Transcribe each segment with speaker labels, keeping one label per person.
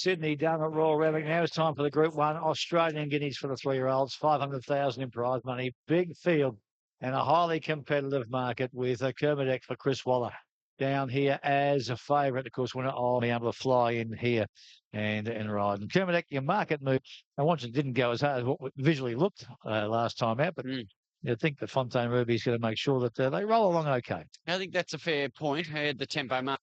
Speaker 1: Sydney down at Royal Rabbit. Now it's time for the Group 1 Australian Guineas for the 3-year-olds. 500,000 in prize money. Big field and a highly competitive market with Kermadec for Chris Waller down here as a favourite. Of course, we're not all be able to fly in here and ride. And Kermadec, your market move. I want you didn't go as hard as what visually looked last time out, but I think the Fontaine Ruby is going to make sure that they roll along okay.
Speaker 2: I think that's a fair point. Heard the tempo mark.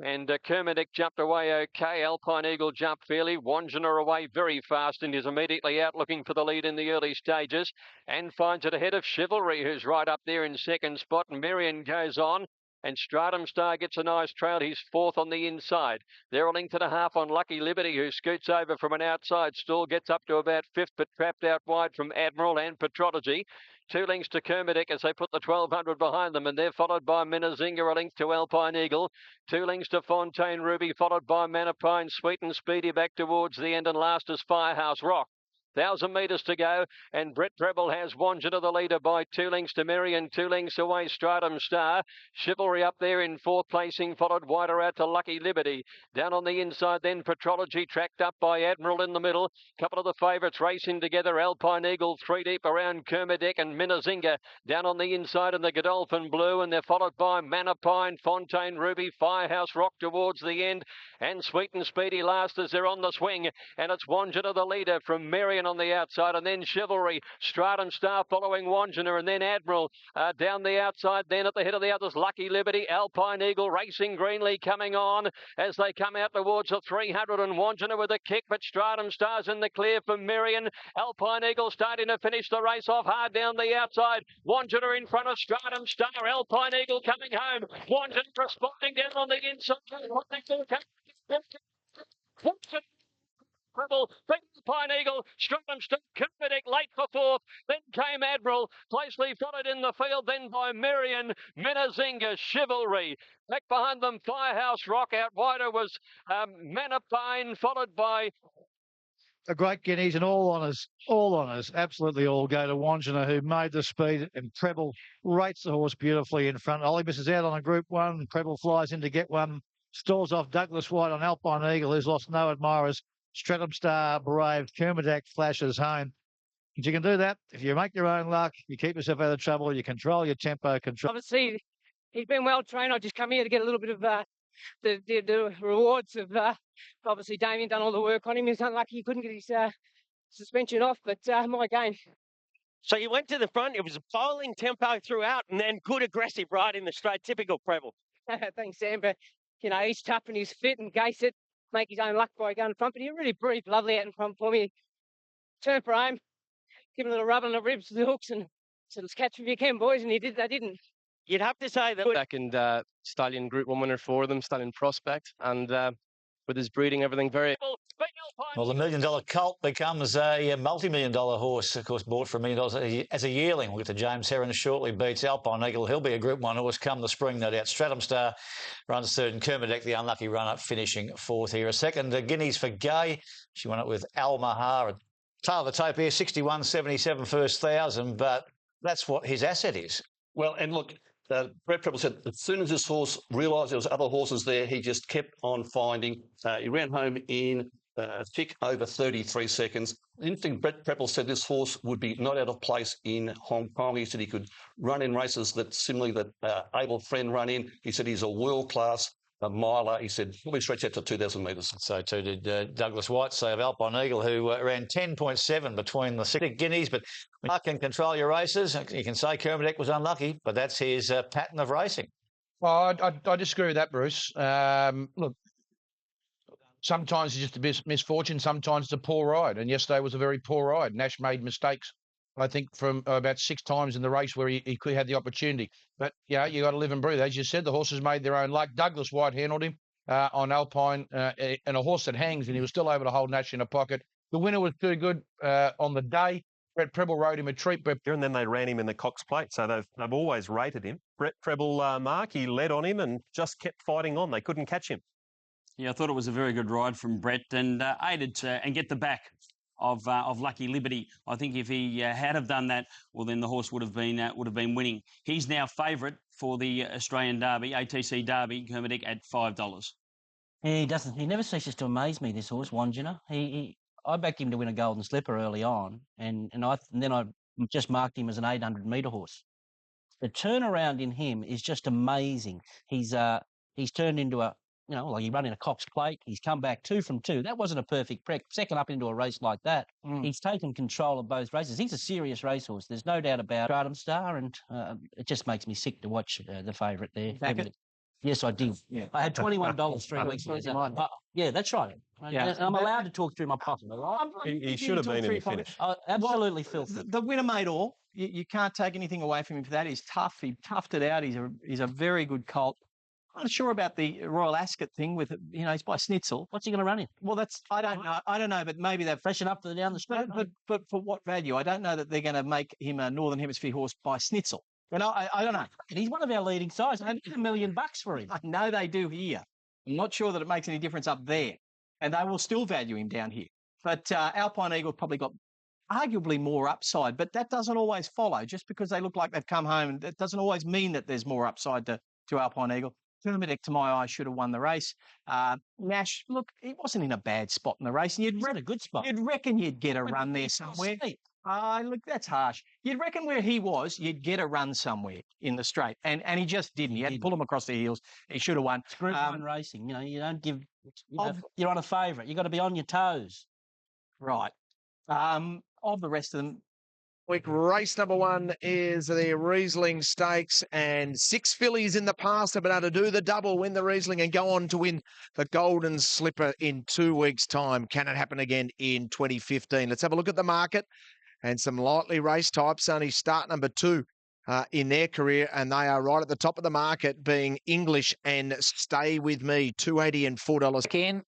Speaker 3: And Kermadec jumped away okay. Alpine Eagle jumped fairly. Wangener away very fast and is immediately out looking for the lead in the early stages and finds it ahead of Chivalry, who's right up there in second spot. And Marion goes on. And Stratum Star gets a nice trail. He's fourth on the inside. They're a length and a half on Lucky Liberty, who scoots over from an outside stall, gets up to about fifth, but trapped out wide from Admiral and Petrology. 2 lengths to Kermadec as they put the 1200 behind them, and they're followed by Minazinga, a length to Alpine Eagle. 2 lengths to Fontaine Ruby, followed by Manapine, Sweet and Speedy back towards the end, and last is Firehouse Rock. 1,000 metres to go, and Brett Treble has Wangener the leader by 2 lengths to Marion, 2 lengths away Stratum Star. Chivalry up there in fourth placing, followed wider out to Lucky Liberty. Down on the inside then Petrology, tracked up by Admiral in the middle. Couple of the favourites racing together, Alpine Eagle 3 deep around Kermadec and Minazinga. Down on the inside in the Godolphin Blue, and they're followed by Manapine, Fontaine Ruby, Firehouse Rock towards the end, and Sweet and Speedy last as they're on the swing. And it's Wangener the leader from Marion on the outside, and then Chivalry, Stratum Star following Wangener, and then Admiral down the outside. Then at the head of the others, Lucky Liberty, Alpine Eagle, Racing Greenlee coming on as they come out towards the 300, and Wangener with a kick, but Stratum Star's in the clear for Marion. Alpine Eagle starting to finish the race off hard down the outside. Wangener in front of Stratum Star. Alpine Eagle coming home. Wangener responding down on the inside. Pine Eagle, Stratum Star, Kermadec late for fourth. Then came Admiral, closely followed in the field then by Marion, Minazinga, Chivalry. Back behind them, Firehouse Rock. Out wider was Manapine, followed by
Speaker 1: a great Guineas, and all honours, absolutely all go to Wangener, who made the speed, and Treble rates the horse beautifully in front. Ollie misses out on a Group 1. Treble flies in to get one. Stalls off Douglas White on Alpine Eagle, who's lost no admirers. Stratum Star, Brave, Kermadec flashes home. If you can do that, if you make your own luck, you keep yourself out of trouble, you control your tempo,
Speaker 4: Obviously, he's been well trained. I just come here to get a little bit of the rewards of, obviously, Damien done all the work on him. He was unlucky he couldn't get his suspension off, but my game.
Speaker 5: So you went to the front. It was a bowling tempo throughout, and then good aggressive right in the straight, typical Preble.
Speaker 4: Thanks, Sam. But, you know, he's tough and he's fit and Gace it. Make his own luck by going in front, but he really breathed lovely out in front for me. Turn for home, give him a little rub on the ribs, the hooks, and said, let's catch him if you can, boys, and he did. They didn't.
Speaker 5: You'd have to say that.
Speaker 6: Second Stallion Group 1 winner for them, Stallion Prospect, and with his breeding, everything very...
Speaker 7: Well, the $1 Million Colt becomes a multi-million dollar horse, of course, bought for $1 million as a yearling. We'll get to James Heron shortly, beats Alpine Eagle. He'll be a Group 1 horse come the spring, no doubt. Stratum Star runs third, and Kermadec, the unlucky runner, finishing fourth here. A second Guineas for Gay. She won it with Al Mahar. Tail of the tape here, 61.77 first 1,000, but that's what his asset is.
Speaker 8: Well, and look, Brett Treble said as soon as this horse realised there was other horses there, he just kept on finding. He ran home in tick over 33 seconds. Interesting, Brett Treble said this horse would be not out of place in Hong Kong. He said he could run in races that similarly that Abel Friend run in. He said he's a world-class miler. He said probably stretch out to 2,000 metres.
Speaker 7: So too did Douglas White, say of Alpine Eagle, who ran 10.7 between the 6 Guineas. But you can control your races. You can say Kermadec was unlucky, but that's his pattern of racing.
Speaker 9: Well, I disagree with that, Bruce. Look, sometimes it's just a misfortune. Sometimes it's a poor ride. And yesterday was a very poor ride. Nash made mistakes, I think, from about 6 times in the race where he could have the opportunity. But, you know, you got to live and breathe. As you said, the horses made their own luck. Douglas White handled him on Alpine, and a horse that hangs, and he was still able to hold Nash in a pocket. The winner was too good on the day. Brett Treble rode him a treat.
Speaker 10: And then they ran him in the Cox Plate, so they've always rated him. Brett Treble, Mark, he led on him and just kept fighting on. They couldn't catch him.
Speaker 2: Yeah, I thought it was a very good ride from Brett, and aided to and get the back of Lucky Liberty. I think if he had have done that, well, then the horse would have been winning. He's now favourite for the Australian Derby, ATC Derby, Kermadec at $5.
Speaker 11: He doesn't. He never ceases to amaze me. This horse, Wandjina. I backed him to win a Golden Slipper early on, and then I just marked him as an 800-metre horse. The turnaround in him is just amazing. He's turned into a, like he run in a Cox Plate. He's come back 2 from 2. That wasn't a perfect prep. Second up into a race like that. He's taken control of both races. He's a serious racehorse. There's no doubt about Stratum Star, and it just makes me sick to watch the favourite there. Yes, I did. Yeah. I had $21 3 weeks ago. Yeah, that's right. Yeah. And I'm allowed to talk through my pocket.
Speaker 10: He should have been in the finish.
Speaker 11: Absolutely filthy.
Speaker 12: The winner made all. You can't take anything away from him for that. He's tough. He toughed it out. He's a very good colt. I'm not sure about the Royal Ascot thing with, he's by Schnitzel.
Speaker 11: What's he going to run in?
Speaker 12: Well, I don't know, but maybe they're
Speaker 11: freshen up for down the straight.
Speaker 12: But for what value? I don't know that they're going to make him a Northern Hemisphere horse by Schnitzel. I don't know.
Speaker 11: And he's one of our leading sides. I need $1 million for him.
Speaker 12: I know they do here. I'm not sure that it makes any difference up there. And they will still value him down here. But Alpine Eagle probably got arguably more upside, but that doesn't always follow. Just because they look like they've come home, that doesn't always mean that there's more upside to Alpine Eagle. Kermadec, to my eye, should have won the race. Nash, look, he wasn't in a bad spot in the race. And
Speaker 11: a good spot.
Speaker 12: You'd reckon you'd get a run there somewhere. Look, that's harsh. You'd reckon where he was, you'd get a run somewhere in the straight. And he just didn't. He had to pull him across the heels. He should have won.
Speaker 11: It's Group 1 racing. You don't give... you're on a favourite. You've got to be on your toes.
Speaker 12: Right. Of the rest of them,
Speaker 13: race number 1 is the Riesling Stakes, and 6 fillies in the past have been able to do the double, win the Riesling and go on to win the Golden Slipper in 2 weeks' time. Can it happen again in 2015? Let's have a look at the market and some lightly race types. Only start number 2 in their career, and they are right at the top of the market, being English and Stay With Me, $2.80 and $4.
Speaker 14: Again,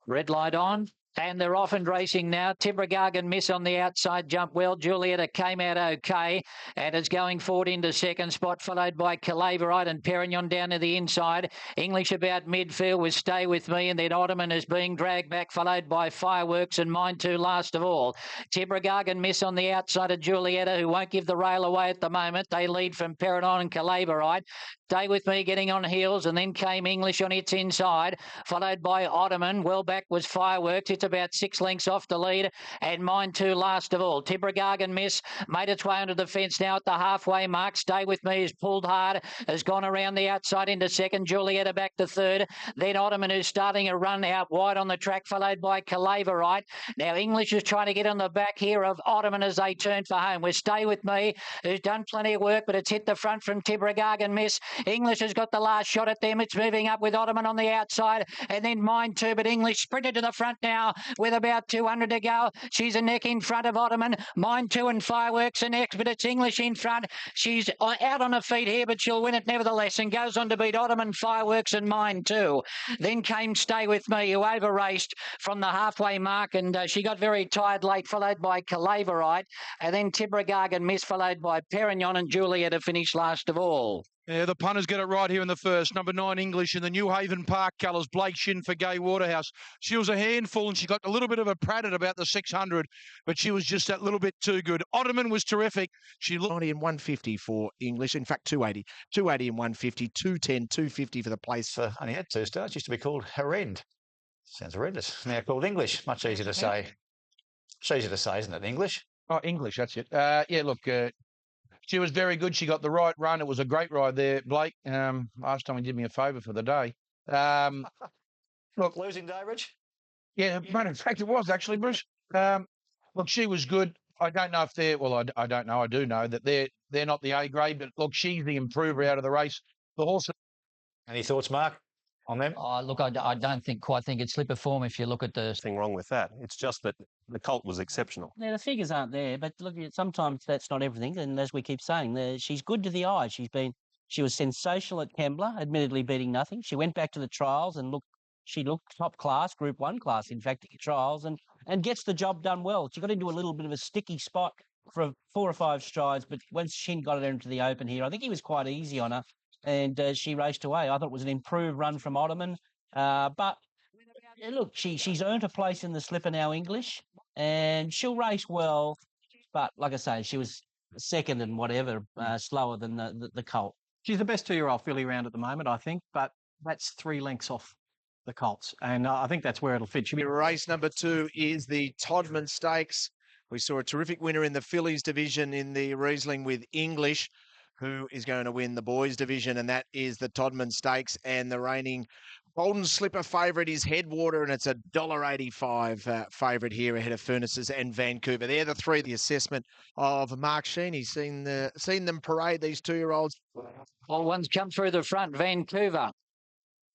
Speaker 14: red light on. And they're off and racing now. Tibragargan Miss on the outside jumped well. Julieta came out okay and is going forward into second spot, followed by Calaverite and Perignon down to the inside. English about midfield with Stay With Me, and then Ottoman is being dragged back, followed by Fireworks and Mine 2 last of all. Tibragargan Miss on the outside of Julieta, who won't give the rail away at the moment. They lead from Perignon and Calaverite. Stay With Me getting on heels, and then came English on its inside, followed by Ottoman. Well back was Fireworks. It's about 6 lengths off the lead, and Mine 2 last of all. Tibragargan Miss made its way onto the fence now at the halfway mark. Stay With Me has pulled hard, has gone around the outside into second. Julieta back to third. Then Ottoman, who's starting a run out wide on the track, followed by Calaverite. Now English is trying to get on the back here of Ottoman as they turn for home. With Stay With Me, who's done plenty of work, but it's hit the front from Tibragargan Miss. English has got the last shot at them. It's moving up with Ottoman on the outside, and then Mine 2, but English sprinted to the front now with about 200 to go. She's a neck in front of Ottoman. Mine 2 and Fireworks are next, but it's English in front. She's out on her feet here, but she'll win it nevertheless and goes on to beat Ottoman, Fireworks and Mine 2. Then came Stay With Me, who over-raced from the halfway mark, and she got very tired late, followed by Calaverite, and then Tibragargan Miss, followed by Perignon, and Julia to finish last of all.
Speaker 9: Yeah, the punters get it right here in the first. Number 9, English, in the New Haven Park colours. Blake Shin for Gay Waterhouse. She was a handful, and she got a little bit of a prat at about the 600, but she was just that little bit too good. Ottoman was terrific. She looked
Speaker 13: 90 and 150 for English. In fact, 280. 280 and 150, 210, 250 for the place.
Speaker 7: Only had 2 starts. Used to be called Herend. Sounds horrendous. Now called English. Much easier to say. It's easier to say, isn't it? English?
Speaker 9: Oh, English, that's it. Yeah, look, she was very good. She got the right run. It was a great ride there, Blake. Last time he did me a favour for the day.
Speaker 7: Look, losing day, Rich?
Speaker 9: Yeah, matter of fact, it was actually, Bruce. Look, she was good. I don't know if they're, well, I don't know. I do know that they're not the A grade, but look, she's the improver out of the race. The horse.
Speaker 7: Any thoughts, Mark, on them?
Speaker 14: Oh, look, I don't quite think it's slipper form if you look at the...
Speaker 10: Nothing wrong with that. It's just that the colt was exceptional.
Speaker 11: Yeah, the figures aren't there, but look, sometimes that's not everything. And as we keep saying, she's good to the eye. She was sensational at Kembla, admittedly beating nothing. She went back to the trials and she looked top class, Group 1 class, in fact, at the trials, and gets the job done well. She got into a little bit of a sticky spot for 4 or 5 strides, but once Shin got her into the open here, I think he was quite easy on her, and she raced away. I thought it was an improved run from Ottoman, but look, she's earned a place in the slipper now, English, and she'll race well, but like I say, she was second and whatever, slower than the colt.
Speaker 12: She's the best 2-year-old filly around at the moment, I think, but that's 3 lengths off the colts, and I think that's where it'll fit.
Speaker 13: Race number 2 is the Todman Stakes. We saw a terrific winner in the fillies division in the Riesling with English, who is going to win the boys division, and that is the Todman Stakes. And the reigning Golden Slipper favourite is Headwater, and it's $1.85 favourite here ahead of Furnaces and Vancouver. They're the three. The assessment of Mark Sheen. He's seen them parade, these 2-year-olds.
Speaker 14: All ones come through the front. Vancouver.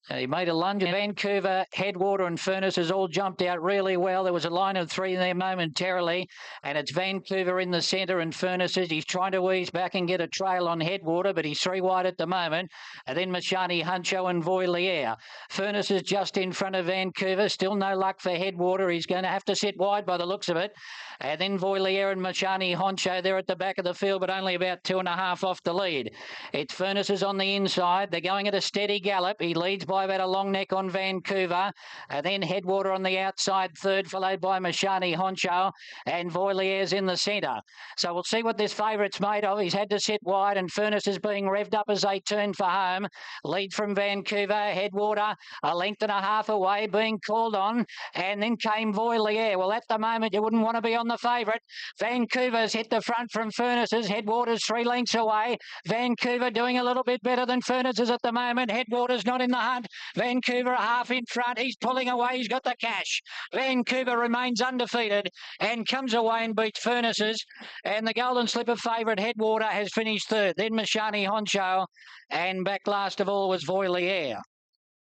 Speaker 14: He made a lunge. Vancouver, Headwater and Furnaces all jumped out really well. There was a line of 3 there momentarily, and it's Vancouver in the centre and Furnaces. He's trying to ease back and get a trail on Headwater, but he's 3 wide at the moment. And then Machani, Huncho and Voilier. Furnaces just in front of Vancouver. Still no luck for Headwater. He's going to have to sit wide by the looks of it. And then Voilier and Machani, Honcho, they're at the back of the field, but only about 2.5 off the lead. It's Furnaces on the inside. They're going at a steady gallop. He leads by about a long neck on Vancouver, and then Headwater on the outside third, followed by Machani, Honcho, and Voilier's in the centre. So we'll see what this favourite's made of. He's had to sit wide, and Furnace is being revved up as they turn for home. Lead from Vancouver, Headwater a length and a half away, being called on, and then came Voilier. Well, at the moment, you wouldn't want to be on the favourite. Vancouver's hit the front from Furnaces. Headwater's 3 lengths away. Vancouver doing a little bit better than Furnaces at the moment. Headwater's not in the hunt. Vancouver half in front. He's pulling away. He's got the cash. Vancouver remains undefeated and comes away and beats Furnaces. And the Golden Slipper favourite, Headwater, has finished third. Then Machani, Honcho, and back last of all was Voilier.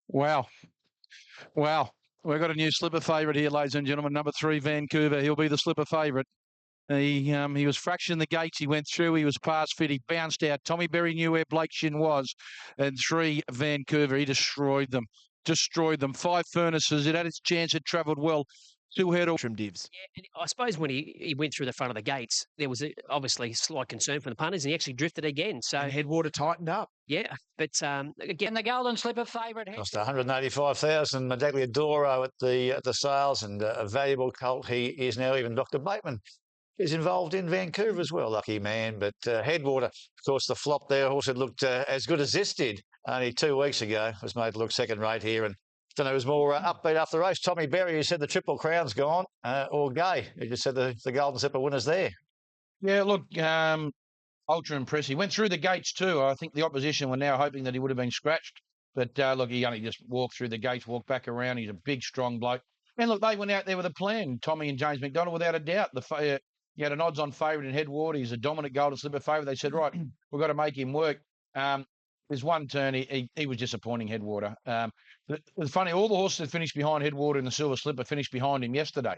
Speaker 9: Wow. Wow. We've got a new slipper favourite here, ladies and gentlemen. Number 3, Vancouver. He'll be the slipper favourite. He was fracturing the gates. He went through. He was past fit. He bounced out. Tommy Berry knew where Blake Shin was. And 3, Vancouver. He destroyed them. 5 Furnaces. It had its chance. It travelled well. 2 head trim divs.
Speaker 15: Yeah, I suppose when he went through the front of the gates, there was obviously slight concern from the punters, and he actually drifted again. So
Speaker 13: and Headwater tightened up.
Speaker 15: Yeah, but again,
Speaker 14: the Golden Slipper favourite.
Speaker 7: Cost 185,000. Medaglia Doro at the sales, and a valuable colt. He is now. Even Dr. Bateman is involved in Vancouver as well. Lucky man. But Headwater, of course, the flop there. Horse had looked as good as this did only 2 weeks ago. Was made to look second rate here, and I don't know, it was more upbeat after the race. Tommy Berry, who said the Triple Crown's gone, or Gay, who just said the Golden Slipper winner's there.
Speaker 9: Yeah, look, ultra impressive. Went through the gates too. I think the opposition were now hoping that he would have been scratched. But look, he only just walked through the gates, walked back around. He's a big, strong bloke. And look, they went out there with a plan, Tommy and James McDonald, without a doubt. He had an odds-on favourite in Headwater. He's a dominant Golden Slipper favourite. They said, right, we've got to make him work. There's one turn, he was disappointing, Headwater. It's funny, all the horses that finished behind Headwater in the Silver Slipper finished behind him yesterday.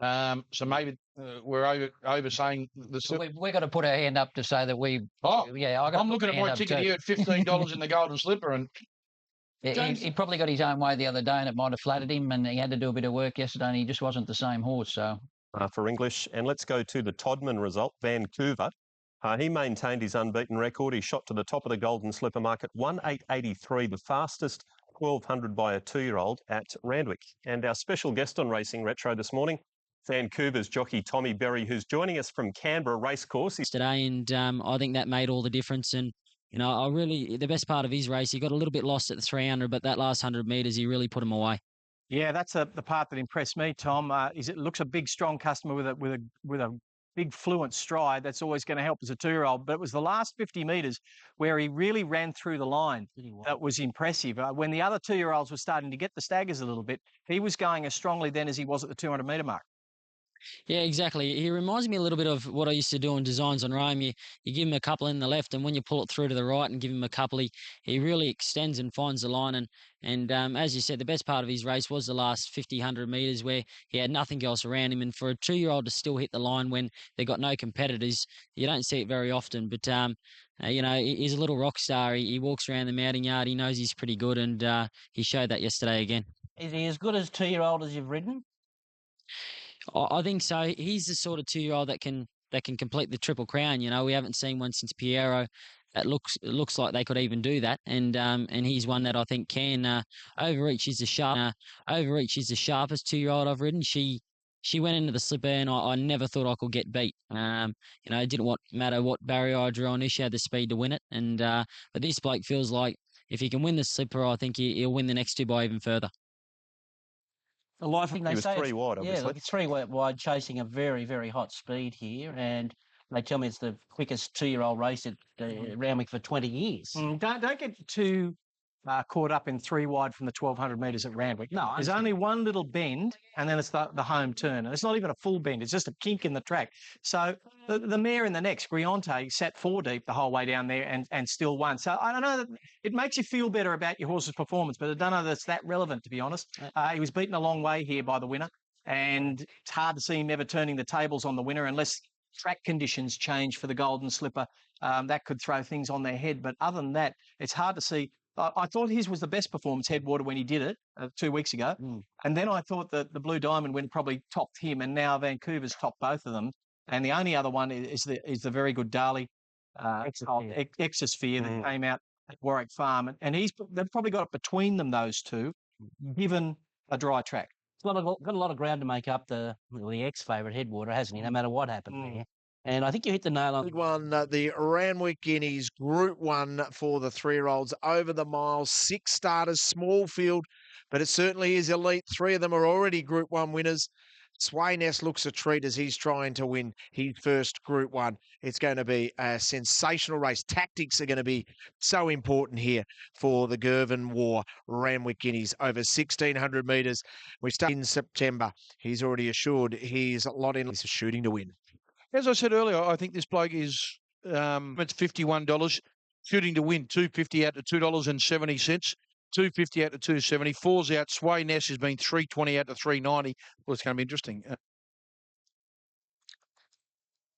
Speaker 9: So maybe we're over saying the.
Speaker 14: We've got to put our hand up to say that we.
Speaker 9: Oh,
Speaker 14: yeah,
Speaker 9: I'm looking at my ticket here at $15 in the Golden Slipper, and
Speaker 14: he probably got his own way the other day, and it might have flattered him, and he had to do a bit of work yesterday, and he just wasn't the same horse. So
Speaker 10: for English, and let's go to the Todman result, Vancouver. He maintained his unbeaten record. He shot to the top of the Golden Slipper market, 1:883, the fastest 1200 by a 2-year-old at Randwick. And our special guest on Racing Retro this morning, Vancouver's jockey Tommy Berry, who's joining us from Canberra Racecourse
Speaker 16: today, and I think that made all the difference. And you know, the best part of his race, he got a little bit lost at the 300, but that last 100 metres, he really put him away.
Speaker 12: Yeah, that's the part that impressed me, Tom. Is it looks a big, strong customer with a big fluent stride. That's always going to help as a 2-year-old. But it was the last 50 metres where he really ran through the line. That was impressive. When the other 2-year-olds were starting to get the staggers a little bit, he was going as strongly then as he was at the 200-metre mark.
Speaker 16: Yeah, exactly. He reminds me a little bit of what I used to do in Designs on Rome. You give him a couple in the left, and when you pull it through to the right and give him a couple, he really extends and finds the line. And as you said, the best part of his race was the last 50, 100 metres where he had nothing else around him. And for a 2-year-old to still hit the line when they've got no competitors, you don't see it very often. But, you know, he's a little rock star. He walks around the mounting yard. He knows he's pretty good, and he showed that yesterday again.
Speaker 11: Is he as good as 2-year-old as you've ridden?
Speaker 16: I think so. He's the sort of 2-year-old that can complete the Triple Crown. You know, we haven't seen one since Piero that looks like they could even do that. And he's one that I think can overreach. Is the sharpest 2-year-old I've ridden. She went into the slipper, and I never thought I could get beat. You know, it didn't matter what barrier I drew on her. She had the speed to win it. And but this bloke feels like if he can win the slipper, I think he'll win the next 2 by even further.
Speaker 11: The life
Speaker 10: He was
Speaker 11: say
Speaker 10: 3 wide,
Speaker 11: Yeah,
Speaker 10: obviously.
Speaker 11: look, it's 3 wide, chasing a very, very hot speed here, and they tell me it's the quickest 2-year-old race at Randwick for 20 years.
Speaker 12: Don't get too caught up in 3 wide from the 1,200 metres at Randwick.
Speaker 11: No,
Speaker 12: There's only one little bend, and then it's the home turn. And it's not even a full bend. It's just a kink in the track. So the mare in the next, Griante, sat 4 deep the whole way down there and still won. So I don't know. That it makes you feel better about your horse's performance, but I don't know that's that relevant, to be honest. He was beaten a long way here by the winner, and it's hard to see him ever turning the tables on the winner unless track conditions change for the Golden Slipper. That could throw things on their head. But other than that, it's hard to see. I thought his was the best performance, Headwater, when he did it 2 weeks ago. And then I thought that the Blue Diamond win probably topped him, and now Vancouver's topped both of them. And the only other one is the very good Darley Exosphere that came out at Warwick Farm. And they've probably got it between them, those two, given a dry track.
Speaker 11: It's got a lot of ground to make up the ex-favourite Headwater, hasn't he, no matter what happened there. And I think you hit the nail on.
Speaker 13: Big one, the Randwick Guineas Group 1 for the 3-year-olds over the mile. 6 starters, small field, but it certainly is elite. 3 of them are already Group 1 winners. Swayness looks a treat as he's trying to win his first Group 1. It's going to be a sensational race. Tactics are going to be so important here for the Girvan War Randwick Guineas over 1,600 metres. We start in September. He's already assured his lot in. He's shooting to win.
Speaker 9: As I said earlier, I think this bloke is it's $51, shooting to win $2.50 out to $2.70, $2.50 out to $2.70. 4's out. Sway Ness has been $3.20 out to $3.90. Well, it's going to be interesting.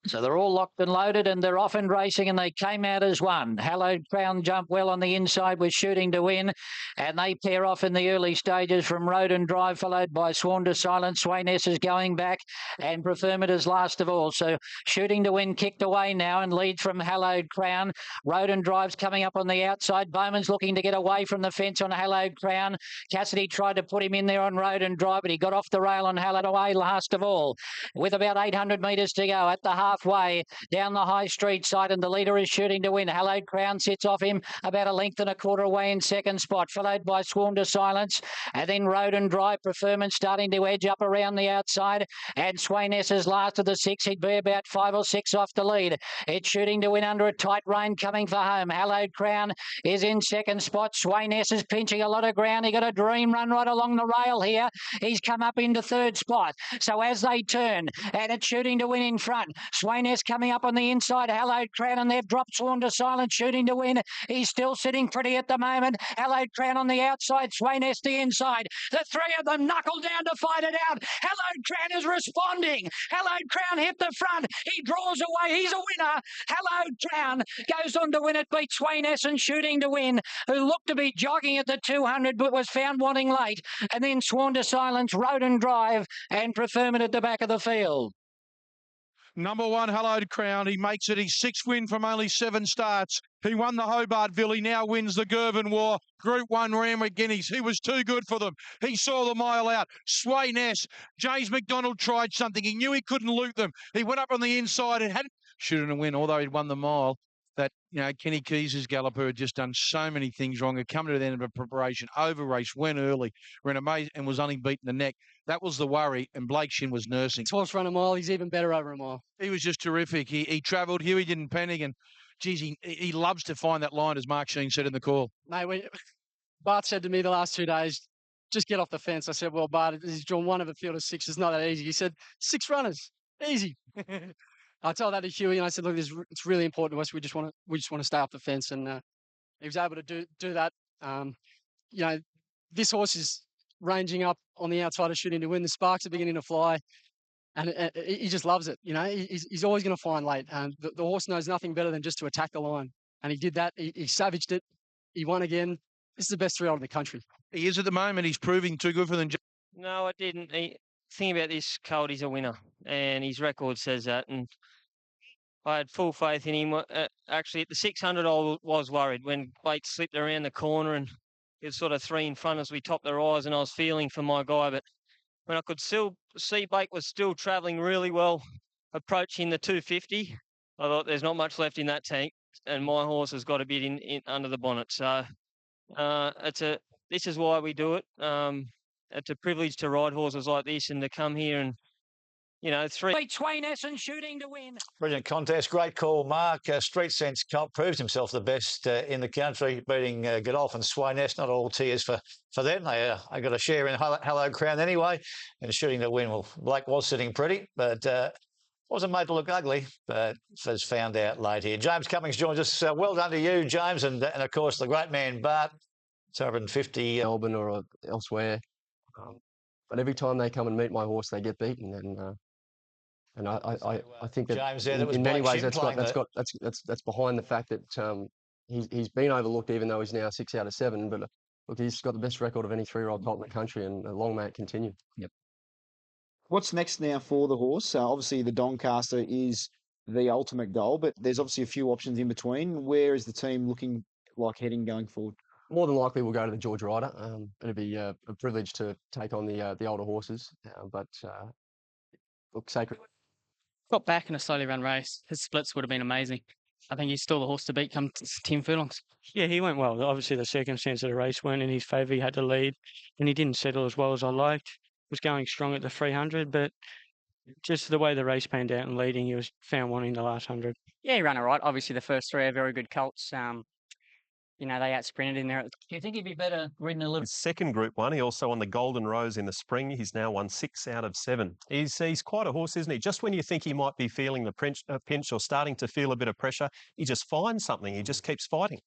Speaker 14: So they're all locked and loaded, and they're off and racing, and they came out as one. Hallowed Crown jumped well on the inside with Shooting to Win, and they pair off in the early stages from Road and Drive, followed by Sworn to Silence. Swayness is going back, and Preferment is last of all. So Shooting to Win kicked away now and leads from Hallowed Crown. Road and Drive's coming up on the outside. Bowman's looking to get away from the fence on Hallowed Crown. Cassidy tried to put him in there on Road and Drive, but he got off the rail on Hallowed away last of all. With about 800 metres to go at the halfway down the High Street side, and the leader is Shooting to Win. Hallowed Crown sits off him about 1.25 lengths away in second spot, followed by Sworn to Silence, and then Road and Drive. Preferment starting to edge up around the outside, and Swayness is last of the 6. He'd be about 5 or 6 off the lead. It's Shooting to Win under a tight rein coming for home. Hallowed Crown is in second spot. Swayness is pinching a lot of ground. He got a dream run right along the rail here. He's come up into third spot. So as they turn, and it's Shooting to Win in front. Swayness coming up on the inside. Hallowed Crown, and they've dropped Sworn to Silence. Shooting to Win. He's still sitting pretty at the moment. Hallowed Crown on the outside. Swayness the inside. The 3 of them knuckle down to fight it out. Hallowed Crown is responding. Hallowed Crown hit the front. He draws away. He's a winner. Hallowed Crown goes on to win it. Beat Swayness and Shooting to Win, who looked to be jogging at the 200 but was found wanting late. And then Sworn to Silence, Road and Drive, and Preferment at the back of the field.
Speaker 9: Number 1, Hallowed Crown. He makes it his 6th win from only 7 starts. He won the Hobartville. He now wins the Girvan War Group 1 Randwick Guineas. He was too good for them. He saw the mile out. Sway Ness. James McDonald tried something. He knew he couldn't loot them. He went up on the inside and had Shooting to Win, although he'd won the mile. That, Kenny Keys' galloper had just done so many things wrong. Had come to the end of a preparation, over-raced, went early, ran amazing, and was only beaten the neck. That was the worry, and Blake Shin was nursing.
Speaker 17: Twice run a mile, he's even better over a mile.
Speaker 9: He was just terrific. He travelled. Huey didn't panic, and, geez, he loves to find that line, as Mark Sheen said in the call.
Speaker 17: Mate, Bart said to me the last 2 days, just get off the fence. I said, well, Bart, he's drawn one of a field of 6. It's not that easy. He said, 6 runners, easy. I told that to Huey, and I said, look, it's really important to us. We just want to stay off the fence, and he was able to do that. This horse is ranging up on the outside of Shooting to Win. The sparks are beginning to fly, and he just loves it. He's always going to find late. The horse knows nothing better than just to attack the line, and he did that. He savaged it. He won again. This is the best 3-year-old in the country.
Speaker 9: He is at the moment. He's proving too good for them.
Speaker 5: No, I didn't. Thing about this colt, he's a winner, and his record says that. And I had full faith in him. Actually, at the 600, I was worried when Blake slipped around the corner and he was sort of 3 in front as we topped the rise, and I was feeling for my guy. But when I could still see Blake was still travelling really well, approaching the 250, I thought there's not much left in that tank, and my horse has got a bit in under the bonnet. So this is why we do it. it's a privilege to ride horses like this and to come here and, you know,
Speaker 14: Between and shooting to win.
Speaker 7: Brilliant contest. Great call, Mark. Street Sense Colt proved himself the best in the country, beating Godolphin Swayness. Not all tears for them. They got a share in Hello Crown anyway. And shooting to win, well, Blake was sitting pretty, but wasn't made to look ugly, but as found out late here. James Cummings joins us. Well done to you, James, and of course the great man Bart. 250
Speaker 6: Melbourne or elsewhere, but every time they come and meet my horse, they get beaten, and I think that
Speaker 7: James there, that was
Speaker 6: in many
Speaker 7: Blake
Speaker 6: ways
Speaker 7: Shinn
Speaker 6: that's behind the fact that he's been overlooked, even though he's now 6 out of 7. But look, he's got the best record of any 3-year-old colt in the country, and long may it continue.
Speaker 18: Yep. What's next now for the horse? Obviously, the Doncaster is the ultimate goal, but there's obviously a few options in between. Where is the team looking like heading going forward?
Speaker 6: More than likely, we'll go to the George Rider. It'll be a privilege to take on the older horses, but look, Sacred.
Speaker 19: Got back in a slowly run race. His splits would have been amazing. I think he's still the horse to beat come 10 furlongs.
Speaker 5: Yeah, he went well. Obviously, the circumstances of the race weren't in his favour. He had to lead, and he didn't settle as well as I liked. Was going strong at the 300, but just the way the race panned out and leading, he was found wanting the last 100.
Speaker 19: Yeah, he ran all right. Obviously, the first 3 are very good colts. You know, they out-sprinted in there.
Speaker 14: Do you think he'd be better ridden a little?
Speaker 10: His second Group 1, he also won the Golden Rose in the spring. He's now won 6 out of 7. He's quite a horse, isn't he? Just when you think he might be feeling the pinch or starting to feel a bit of pressure, he just finds something. He just keeps fighting.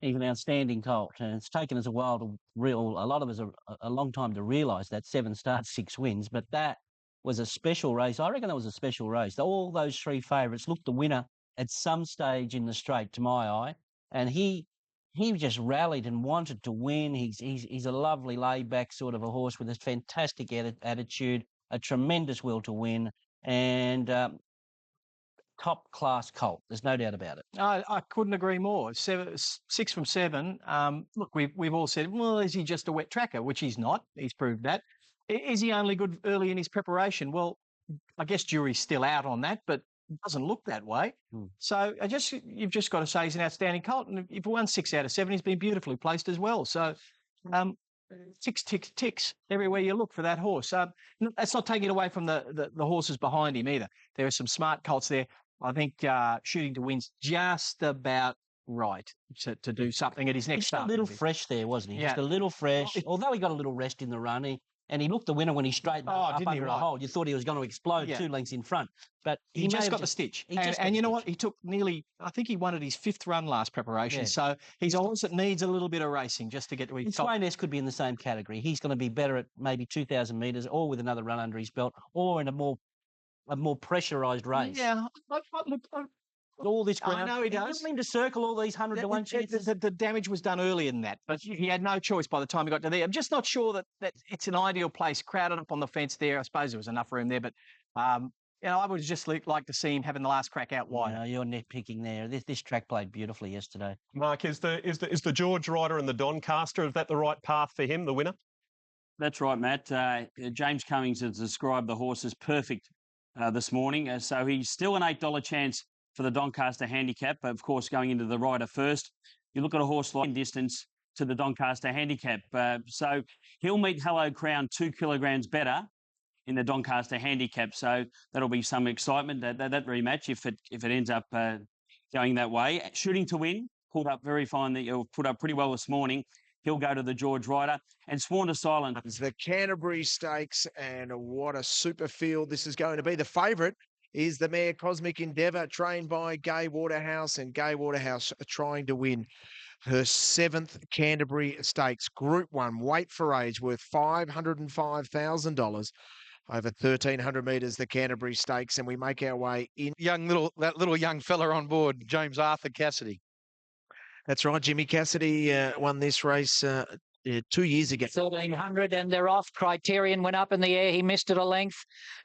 Speaker 11: He's an outstanding colt, and it's taken us a while to a lot of us a long time to realise that 7 starts, 6 wins, but that was a special race. I reckon that was a special race. All those 3 favourites looked the winner at some stage in the straight, to my eye, and he just rallied and wanted to win. He's a lovely laid-back sort of a horse with a fantastic attitude, a tremendous will to win, and top-class colt. There's no doubt about it.
Speaker 12: I couldn't agree more. 6 from 7. Look, we've all said, well, is he just a wet tracker? Which he's not. He's proved that. Is he only good early in his preparation? Well, I guess jury's still out on that, but it doesn't look that way. So you've just got to say he's an outstanding colt. And if he won 6 out of 7, he's been beautifully placed as well. So 6 ticks everywhere you look for that horse. That's not taking it away from the horses behind him either. There are some smart colts there. I think Shooting to Win's just about right to do something at his next start.
Speaker 11: A little fresh there, wasn't he?
Speaker 12: Yeah.
Speaker 11: Just a little fresh. Although he got a little rest in the run, and he looked the winner when he straightened up under a hole. You thought he was going to explode 2 lengths in front. But
Speaker 12: he just got the stitch. And you know what? He took I think he won at his 5th run last preparation. Yeah. So he's a horse that needs a little bit of racing just to get to his top.
Speaker 11: Swayness could be in the same category. He's going to be better at maybe 2,000 metres or with another run under his belt or in a more pressurised race.
Speaker 12: Yeah.
Speaker 11: All this ground.
Speaker 12: I know he does.
Speaker 11: Doesn't mean to circle all these 100 to 1 chances.
Speaker 12: The damage was done earlier than that, but he had no choice by the time he got to there. I'm just not sure that it's an ideal place, crowded up on the fence there. I suppose there was enough room there, but I would just like to see him having the last crack out wide.
Speaker 11: No, you're nitpicking there. This track played beautifully yesterday.
Speaker 10: Mark, is the George Rider and the Doncaster, is that the right path for him, the winner?
Speaker 2: That's right, Matt. James Cummings has described the horse as perfect this morning, so he's still an $8 chance for the Doncaster handicap, but of course going into the rider first. You look at a horse like distance to the Doncaster handicap, so he'll meet Hello Crown 2 kilograms better in the Doncaster handicap, so that'll be some excitement, that rematch if it ends up going that way. Shooting to Win pulled up very fine, put up pretty well this morning. He'll go to the George Rider. And Sworn to Silence.
Speaker 13: The Canterbury Stakes, and what a super field this is going to be. The favourite is the mare Cosmic Endeavour, trained by Gai Waterhouse, and Gai Waterhouse trying to win her 7th Canterbury Stakes Group 1 weight for age worth $505,000 over 1,300 metres, the Canterbury Stakes, and we make our way in.
Speaker 9: That little young fella on board, James Arthur Cassidy.
Speaker 13: That's right, Jimmy Cassidy won this race 2 years ago.
Speaker 14: 1,300 and they're off. Criterion went up in the air. He missed it a length.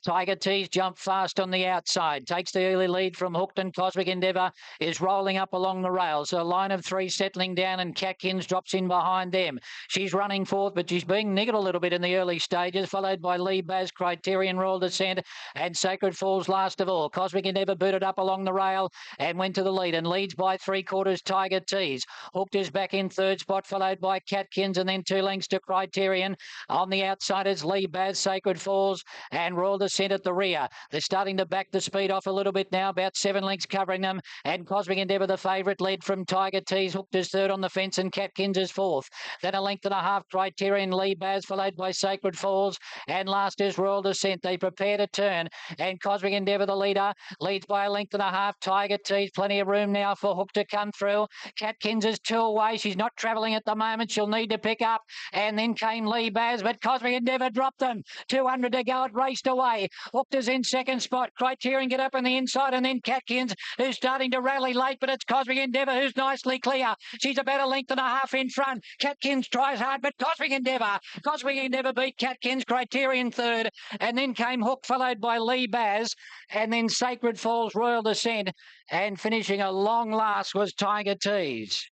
Speaker 14: Tiger Tease jumped fast on the outside. Takes the early lead from Hookton. Cosmic Endeavour is rolling up along the rails. A line of 3 settling down and Catkins drops in behind them. She's running forth, but she's being nigged a little bit in the early stages, followed by Lee Baz, Criterion, Royal Descent, and Sacred Falls last of all. Cosmic Endeavour booted up along the rail and went to the lead and leads by 3/4 Tiger Tease. Hooked is back in 3rd spot, followed by Catkins, and and then 2 lengths to Criterion. On the outside is Lee Baz, Sacred Falls, and Royal Descent at the rear. They're starting to back the speed off a little bit now, about 7 lengths covering them, and Cosmic Endeavour, the favourite, led from Tiger Tease, hooked as third on the fence, and Catkins is fourth. Then a length and a half, Criterion, Lee Baz, followed by Sacred Falls, and last is Royal Descent. They prepare to turn, and Cosmic Endeavour, the leader, leads by a length and a half. Tiger Tease, plenty of room now for Hook to come through. Catkins is 2 away. She's not travelling at the moment. She'll need to pick up. And then came Lee Baz, but Cosmic Endeavour dropped them. 200 to go. It raced away. Hooked is in second spot. Criterion get up on the inside, and then Catkins, who's starting to rally late, but it's Cosmic Endeavour who's nicely clear. She's about a length and a half in front. Catkins tries hard, but Cosmic Endeavour beat Catkins. Criterion third, and then came Hook, followed by Lee Baz, and then Sacred Falls, Royal Descent, and finishing a long last was Tiger Tease.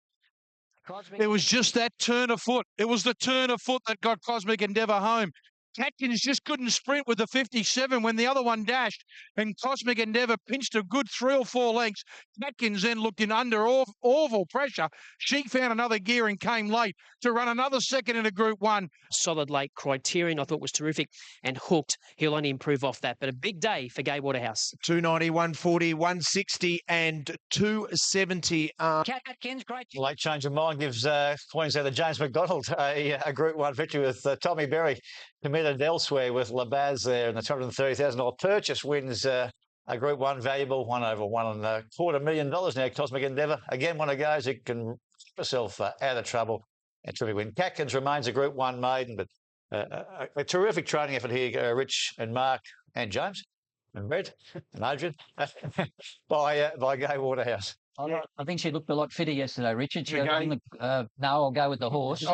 Speaker 9: It was just that turn of foot. It was the turn of foot that got Cosmic Endeavour home. Catkins just couldn't sprint with the 57 when the other one dashed, and Cosmic Endeavour pinched a good 3 or 4 lengths. Catkins then looked in under awful pressure. She found another gear and came late to run another second in a Group 1.
Speaker 15: Solid late. Criterion, I thought, was terrific, and Hooked, he'll only improve off that. But a big day for Gay Waterhouse.
Speaker 13: 290, 140, 160 and 270.
Speaker 14: Catkins, great.
Speaker 7: Late change of mind gives Queenslander James McDonald a Group 1 victory with Tommy Berry committed elsewhere with Labaz there, and the $230,000 purchase wins a Group 1 valuable $1 over $1.25 million now. Cosmic Endeavour, again, one of those who can keep herself out of trouble. And terrific win. Catkins remains a Group 1 maiden, but a terrific training effort here, Rich and Mark and James and Red and Adrian by Gay Waterhouse.
Speaker 14: I think she looked a lot fitter yesterday, Richard. No, I'll go with the horse.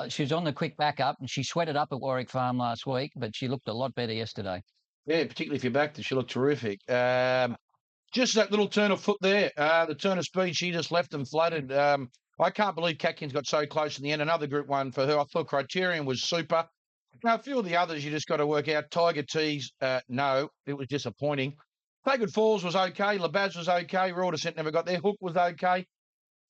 Speaker 14: She was on the quick backup, and she sweated up at Warwick Farm last week, but she looked a lot better yesterday.
Speaker 9: Yeah, particularly if you're back, she looked terrific. Just that little turn of foot there, the turn of speed, she just left them floated. I can't believe Catkins got so close in the end. Another Group 1 for her. I thought Criterion was super. Now, a few of the others you just got to work out. Tiger Tease, no, it was disappointing. Sacred Falls was okay. Labaz was okay. Royal Descent never got there. Hook was okay.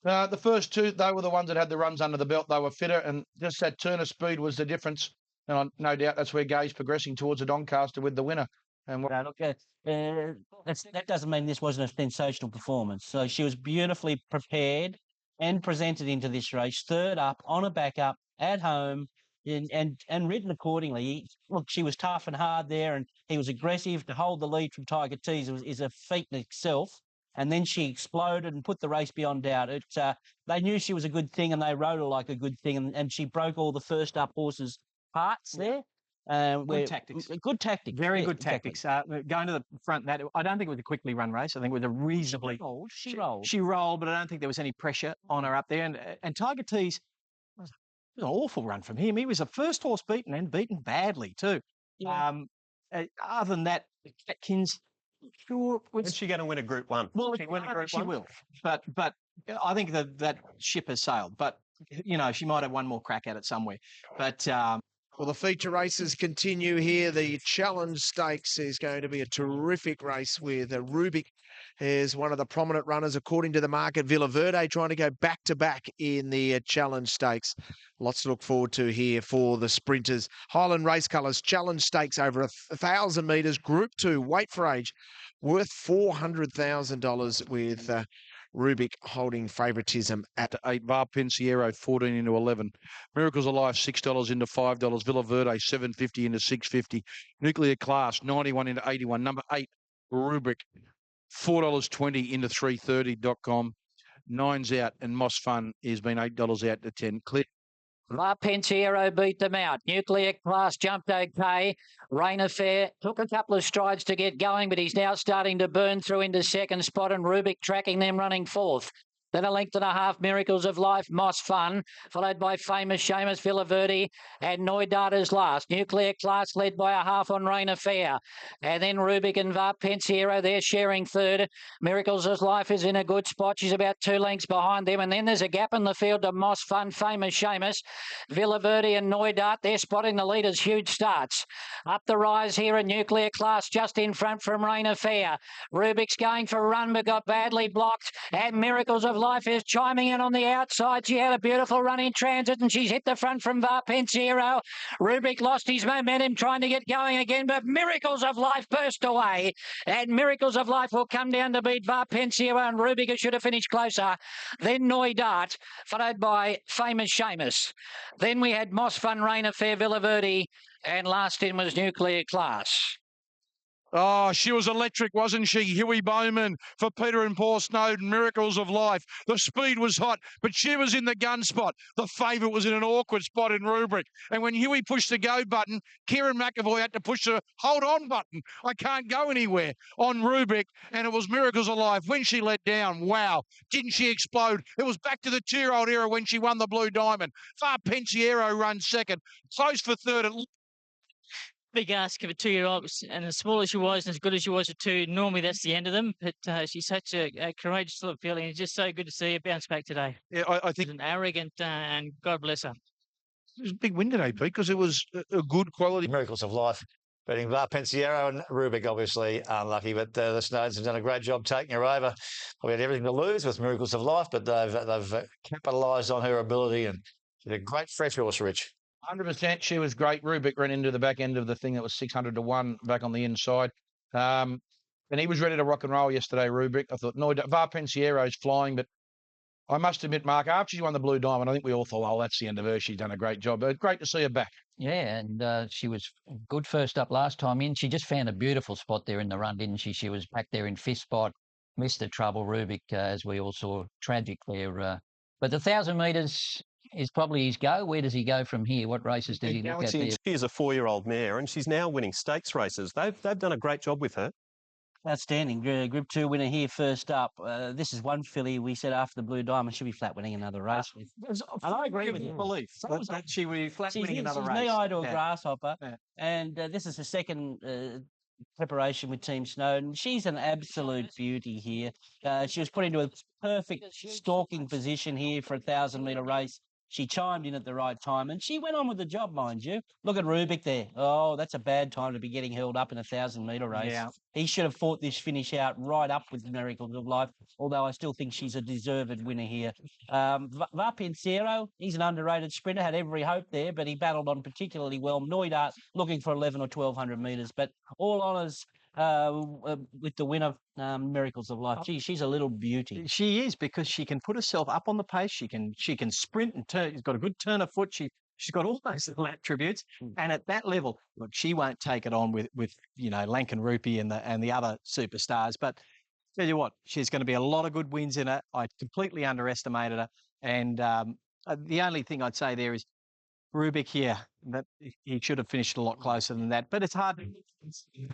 Speaker 9: The first two, they were the ones that had the runs under the belt. They were fitter, and just that turn of speed was the difference. And no doubt that's where Gay's progressing towards a Doncaster with the winner. And
Speaker 11: that doesn't mean this wasn't a sensational performance. So she was beautifully prepared and presented into this race, third up on a backup at home, and ridden accordingly. Look, she was tough and hard there, and he was aggressive. To hold the lead from Tiger Tease is a feat in itself. And then she exploded and put the race beyond doubt. They knew she was a good thing, and they rode her like a good thing, and she broke all the first up horses' parts there.
Speaker 12: Good tactics.
Speaker 11: Good tactics.
Speaker 12: Very
Speaker 11: yeah,
Speaker 12: good tactics. Going to the front, that I don't think it was a quickly run race. I think it was a reasonably...
Speaker 11: She rolled.
Speaker 12: She rolled, but I don't think there was any pressure on her up there. And Tiger Tease, it was an awful run from him. He was a first horse beaten and beaten badly too.
Speaker 11: Yeah.
Speaker 12: Other than that, Catkins... Sure.
Speaker 10: Is she going to win a Group 1?
Speaker 12: Well, she will. But I think that ship has sailed. But, she might have one more crack at it somewhere. But...
Speaker 13: Well, the feature races continue here. The Challenge Stakes is going to be a terrific race with Rubik is one of the prominent runners, according to the market. Villaverde trying to go back-to-back in the Challenge Stakes. Lots to look forward to here for the sprinters. Highland Race Colours Challenge Stakes over 1,000 metres. Group 2, weight for age, worth $400,000 with... Rubik holding favouritism at
Speaker 9: 8. Var Pensiero 14 into 11. Miracles Alive $6 into $5. Villaverde $7.50 into $6.50. Nuclear Class 91 into 81. Number 8 Rubik $4.20 into $3.30.com. 9's out, and Moss Fun has been $8 out to 10. Clear.
Speaker 14: La Pensiero beat them out. Nuclear Class jumped okay. Rain Affair took a couple of strides to get going, but he's now starting to burn through into second spot, and Rubik tracking them running fourth. Then a length and a half, Miracles of Life, Moss Fun, followed by Famous Seamus, Villaverde, and Noidata's last. Nuclear Class led by a half on Rain Affair. And then Rubik and Var Pensiero, they're sharing third. Miracles of Life is in a good spot. She's about 2 lengths behind them. And then there's a gap in the field to Moss Fun, Famous Seamus, Villaverde and Noidat. They're spotting the leaders. Huge starts. Up the rise here, a Nuclear Class just in front from Rain Affair. Rubik's going for a run, but got badly blocked. And Miracles of Life is chiming in on the outside. She had a beautiful run in transit and she's hit the front from Varpensiero. Rubik lost his momentum trying to get going again, but Miracles of Life burst away. And Miracles of Life will come down to beat Varpensiero, and Rubik should have finished closer. Then Noi Dart, followed by Famous Seamus. Then we had Moss Fun Rain Affair Villaverde, and last in was Nuclear Class.
Speaker 9: Oh, she was electric, wasn't she? Huey Bowman for Peter and Paul Snowden, Miracles of Life. The speed was hot, but she was in the gun spot. The favourite was in an awkward spot in Rubric. And when Huey pushed the go button, Kieran McAvoy had to push the hold on button. I can't go anywhere on Rubric, and it was Miracles of Life. When she let down, wow, didn't she explode? It was back to the 2-year-old era when she won the Blue Diamond. Varpensiero runs second, close for third.
Speaker 19: Big ask of a 2-year-old, and as small as she was and as good as she was at 2, normally that's the end of them. But she's such a courageous little feeling. It's just so good to see her bounce back today.
Speaker 9: Yeah, I think
Speaker 19: she's an arrogant, and God bless her.
Speaker 9: It was a big win today, Pete, because it was a good quality.
Speaker 7: Miracles of Life. Beating Varpensiero and Rubik, obviously unlucky, but the Snowdens have done a great job taking her over. Probably had everything to lose with Miracles of Life, but they've capitalised on her ability, and she's a great fresh horse, Rich.
Speaker 9: 100%. She was great. Rubik ran into the back end of the thing that was 600 to 1 back on the inside. And he was ready to rock and roll yesterday, Rubik. I thought, no, Varpensiero's flying, but I must admit, Mark, after she won the Blue Diamond, I think we all thought, oh, that's the end of her. She's done a great job. But great to see her back.
Speaker 14: Yeah, and she was good first up last time in. She just found a beautiful spot there in the run, didn't she? She was back there in fifth spot, missed the trouble, Rubik, as we all saw, tragic there. But the 1,000 metres is probably his go. Where does he go from here? What races does he look at there?
Speaker 10: She is a 4-year-old mare, and she's now winning stakes races. They've done a great job with her.
Speaker 11: Outstanding. Group 2 winner here first up. This is one filly we said after the Blue Diamond should be flat winning another race.
Speaker 12: And I agree with you. Belief that she will be flat winning another race.
Speaker 11: She's knee-eye to a grasshopper. Yeah. And this is the second preparation with Team Snowden. She's an absolute beauty here. She was put into a perfect stalking position here for a 1,000-metre race. She chimed in at the right time, and she went on with the job, mind you. Look at Rubik there. Oh, that's a bad time to be getting held up in a 1,000-metre race. Yeah. He should have fought this finish out right up with Miracles of Life, although I still think she's a deserved winner here. Varpensiero, he's an underrated sprinter, had every hope there, but he battled on particularly well. Noidart looking for 11 or 1,200 metres, but all honours with the winner, Miracles of Life. Gee, she's a little beauty.
Speaker 12: She is, because she can put herself up on the pace. She can sprint and turn. She's got a good turn of foot. She's got all those little attributes. And at that level, look, she won't take it on with Lankan Rupee and the other superstars. But tell you what, she's going to be a lot of good wins in her. I completely underestimated her. And the only thing I'd say there is Rubik here, that he should have finished a lot closer than that. But it's hard to...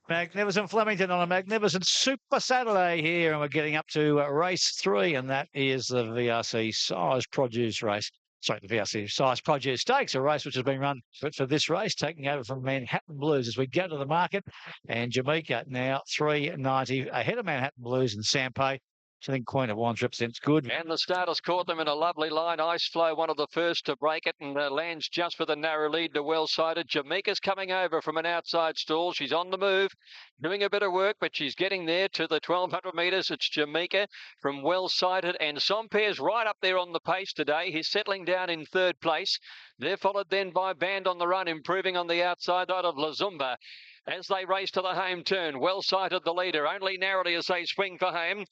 Speaker 1: Magnificent Flemington on a magnificent Super Saturday here, and we're getting up to race 3, and that is the VRC Size Produce race. Sorry, the VRC Size Produce Stakes, a race which has been run for this race, taking over from Manhattan Blues as we go to the market. And Jamaica now $3.90 ahead of Manhattan Blues and Sampai. I think Queen of Wands represents good.
Speaker 3: And the starters caught them in a lovely line. Ice Flow, one of the first to break it, and lands just for the narrow lead to Well-Sighted. Jamaica's coming over from an outside stall. She's on the move, doing a bit of work, but she's getting there to the 1,200 metres. It's Jamaica from Well-Sighted, and Sompere's right up there on the pace today. He's settling down in third place. They're followed then by Band on the Run, improving on the outside out of La Zumba. As they race to the home turn, Well-Sighted the leader, only narrowly as they swing for home.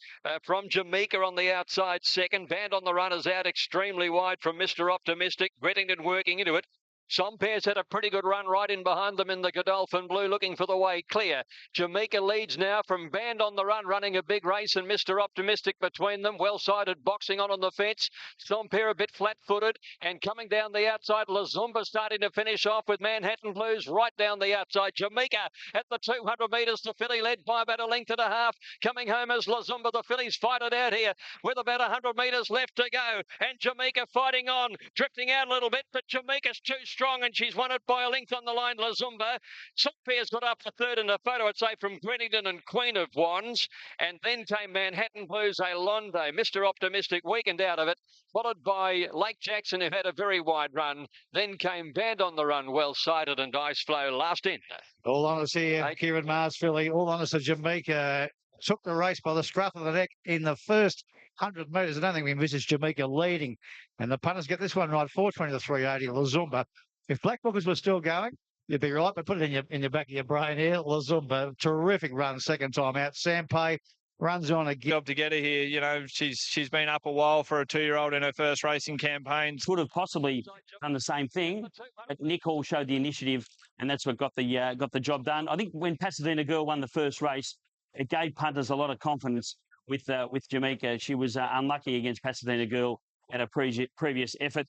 Speaker 3: From Jamaica on the outside second. Band on the Run is out extremely wide from Mr. Optimistic. Brettington working into it. Sompere's had a pretty good run right in behind them in the Godolphin Blue, looking for the way clear. Jamaica leads now from Band on the Run, running a big race, and Mr. Optimistic between them. Well-Sighted boxing on the fence. Sompere a bit flat-footed, and coming down the outside, La Zumba starting to finish off with Manhattan Blues right down the outside. Jamaica at the 200 metres, the filly led by about a length and a half. Coming home as La Zumba. The fillies fight it out here with about 100 metres left to go, and Jamaica fighting on, drifting out a little bit, but Jamaica's too strong, and she's won it by a length on the line. La Zumba. Sompere's got up for third in the photo, I'd say, from Grenington and Queen of Wands. And then came Manhattan Blues, a Londe. Mr. Optimistic weakened out of it, followed by Lake Jackson, who had a very wide run. Then came Band on the Run, Well-Sighted, and Ice Flow last in.
Speaker 1: All honest here, Kieran Mars filly. All honest to Jamaica. Took the race by the scruff of the neck in the first 100 metres. I don't think we envisage Jamaica leading. And the punters get this one right, 420 to 380, Lazumba. If Black Bookers were still going, you'd be right, but put it in your back of your brain here. Lazumba, terrific run, second time out. Sampay runs on a
Speaker 20: job to get her here. You know, she's been up a while for a 2-year-old in her first racing campaign.
Speaker 2: Could have possibly done the same thing, but Nick Hall showed the initiative, and that's what got the job done. I think when Pasadena Girl won the first race, it gave punters a lot of confidence with Jamaica. She was unlucky against Pasadena Girl at a previous effort.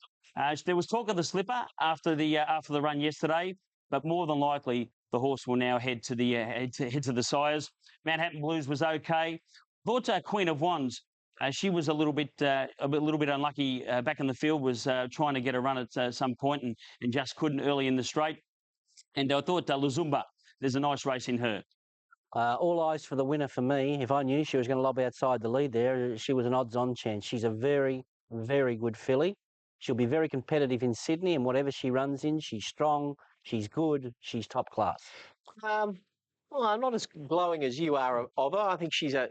Speaker 2: There was talk of the slipper after the run yesterday, but more than likely the horse will now head to the sires. Manhattan Blues was okay. Thought Queen of Wands. She was a little bit unlucky back in the field. Was trying to get a run at some point and just couldn't early in the straight. And I thought Lazumba. There's a nice race in her.
Speaker 11: All eyes for the winner for me. If I knew she was going to lob outside the lead there, she was an odds-on chance. She's a very, very good filly. She'll be very competitive in Sydney, and whatever she runs in, she's strong, she's good, she's top class.
Speaker 12: Well, I'm not as glowing as you are of her. I think she's a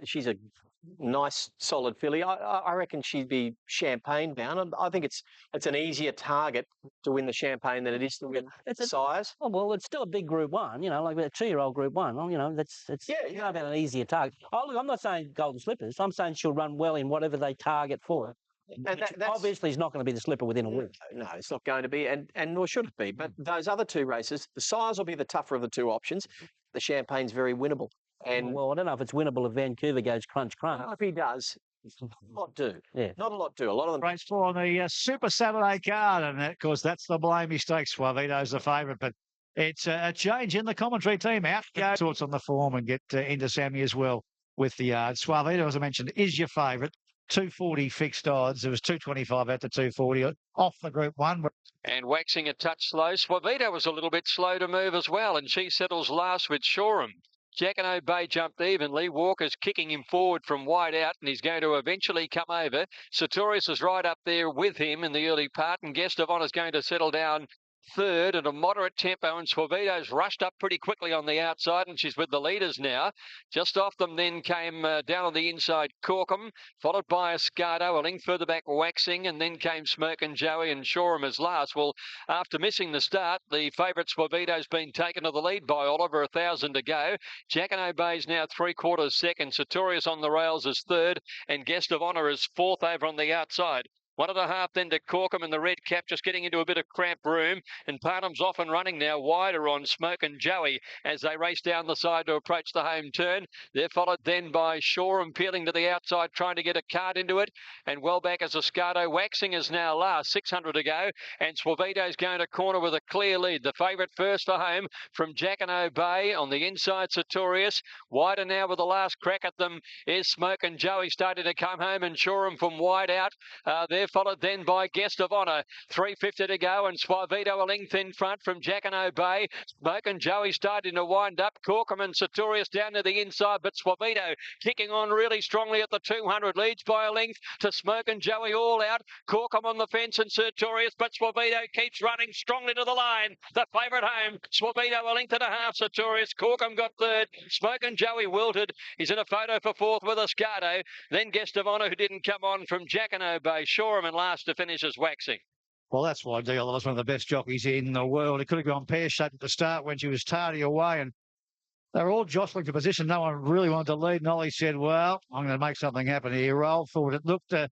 Speaker 12: nice, solid filly. I reckon she'd be Champagne bound. I think it's an easier target to win the Champagne than it is to win sires.
Speaker 11: Oh, well, it's still a big Group 1, you know, like a 2-year-old Group 1. Well, you know, you know about an easier target. Oh, look, I'm not saying Golden Slippers. I'm saying she'll run well in whatever they target for her.
Speaker 12: And that's
Speaker 11: obviously is not going to be the slipper within a week.
Speaker 12: No, it's not going to be, and nor should it be. But those other two races, the sires will be the tougher of the two options. The Champagne's very winnable. And
Speaker 11: well, I don't know if it's winnable if Vancouver goes crunch.
Speaker 12: If he does, a lot do.
Speaker 11: Yeah.
Speaker 12: Not a lot do. A lot of them.
Speaker 1: Race 4 on the Super Saturday card, and of course that's the Blamey Stakes. Suavito's the favourite, but it's a change in the commentary team. Out goes sorts on the form and get into Sammy as well with the yard. Suavito, as I mentioned, is your favourite. 240 fixed odds. It was 225 out to 240 off the Group 1.
Speaker 3: And waxing a touch slow. Suavito was a little bit slow to move as well, and she settles last with Shoreham. Jackano Bay jumped evenly. Walker's kicking him forward from wide out, and he's going to eventually come over. Sartorius is right up there with him in the early part, and Guest of Honour's going to settle down third at a moderate tempo, and Suavito's rushed up pretty quickly on the outside, and she's with the leaders now. Just off them then came down on the inside Corkham, followed by Escardo, a length further back Waxing, and then came Smoke and Joey, and Shoreham as last. Well, after missing the start, the favourite Suavito's been taken to the lead by Oliver, 1,000 to go. Jackano Bay's now 3/4 second, Sartorius on the rails is third, and Guest of Honour is fourth over on the outside. 1.5 then to Corkham in the red cap, just getting into a bit of cramped room. And Parnham's off and running now, wider on Smoke and Joey as they race down the side to approach the home turn. They're followed then by Shoreham peeling to the outside, trying to get a card into it. And well back as Escardo. Waxing is now last, 600 to go. And Suavito's going to corner with a clear lead. The favourite first for home from Jackano Bay on the inside, Sartorius. Wider now with the last crack at them is Smoke and Joey starting to come home, and Shoreham from wide out. They're followed then by Guest of Honour. 350 to go, and Suavito a length in front from Jackano Bay. Smoke and Joey starting to wind up. Corkham and Sartorius down to the inside, but Suavito kicking on really strongly at the 200. Leads by a length to Smoke and Joey all out. Corkham on the fence and Sartorius, but Suavito keeps running strongly to the line. The favourite home. Suavito a length and a half. Sartorius. Corkham got third. Smoke and Joey wilted. He's in a photo for fourth with Escardo. Then Guest of Honour, who didn't come on from Jackano Bay. Shoreham and last to finish is Waxing.
Speaker 1: Well, that's why Deal was one of the best jockeys in the world. It could have gone pear-shaped at the start when she was tardy away, and they were all jostling for position. No one really wanted to lead, and Ollie said, well, I'm going to make something happen here. He rolled forward. It looked a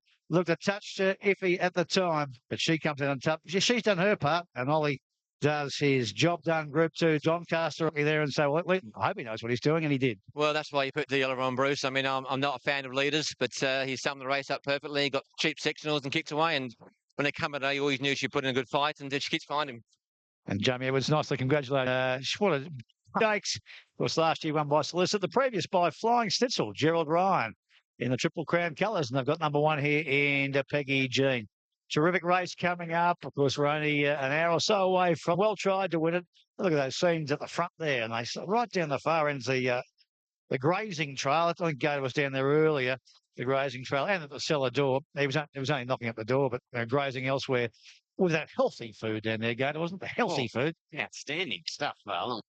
Speaker 1: touch iffy at the time, but she comes in on top. She's done her part, and Ollie does his job done. Group 2, Doncaster there, and so I hope he knows what he's doing, and he did.
Speaker 21: Well, that's why you put Dealer on, Bruce. I mean, I'm not a fan of leaders, but he summed the race up perfectly. He got cheap sectionals and kicked away, and when they come at her, you always knew she put in a good fight, and she keeps finding him.
Speaker 1: And Jamie Edwards, nicely congratulated. What a stakes. Of course, last year won by Solicit. The previous by Flying Schnitzel, Gerald Ryan, in the Triple Crown colours, and they've got number 1 here in Peggy Jean. Terrific race coming up. Of course, we're only an hour or so away from well tried to win it. Look at those scenes at the front there, and they right down the far end, the grazing trail. I think Gator was down there earlier, the grazing trail, and at the cellar door. He was only knocking at the door, but grazing elsewhere. Was that healthy food down there, Gator? Wasn't the healthy food?
Speaker 22: Outstanding stuff, Val.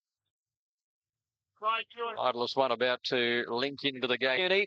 Speaker 3: Idlest one about to link into the game.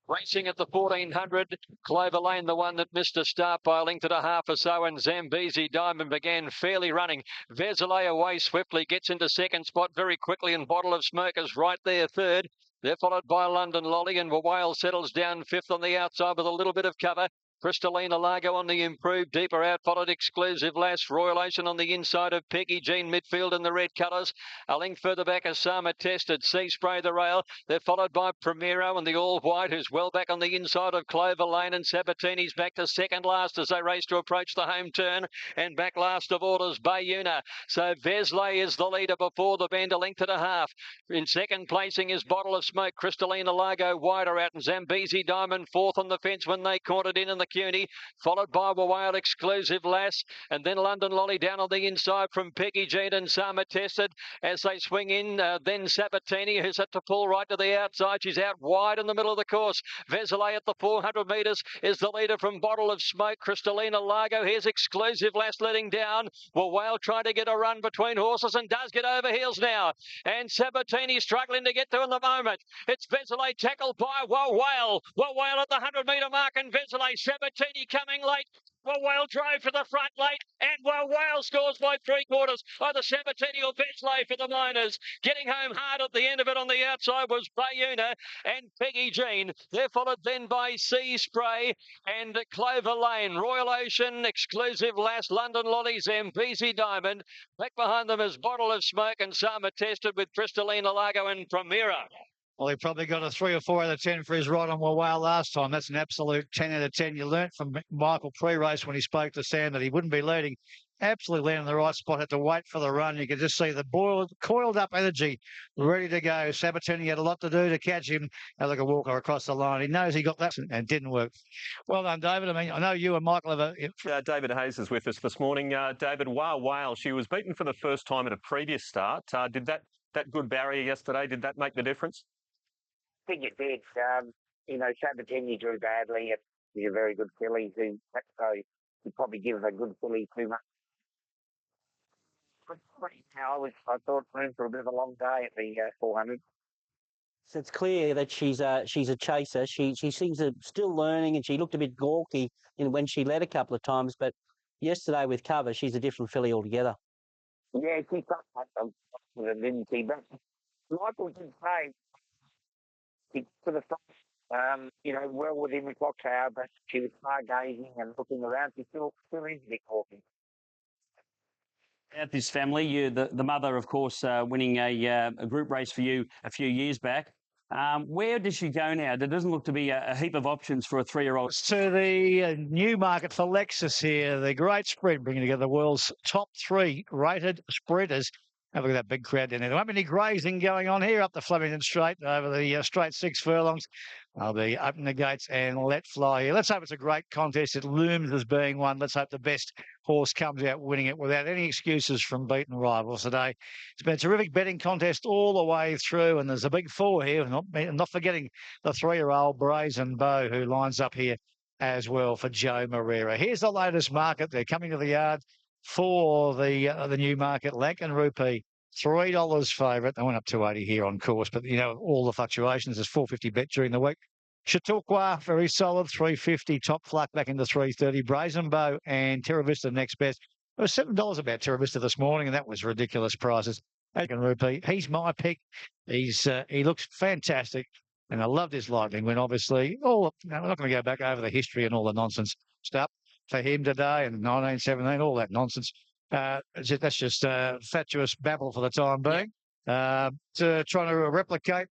Speaker 3: Racing at the 1400, Clover Lane, the one that missed a start by a length and a half or so, and Zambezi Diamond began fairly running. Veselay away swiftly, gets into second spot very quickly, and Bottle of Smoke is right there third. They're followed by London Lolly, and Wawale settles down fifth on the outside with a little bit of cover. Crystalina Largo on the improved, deeper out, followed Exclusive Lass. Royal Ocean on the inside of Peggy Jean, midfield in the red colours. A length further back is Sama Tested, Sea Spray the rail. They're followed by Primero and the all-white, who's well back on the inside of Clover Lane, and Sabatini's back to second last as they race to approach the home turn, and back last of all is Bayuna. So Vesley is the leader before the bend, a length and a half. In second placing is Bottle of Smoke, Crystalina Largo wider out, and Zambezi Diamond fourth on the fence when they caught it in the CUNY, followed by Wawale Exclusive Lass, and then London Lolly down on the inside from Peggy Jean and Sama Tested as they swing in. Then Sabatini, who's had to pull right to the outside. She's out wide in the middle of the course. Veselay at the 400 metres is the leader from Bottle of Smoke. Crystalina Largo, here's Exclusive Lass letting down. Wawale trying to get a run between horses and does get over heels now. And Sabatini struggling to get to in the moment. It's Veselay tackled by Wawale. Wawale at the 100-metre mark, and Veselay. Sabatini coming late. Wawale drove for the front late, and Wawale scores by 3/4. Either Sabatini or Veselay for the Miners. Getting home hard at the end of it on the outside was Bayuna and Peggy Jean. They're followed then by Sea Spray and Clover Lane. Royal Ocean, Exclusive Lass, London Lolly, Zambezi Diamond. Back behind them is Bottle of Smoke and Sama Tested with Crystalina Largo and Primera.
Speaker 1: Well, he probably got a 3 or 4 out of 10 for his ride on Wawale last time. That's an absolute 10 out of 10. You learnt from Michael pre-race when he spoke to Sam that he wouldn't be leading. Absolutely landing in the right spot, had to wait for the run. You could just see the coiled up energy ready to go. Sabatini had a lot to do to catch him. Now look at Walker across the line. He knows he got that and it didn't work. Well done, David. I mean, I know you and Michael have a...
Speaker 10: David Hayes is with us this morning. David, Wawale, she was beaten for the first time at a previous start. Did that good barrier yesterday, did that make the difference?
Speaker 4: I think it did. Sabatini drew badly. He's a very good filly. So you probably give a good filly too much. I thought room for a bit of a long day at the 400.
Speaker 11: So it's clear that she's a chaser. She seems to still learning, and she looked a bit gawky when she led a couple of times. But yesterday with cover, she's a different filly altogether.
Speaker 4: Yeah, she got that, didn't she? But Michael did say for the front, well within the clock tower, but she was stargazing and looking around. She still is a bit gawky.
Speaker 2: About this family, the mother, of course, winning a group race for you a few years back. Where does she go now? There doesn't look to be a heap of options for a 3-year-old.
Speaker 1: To the new market for Lexus here. The great sprint, bringing together the world's top 3 rated sprinters. Have a look at that big crowd down there. There won't be any grazing going on here up the Flemington Straight over the straight 6 furlongs. I'll be opening the gates and let fly here. Let's hope it's a great contest. It looms as being one. Let's hope the best horse comes out winning it without any excuses from beaten rivals today. It's been a terrific betting contest all the way through, and there's a big 4 here. Not forgetting the 3-year-old Brazen Bow, who lines up here as well for Joe Moreira. Here's the latest market. They're coming to the yard for the new market. Lankan Rupee, $3 favourite. They went up 280 here on course, but all the fluctuations. There's $4.50 bet during the week. Chautauqua, very solid, $3.50. Top Fluck back into $3.30. Brazen Bow and Terra Vista next best. It was $7 about Terra Vista this morning, and that was ridiculous prices. Lankan Rupee, he's my pick. He looks fantastic, and I loved his Lightning win. Obviously, we're not going to go back over the history and all the nonsense stuff for him today and 1917, all that nonsense. That's just fatuous babble for the time being. Trying to replicate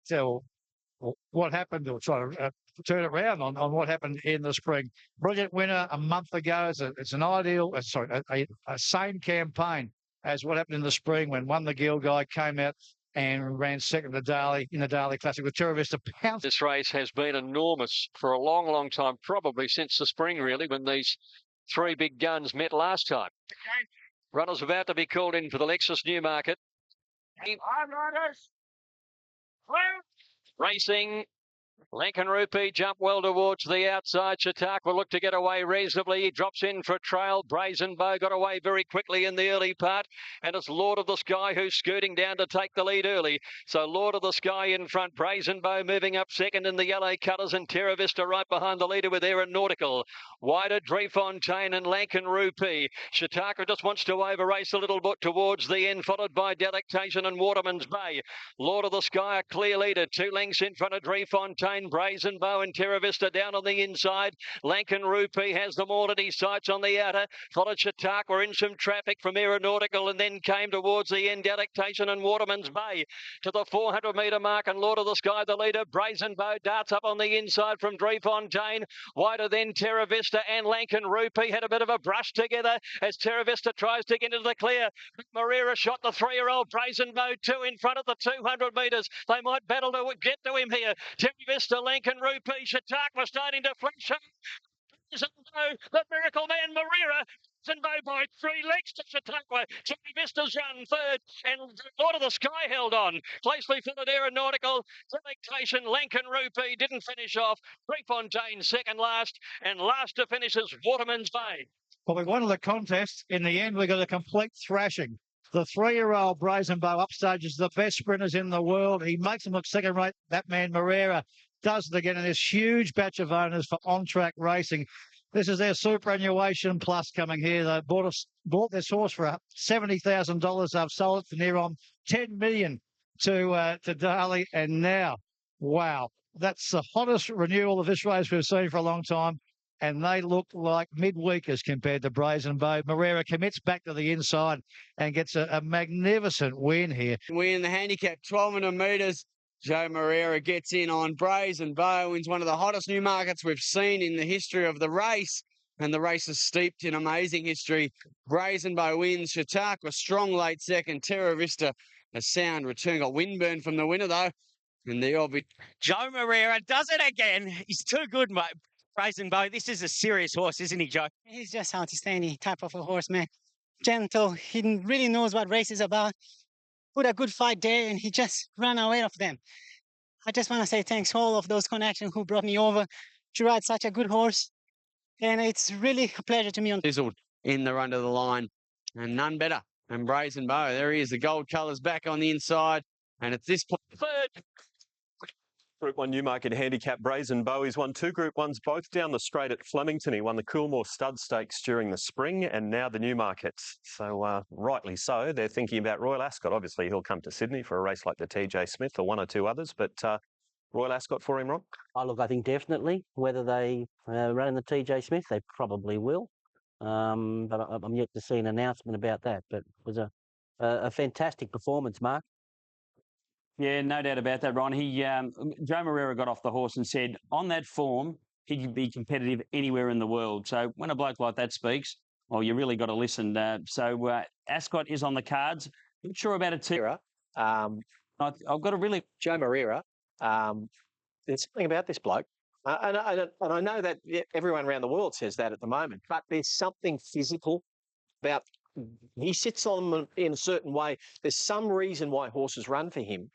Speaker 1: what happened, or trying to turn it around on what happened in the spring. Brilliant winner a month ago. It's an ideal, a same campaign as what happened in the spring when Won the Gill guy came out and ran second to Darley in the Darley Classic with Terra Vista pounce.
Speaker 3: This race has been enormous for a long, long time, probably since the spring, really, when these 3 big guns met last time. Runners about to be called in for the Lexus Newmarket. Racing Lincoln Rupee jumped well towards the outside. Chautauqua will look to get away reasonably. He drops in for a trail. Brazen Bow got away very quickly in the early part. And it's Lord of the Sky who's scooting down to take the lead early. So Lord of the Sky in front. Brazen Bow moving up second in the yellow colours. And Terra Vista right behind the leader with Aeronautical. Wider Drefontaine and Lincoln Rupee. Chautauqua just wants to over race a little bit towards the end, followed by Delectation and Waterman's Bay. Lord of the Sky a clear leader. 2 lengths in front of Drefontaine. Brazen Bow and Terra Vista down on the inside. Lincoln Rupee has them all at his sights on the outer. Followed Chautauqua in some traffic from Aeronautical and then came towards the end. Delectation and Waterman's Bay to the 400 metre mark. And Lord of the Sky, the leader. Brazen Bow darts up on the inside from Drefontaine. Wider than Terra Vista and Lincoln Rupee had a bit of a brush together as Terra Vista tries to get into the clear. Marrera shot the 3-year-old. Brazen Bow 2 in front of the 200 metres. They might battle to get to him here. Terra Vista, Lincoln Rupee, Chautauqua starting to flash up. The Miracle Man, Marrera. Brazen Bow by 3 lengths to Chautauqua. Terra Vista's run third, and Lord of the Sky held on. Closely followed Aeronautical. Delectation, Lincoln Rupee didn't finish off. Prefontaine second last, and last to finish is Waterman's Bay.
Speaker 1: Well, we won the contest. In the end, we got a complete thrashing. The 3-year-old Brazen Bow upstages the best sprinters in the world. He makes them look second rate. That man, Marrera, does it again in this huge batch of owners for on-track racing. This is their superannuation plus coming here. They bought this horse for $70,000. They've sold it for near on $10 million to Daly. And now, wow, that's the hottest renewal of this race we've seen for a long time. And they look like midweekers compared to Brazen Bow. Marrera commits back to the inside and gets a magnificent win here.
Speaker 8: Win the handicap 1,200 metres. Joe Marrera gets in on Brazen Bow, wins one of the hottest new markets we've seen in the history of the race. And the race is steeped in amazing history. Brazen Bow wins. Chautauqua strong late second. Terra Vista a sound return. Got Windburn from the winner though. And they'll be...
Speaker 16: Joe Marrera does it again. He's too good, mate. Brazen Bow, this is a serious horse, isn't he, Joe?
Speaker 23: He's just outstanding type of a horse, man. Gentle. He really knows what race is about. Put a good fight there, and he just ran away of them. I just want to say thanks to all of those connections who brought me over to ride such a good horse. And it's really a pleasure to me.
Speaker 8: Sizzled in the run to the line, and none better than Brazen Bow. There he is, the gold colours back on the inside, and it's this third.
Speaker 10: Group 1 Newmarket Handicap Brazen Bow. He's won 2 Group 1s, both down the straight at Flemington. He won the Coolmore Stud Stakes during the spring and now the Newmarket. So rightly so. They're thinking about Royal Ascot. Obviously, he'll come to Sydney for a race like the TJ Smith or 1 or 2 others, but Royal Ascot for him, Ron?
Speaker 11: Oh, look, I think definitely. Whether they run in the TJ Smith, they probably will. But I'm yet to see an announcement about that. But it was a fantastic performance, Mark.
Speaker 2: Yeah, no doubt about that, Ron. Joe Marrera got off the horse and said, on that form, he could be competitive anywhere in the world. So when a bloke like that speaks, well, you really got to listen. Ascot is on the cards. Not sure about it too. I've got a really...
Speaker 24: Joe Marrera, there's something about this bloke. And I know that everyone around the world says that at the moment, but there's something physical about... He sits on them in a certain way. There's some reason why horses run for him.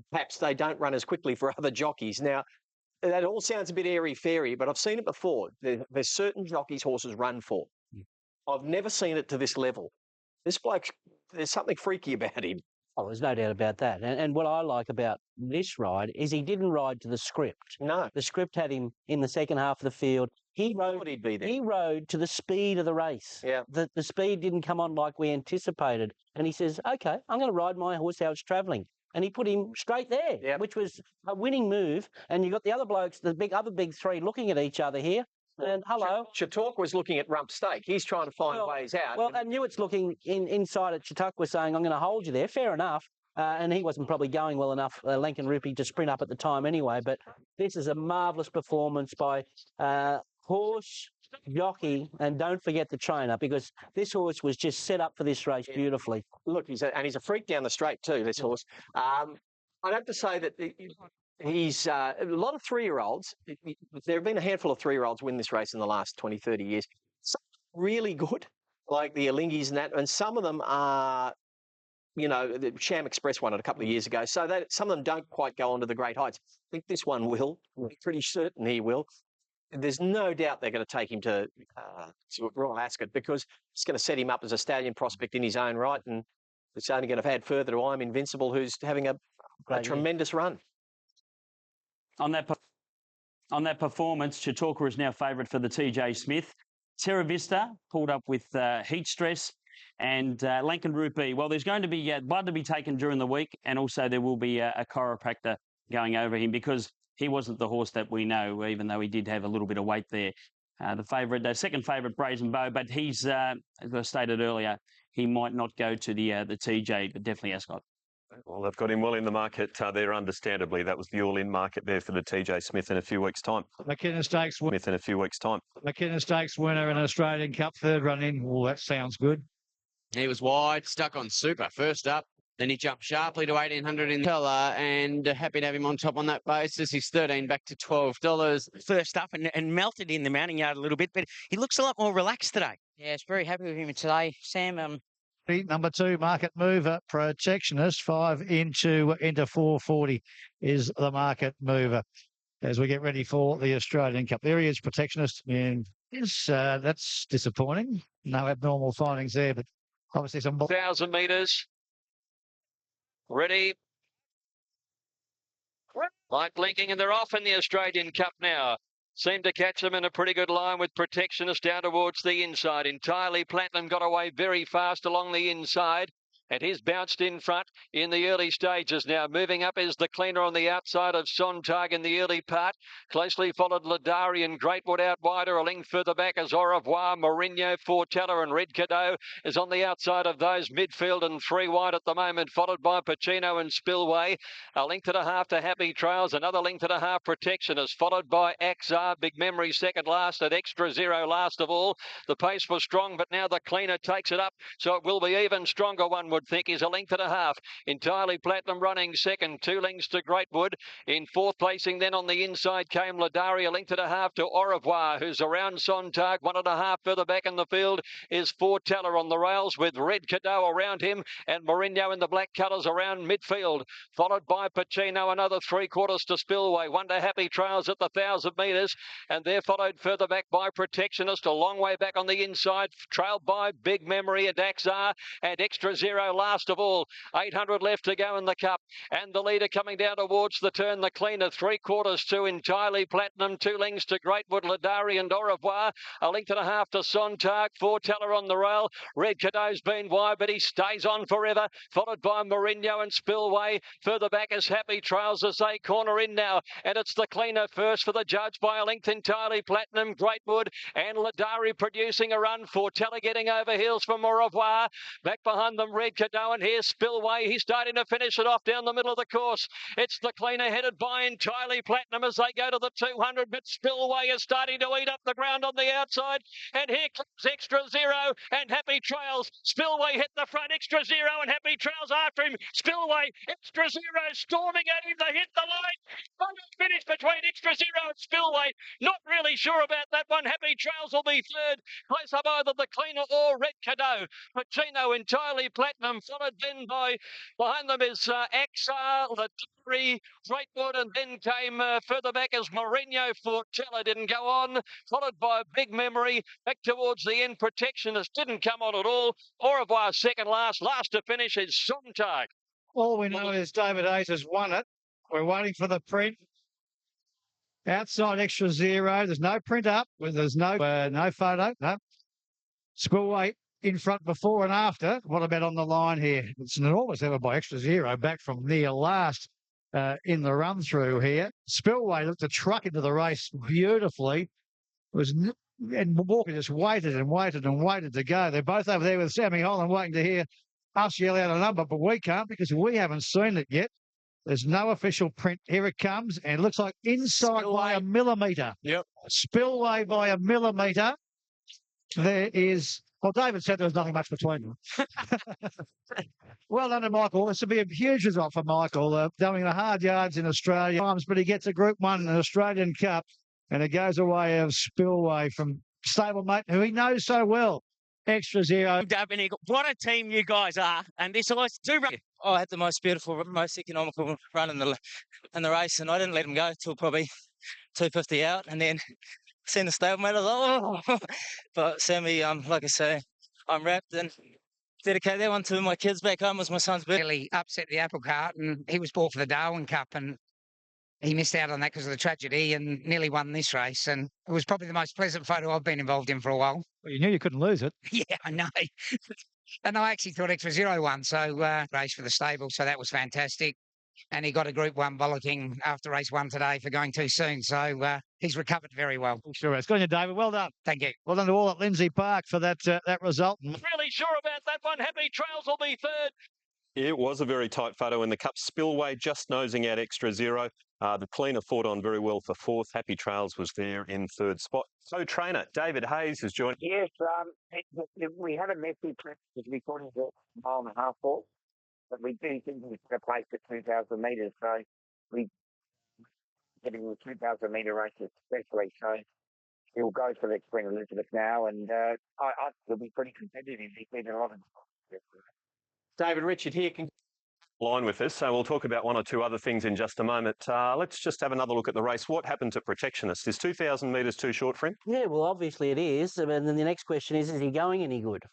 Speaker 24: Perhaps they don't run as quickly for other jockeys. Now, that all sounds a bit airy-fairy, but I've seen it before. There's certain jockeys horses run for. I've never seen it to this level. This bloke, there's something freaky about him.
Speaker 11: Oh, there's no doubt about that. And what I like about this ride is he didn't ride to the script.
Speaker 24: No.
Speaker 11: The script had him in the second half of the field. He
Speaker 24: he'd be there.
Speaker 11: He rode to the speed of the race.
Speaker 24: Yeah.
Speaker 11: The speed didn't come on like we anticipated. And he says, OK, I'm going to ride my horse how it's travelling. And he put him straight there, which was a winning move. And you got the other blokes, the other big three, looking at each other here. And hello.
Speaker 24: Chautauqua was looking at rump stake. He's trying to find ways out.
Speaker 11: Well, and Newitt's looking inside at Chautauqua saying, I'm going to hold you there. Fair enough. And he wasn't probably going well enough, Lincoln Rupee, to sprint up at the time anyway. But this is a marvellous performance by horse, jockey, and don't forget the trainer, because this horse was just set up for this race beautifully.
Speaker 24: Look, he's a freak down the straight too, this horse. I'd have to say that he's a lot of 3-year-olds. There have been a handful of 3-year-olds win this race in the last 20, 30 years. Some really good, like the Alingis and that, and some of them are you know, the Sham Express won it a couple of years ago. So that some of them don't quite go on to the great heights. I think this one will. I'm pretty certain he will. There's no doubt they're going to take him to Royal Ascot because it's going to set him up as a stallion prospect in his own right, and it's only going to add further to I'm Invincible, who's having a tremendous run.
Speaker 2: On that performance, Chautauqua is now favourite for the TJ Smith. Terra Vista pulled up with heat stress, and Lankan Rupee. Well, there's going to be blood to be taken during the week, and also there will be a chiropractor going over him because he wasn't the horse that we know, even though he did have a little bit of weight there. The second favourite, Brazen Bow, but he's, as I stated earlier, he might not go to the TJ, but definitely Ascot.
Speaker 10: Well, they've got him well in the market there, understandably. That was the all-in market there for the TJ Smith in a few weeks' time.
Speaker 1: McKinnon Stakes
Speaker 10: Smith in a few weeks' time.
Speaker 1: McKinnon Stakes winner in Australian Cup, third run in. Oh, that sounds good.
Speaker 8: He was wide, stuck on super first up. Then he jumped sharply to 1,800 in the colour, and happy to have him on top on that basis. He's 13 back to $12.
Speaker 16: First up and melted in the mounting yard a little bit, but he looks a lot more relaxed today.
Speaker 19: Yeah, it's very happy with him today, Sam.
Speaker 1: Number 2, Market Mover, Protectionist, 5 into 440 is the Market Mover. As we get ready for the Australian Cup, there he is, Protectionist, and that's disappointing. No abnormal findings there, but obviously some
Speaker 3: 1,000 metres. Ready. Light blinking, and they're off in the Australian Cup now. Seemed to catch them in a pretty good line with Protectionist down towards the inside. Entirely Platinum got away very fast along the inside. And he's bounced in front in the early stages now. Moving up is the Cleaner on the outside of Sontag in the early part. Closely followed Ladari and Greatwood out wider. A length further back as Au Revoir, Mourinho, Fortella and Red Cadeau is on the outside of those. Midfield and 3 wide at the moment, followed by Pacino and Spillway. A length and a half to Happy Trails. Another length and a half Protectionist, followed by Axar. Big Memory second last at Extra Zero last of all. The pace was strong, but now the Cleaner takes it up. So it will be even stronger, one would think. Is a length and a half. Entirely Platinum running second, 2 lengths to Greatwood. In fourth placing then on the inside came Ladari, a length and a half to Au Revoir, who's around Sontag. 1.5 further back in the field is Fortella on the rails with Red Cadeau around him and Mourinho in the black colours around midfield. Followed by Pacino, another 3/4 to Spillway. 1 to Happy Trails at the 1,000 metres, and they're followed further back by Protectionist, a long way back on the inside, trailed by Big Memory and Axar and Extra Zero last of all. 800 left to go in the Cup, and the leader coming down towards the turn, the Cleaner, 3/4 to Entirely Platinum, 2 lengths to Greatwood, Ladari and Au Revoir, a length and a half to Sontag, Fortella on the rail. Red Cadeau's been wide, but he stays on forever, followed by Mourinho and Spillway. Further back is Happy Trails as they corner in now, and it's the Cleaner first for the judge by a length. Entirely Platinum, Greatwood and Ladari producing a run. Fortella getting over heels from Au Revoir. Back behind them, Red Cadeau, and here's Spillway. He's starting to finish it off down the middle of the course. It's the Cleaner headed by Entirely Platinum as they go to the 200, but Spillway is starting to eat up the ground on the outside. And here comes Extra Zero and Happy Trails. Spillway hit the front, Extra Zero and Happy Trails after him. Spillway, Extra Zero storming at him. They hit the line. Finish between Extra Zero and Spillway. Not really sure about that one. Happy Trails will be third. Place up either the Cleaner or Red Cadeau. Pacino, Entirely Platinum, followed then by, behind them is Axar, Ladari, Greatwood, and then came further back as Mourinho. Fortella didn't go on, followed by Big Memory. Back towards the end, Protectionist didn't come on at all. Au Revoir second last. Last to finish is Sontag.
Speaker 1: All we know is David Hayes has won it. We're waiting for the print. Outside Extra Zero. There's no print up. There's no photo. No. Spillway in front before and after. What about on the line here? It's an enormous effort by Extra Zero back from near last in the run through here. Spillway looked to truck into the race beautifully. And Walker just waited and waited and waited to go. They're both over there with Sammy Holland waiting to hear us yell out a number, but we can't because we haven't seen it yet. There's no official print. Here it comes, and it looks like inside by a millimetre.
Speaker 8: Yep.
Speaker 1: Spillway by a millimetre. There is... Well, David said there was nothing much between them. Well done to Michael. This will be a huge result for Michael. Doing the hard yards in Australia times, but he gets a Group 1 in an Australian Cup, and it goes away of Spillway from stablemate, who he knows so well. Extra Zero.
Speaker 16: Dublin Eagle. What a team you guys are. And this was 2 runs.
Speaker 5: I had the most beautiful, most economical run in the race, and I didn't let him go till probably 250 out, and then seen the stablemate. I was like, oh, but Sammy, like I say, I'm wrapped and dedicate that one to my kids back home. Was my son's birthday.
Speaker 6: Really upset the apple cart, and he was bought for the Darwin Cup, and he missed out on that because of the tragedy, and nearly won this race. And it was probably the most pleasant photo I've been involved in for a while.
Speaker 1: Well, you knew you couldn't lose it.
Speaker 6: Yeah, I know. And I actually thought Extra Zero won, so race for the stable, so that was fantastic. And he got a Group 1 bollocking after race 1 today for going too soon, so he's recovered very well.
Speaker 1: Sure, it's good on you, David. Well done.
Speaker 6: Thank you.
Speaker 1: Well done to all at Lindsay Park for that result.
Speaker 3: Really sure about that one. Happy Trails will be third.
Speaker 10: It was a very tight photo in the Cup. Spillway just nosing out Extra Zero. The cleaner fought on very well for fourth. Happy Trails was there in third spot. So, trainer David Hayes has joined.
Speaker 4: Yes, we had a messy prep recording for a mile and a half for, but we do think we're going to place at 2,000 metres. So we getting the 2,000 metre race especially. So he'll go for the Queen Elizabeth now, and I it'll be pretty competitive. He's been a lot of.
Speaker 24: David Richard here.
Speaker 10: Line with us, so we'll talk about one or two other things in just a moment. Let's just have another look at the race. What happened to Protectionist? Is 2,000 metres too short for him?
Speaker 11: Yeah, well, obviously it is. And then the next question is he going any good?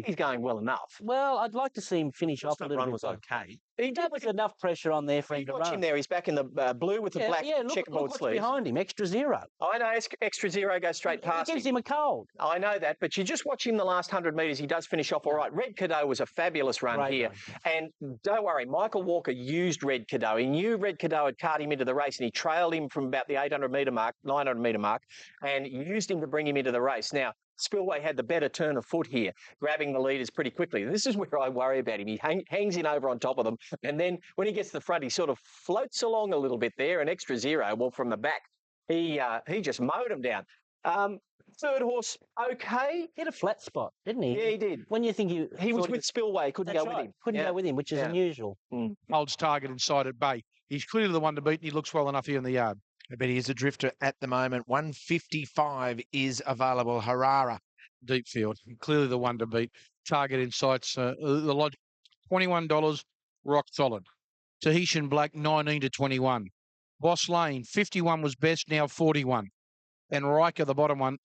Speaker 24: He's going well enough.
Speaker 11: Well, I'd like to see him finish off a little
Speaker 24: run
Speaker 11: bit.
Speaker 24: was okay.
Speaker 11: There was enough pressure on there for him to
Speaker 24: Watch
Speaker 11: run.
Speaker 24: him there. He's back in the blue with the black checkerboard
Speaker 11: look what's
Speaker 24: sleeves.
Speaker 11: behind him, Extra Zero.
Speaker 24: I know Extra Zero goes straight past
Speaker 11: It gives him a cold.
Speaker 24: I know that, but you just watch him the last 100 metres. He does finish off all right. Red Cadeau was a fabulous run
Speaker 11: Great
Speaker 24: here.
Speaker 11: run.
Speaker 24: And don't worry, Michael Walker used Red Cadeau. He knew Red Cadeau had cart him into the race, and he trailed him from about the 800 metre mark, 900 metre mark, and used him to bring him into the race. Now, Spillway had the better turn of foot here, grabbing the leaders pretty quickly. This is where I worry about him. He hangs in over on top of them, and then when he gets to the front, he sort of floats along a little bit there, and Extra Zero, well, from the back, he just mowed him down. Third horse, okay.
Speaker 11: Hit a flat spot, didn't he?
Speaker 24: Yeah, he did.
Speaker 11: When you think
Speaker 24: he was with Spillway, couldn't go with him.
Speaker 11: Couldn't go with him, which is unusual.
Speaker 9: Holds target inside at bay. He's clearly the one to beat, and he looks well enough here in the yard.
Speaker 13: I bet he is a drifter at the moment. 155 is available. Harara.
Speaker 9: Deep field, clearly the one to beat. Target Insights, the lodge, $21, rock solid. Tahitian Black, 19 to 21. Boss Lane, 51 was best, now 41. And Riker, the bottom one.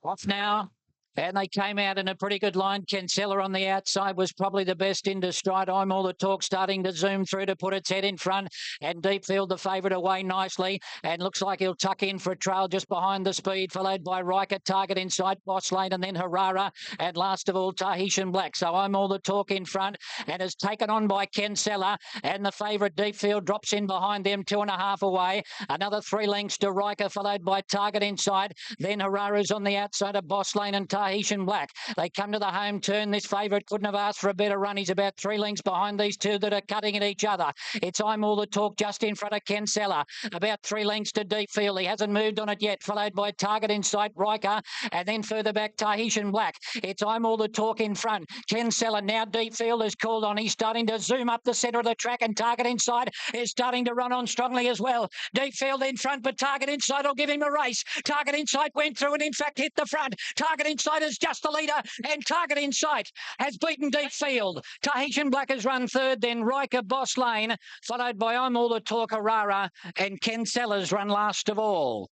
Speaker 14: Off now. And they came out in a pretty good line. Kinsella on the outside was probably the best into stride. I'm All the Talk starting to zoom through to put its head in front. And Deepfield, the favourite, away nicely. And looks like he'll tuck in for a trail just behind the speed, followed by Riker, Target inside, Boss Lane, and then Harara. And last of all, Tahitian Black. So I'm All the Talk in front and is taken on by Kinsella. And the favourite Deepfield drops in behind them, 2.5 away. Another 3 lengths to Riker, followed by Target inside. Then Harara's on the outside of Boss Lane and Tahitian Black. They come to the home turn. This favourite couldn't have asked for a better run. He's about 3 lengths behind these two that are cutting at each other. It's I'm All the Talk just in front of Kinsella. About 3 lengths to Deepfield. He hasn't moved on it yet, followed by Target inside Riker. And then further back, Tahitian Black. It's I'm All the Talk in front. Kinsella now Deepfield is called on. He's starting to zoom up the centre of the track, and Target inside is starting to run on strongly as well. Deepfield in front, but Target inside will give him a race. Target inside went through and in fact hit the front. Target inside is just the leader, and Target inside has beaten Deepfield. Tahitian Black has run third, then Riker, Boss Lane, followed by I'm All the Talk, Harara, and Kinsella's run last of all.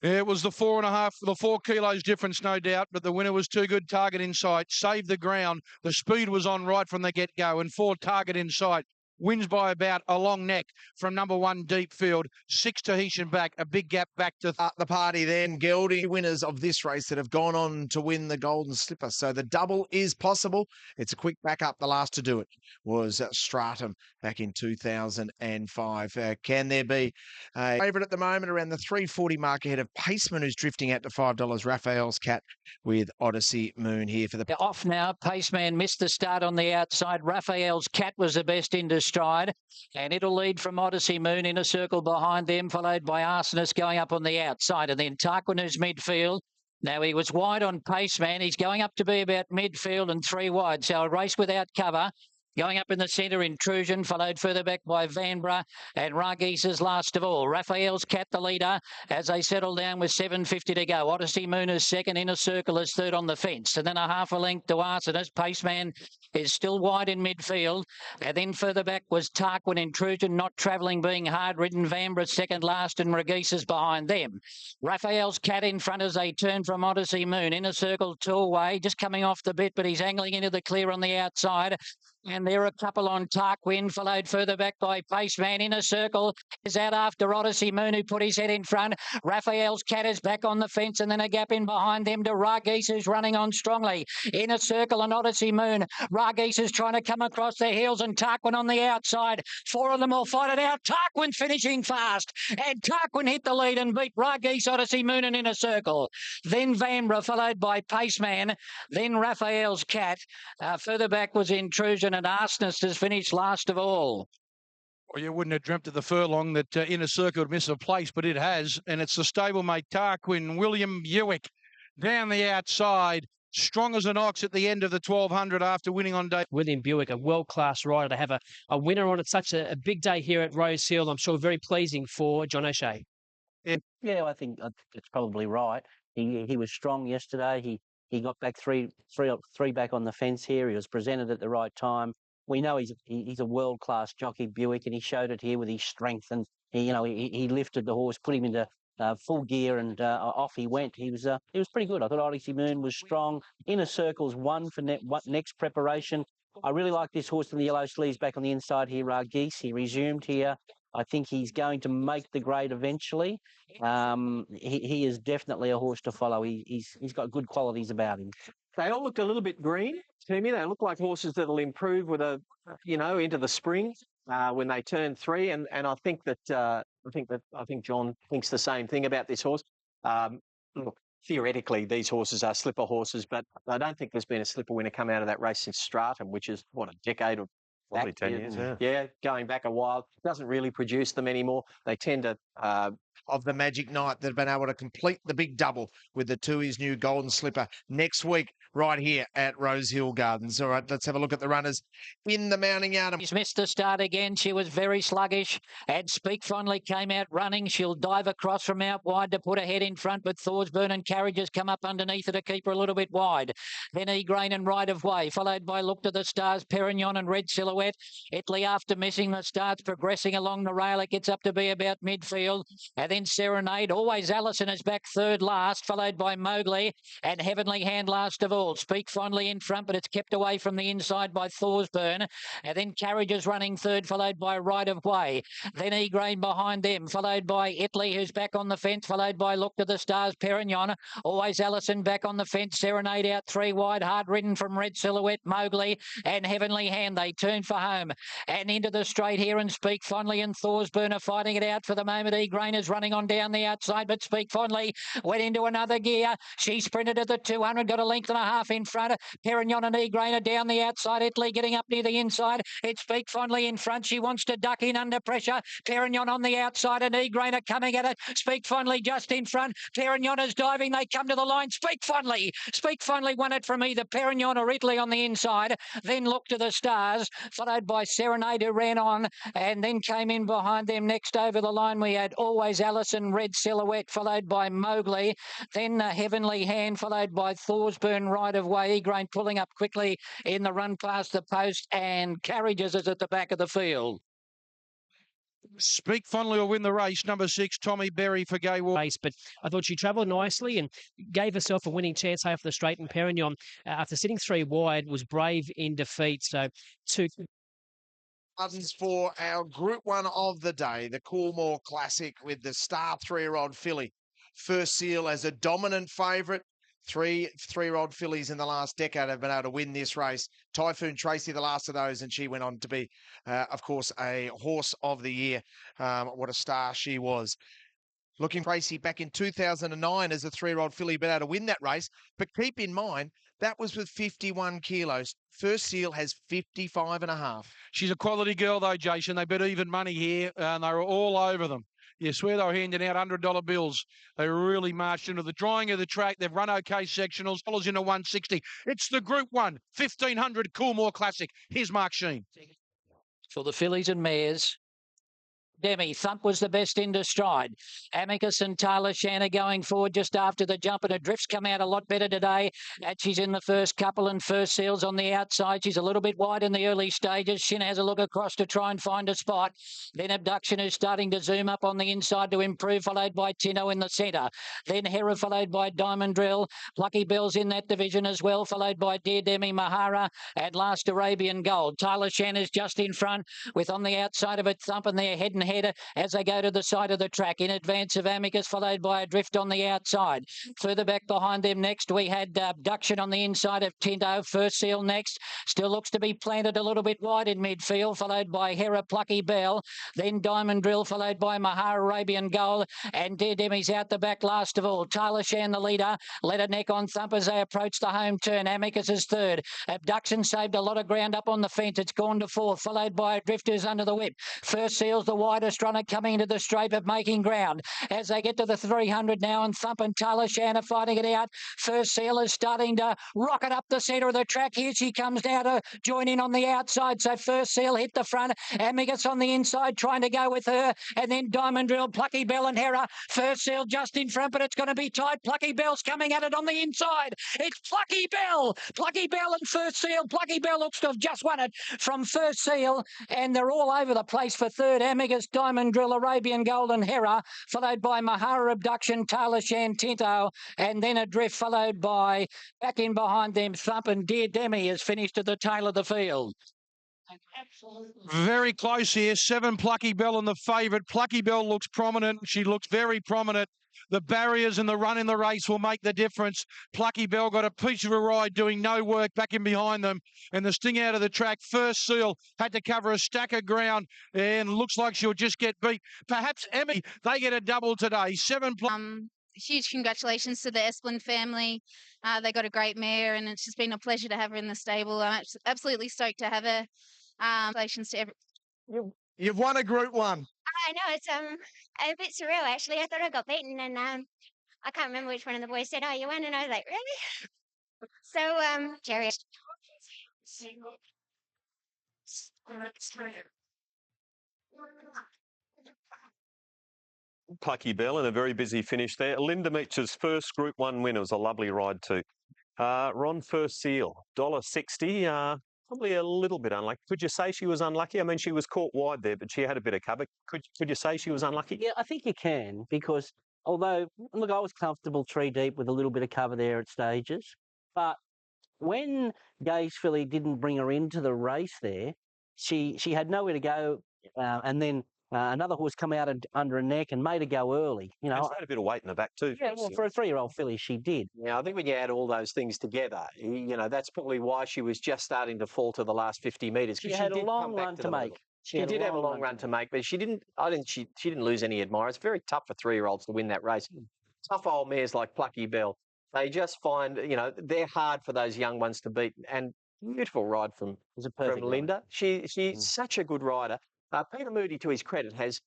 Speaker 9: Yeah, it was the 4.5, the 4 kilos difference, no doubt, but the winner was too good. Target Insight saved the ground. The speed was on right from the get-go, and 4 Target Insight wins by about a long neck from number 1 Deepfield. 6 Tahitian Black, a big gap back to
Speaker 13: the party then. Geldy, winners of this race that have gone on to win the Golden Slipper. So the double is possible. It's a quick backup. The last to do it was Stratum back in 2005. Can there be a favourite at the moment around the 340 mark ahead of Paceman, who's drifting out to $5? Raphael's Cat with Odyssey Moon here for the...
Speaker 14: They're off now. Paceman missed the start on the outside. Raphael's Cat was the best into stride, and it'll lead from Odyssey Moon in a circle behind them, followed by Arsonist going up on the outside, and then Tarquin's midfield. Now, he was wide on Paceman. He's going up to be about midfield and 3 wide, so a race without cover. Going up in the centre, Intrusion, followed further back by Vanbrugh, and Ragis is last of all. Raphael's Cat the leader as they settle down with 7.50 to go. Odyssey Moon is second, Inner Circle is third on the fence, and then a half a length to Arsenis. Paceman is still wide in midfield, and then further back was Tarquin. Intrusion not travelling, being hard ridden. Vanbrugh second last, and Ragis is behind them. Raphael's Cat in front as they turn from Odyssey Moon. Inner Circle two away, just coming off the bit, but he's angling into the clear on the outside. And there are a couple on Tarquin, followed further back by Paceman. Inner Circle is out after Odyssey Moon, who put his head in front. Raphael's Cat is back on the fence, and then a gap in behind them to Ragis, who's running on strongly. Inner Circle and Odyssey Moon. Ragis is trying to come across their heels, and Tarquin on the outside. Four of them will fight it out. Tarquin finishing fast, and Tarquin hit the lead and beat Ragis, Odyssey Moon and Inner Circle. Then Vanbrugh, followed by Paceman. Then Raphael's Cat. Further back was Intrusion, and Arsenis has finished last of all.
Speaker 9: Well, you wouldn't have dreamt of the furlong that Inner Circle would miss a place, but it has. And it's the stablemate Tarquin, William Buick, down the outside. Strong as an ox at the end of the 1200 after winning on day.
Speaker 7: William Buick, a world-class rider, to have a winner on it, such a big day here at Rose Hill. I'm sure very pleasing for John O'Shea.
Speaker 11: Yeah, I think it's probably right. He was strong yesterday. He got back three back on the fence here. He was presented at the right time. We know he's a world-class jockey, Buick, and he showed it here with his strength. And he lifted the horse, put him into full gear, and off he went. He was pretty good. I thought Odyssey Moon was strong. Inner Circle's one for next preparation. I really like this horse in the yellow sleeves back on the inside here, Ragis. He resumed here. I think he's going to make the grade eventually. He is definitely a horse to follow. He's got good qualities about him.
Speaker 24: They all looked a little bit green to me. They look like horses that'll improve with into the spring when they turn 3. And I think John thinks the same thing about this horse. Look, theoretically, these horses are slipper horses, but I don't think there's been a slipper winner come out of that race since Stratum, which is a decade or
Speaker 10: probably 10 years.
Speaker 24: Yeah, going back a while. Doesn't really produce them anymore. They tend to
Speaker 13: of the Magic Night that have been able to complete the big double with the Tui's new Golden Slipper next week right here at Rose Hill Gardens. All right, let's have a look at the runners in the mounting yard.
Speaker 14: She's missed the start again. She was very sluggish, and Speak Fondly came out running. She'll dive across from out wide to put her head in front, but Thorsburn and Carriages come up underneath her to keep her a little bit wide. Then Egrain and Right of Way, followed by Look to the Stars, Perignon and Red Silhouette. Italy, after missing the starts, progressing along the rail. It gets up to be about midfield. And then Serenade, Always Allison is back third last, followed by Mowgli and Heavenly Hand last of all. Speak Fondly in front, but it's kept away from the inside by Thorsburn. And then Carriages running third, followed by Right of Way. Then Egrain behind them, followed by Italy, who's back on the fence, followed by Look to the Stars, Perignon. Always Allison back on the fence. Serenade out 3 wide, hard ridden from Red Silhouette, Mowgli and Heavenly Hand. They turn for home and into the straight here, and Speak Fondly and Thorsburn are fighting it out for the moment. Egrain is running on down the outside, but Speak Fondly went into another gear. She sprinted at the 200, got a length and a half in front. Perignon and Egrain are down the outside. Italy getting up near the inside. It's Speak Fondly in front. She wants to duck in under pressure. Perignon on the outside, and Egrain are coming at it. Speak Fondly just in front. Perignon is diving. They come to the line. Speak Fondly won it from either Perignon or Italy on the inside. Then Look to the Stars, followed by Serenade, who ran on and then came in behind them. Next over the line we had Always Allison, Red Silhouette, followed by Mowgli. Then Heavenly Hand, followed by Thorsburn, Right of Way. Egrain pulling up quickly in the run past the post, and Carriages is at the back of the field.
Speaker 9: Speak Fondly will win the race. Number 6, Tommy Berry for Gay Walker.
Speaker 7: But I thought she travelled nicely and gave herself a winning chance after the straight. And Perignon, after sitting 3 wide, was brave in defeat. So 2
Speaker 13: buttons for our Group 1 of the day, the Coolmore Classic with the star 3-year-old filly. First Seal as a dominant favourite. 3-year-old fillies in the last decade have been able to win this race. Typhoon Tracy, the last of those, and she went on to be, of course, a horse of the year. What a star she was. Looking Tracy back in 2009 as a 3-year-old filly, been able to win that race. But keep in mind, that was with 51 kilos. First Seal has 55 and a half.
Speaker 9: She's a quality girl, though, Jason. They bet even money here, and they were all over them. You swear they were handing out $100 bills. They really marched into the drawing of the track. They've run okay sectionals. Follows into 160. It's the Group 1 1500 Coolmore Classic. Here's Mark Sheen.
Speaker 14: For the fillies and mares, Demi Thump was the best into stride. Amicus and Taylor Shanna going forward just after the jump, and her drift's come out a lot better today. And she's in the first couple, and First Seal's on the outside. She's a little bit wide in the early stages. Shin has a look across to try and find a spot. Then Abduction is starting to zoom up on the inside to improve, followed by Tino in the centre. Then Hera, followed by Diamond Drill. Plucky Bell's in that division as well, followed by Dear Demi Mahara and last Arabian Gold. Taylor Shanna's just in front, with on the outside of it Thump, and they're head and head as they go to the side of the track. In advance of Amicus, followed by Adrift on the outside. Further back behind them next, we had Abduction on the inside of Tinto. First Seal next. Still looks to be planted a little bit wide in midfield, followed by Hera, Plucky Bell. Then Diamond Drill, followed by Mahara, Arabian Gold. And Dear Demi's out the back last of all. Taylor Shan, the leader, led a neck on Thump as they approach the home turn. Amicus is third. Abduction saved a lot of ground up on the fence. It's gone to fourth, followed by Adrift who's under the whip. First Seal's the widest runner coming into the straight but making ground as they get to the 300 now, and Thump and Taylor Shan are fighting it out. First Seal is starting to rocket up the centre of the track. Here she comes now to join in on the outside. So First Seal hit the front. Amicus on the inside trying to go with her, and then Diamond Drill, Plucky Bell and Hera. First Seal just in front, but it's going to be tight. Plucky Bell's coming at it on the inside. It's Plucky Bell. Plucky Bell and First Seal. Plucky Bell looks to have just won it from First Seal, and they're all over the place for third. Amicus, Diamond Drill, Arabian Gold and Hera, followed by Mahara, Abduction, Taylor Shan, Tinto, and then Adrift, followed by, back in behind them, Thump, and Dear Demi has finished at the tail of the field.
Speaker 9: Very close here. 7 Plucky Bell in the favourite. Plucky Bell looks prominent. She looks very prominent. The barriers and the run in the race will make the difference. Plucky Bell got a piece of a ride doing no work back in behind them. And the sting out of the track, First Seal had to cover a stack of ground and looks like she'll just get beat. Perhaps Emmy, they get a double today. 7
Speaker 15: Huge congratulations to the Esplin family. They got a great mare, and it's just been a pleasure to have her in the stable. I'm absolutely stoked to have her. Congratulations to everyone.
Speaker 13: You've won a Group 1.
Speaker 17: I know, it's a bit surreal, actually. I thought I got beaten, and I can't remember which one of the boys said, "Oh, you won," and I was like, "Really?" So, Jerry.
Speaker 10: Plucky Bell in a very busy finish there. Linda Meach's first Group 1 win. It was a lovely ride too. Ron First Seal, $1.60. Probably a little bit unlucky. Could you say she was unlucky? I mean, she was caught wide there, but she had a bit of cover. Could you say she was unlucky?
Speaker 11: Yeah, I think you can, because although, look, I was comfortable 3 deep with a little bit of cover there at stages, but when Gay's filly didn't bring her into the race there, she had nowhere to go, and then another horse come out under a neck and made her go early. You know,
Speaker 10: she had a bit of weight in the back too.
Speaker 11: Yeah, well, for a 3-year-old filly, she did.
Speaker 24: Yeah, I think when you add all those things together, you know, that's probably why she was just starting to fall to the last 50 metres.
Speaker 11: She had a long run to make.
Speaker 24: She did have a long run to make, but she didn't. She didn't lose any admirers. It's very tough for 3-year-olds to win that race. Tough old mares like Plucky Bell. They just find, you know, they're hard for those young ones to beat. And beautiful ride from Linda. She's such a good rider. Peter Moody, to his credit, has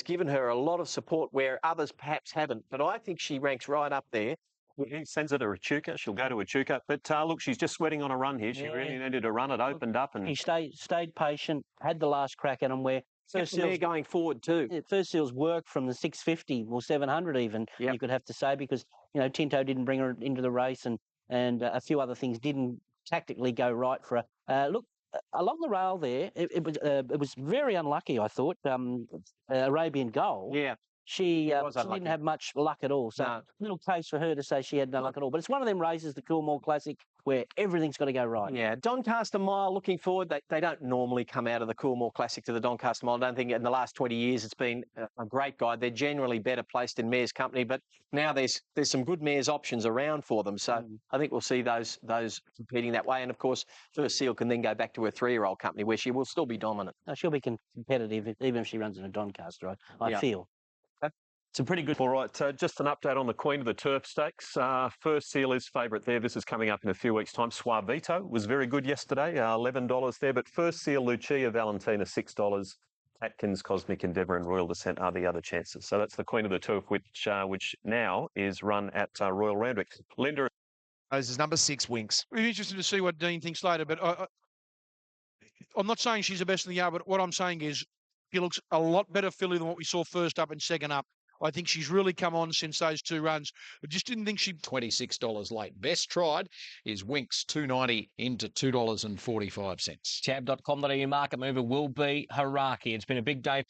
Speaker 24: given her a lot of support where others perhaps haven't. But I think she ranks right up there.
Speaker 10: He sends her to Echuca. She'll go to Echuca. But look, she's just sweating on a run here. She really needed to run. It opened up. And
Speaker 11: he stayed patient, had the last crack at him where
Speaker 24: First Seal's going forward too.
Speaker 11: First Seal's worked from the 650 or 700 even, you could have to say, because, you know, Tinto didn't bring her into the race, and a few other things didn't tactically go right for her. Look, along the rail there, it was very unlucky, I thought. Arabian Gold.
Speaker 24: Yeah.
Speaker 11: She didn't have much luck at all. So little case for her to say she had no luck at all. But it's one of them races, the Coolmore Classic, where everything's got to go right.
Speaker 24: Yeah, Doncaster Mile, looking forward, they don't normally come out of the Coolmore Classic to the Doncaster Mile. I don't think in the last 20 years it's been a great guide. They're generally better placed in Mares Company, but now there's some good Mares options around for them. So I think we'll see those competing that way. And of course, First Seal can then go back to her 3-year-old company where she will still be dominant.
Speaker 11: No, she'll be competitive even if she runs in a Doncaster, I feel.
Speaker 10: It's a pretty good. All right, just an update on the Queen of the Turf Stakes. First Seal is favourite there. This is coming up in a few weeks' time. Suavito was very good yesterday, $11 there. But First Seal, Lucia Valentina, $6. Atkins, Cosmic Endeavour and Royal Descent are the other chances. So that's the Queen of the Turf, which now is run at Royal Randwick. Linda.
Speaker 13: This is number 6, Winks.
Speaker 9: We're interested to see what Dean thinks later, but I'm not saying she's the best in the yard, but what I'm saying is she looks a lot better filly than what we saw first up and second up. I think she's really come on since those 2 runs. I just didn't think she...
Speaker 12: $26 late. Best tried is Winks, $2.90 into $2.45.
Speaker 18: Tab.com.au market mover will be Haraki. It's been a big day.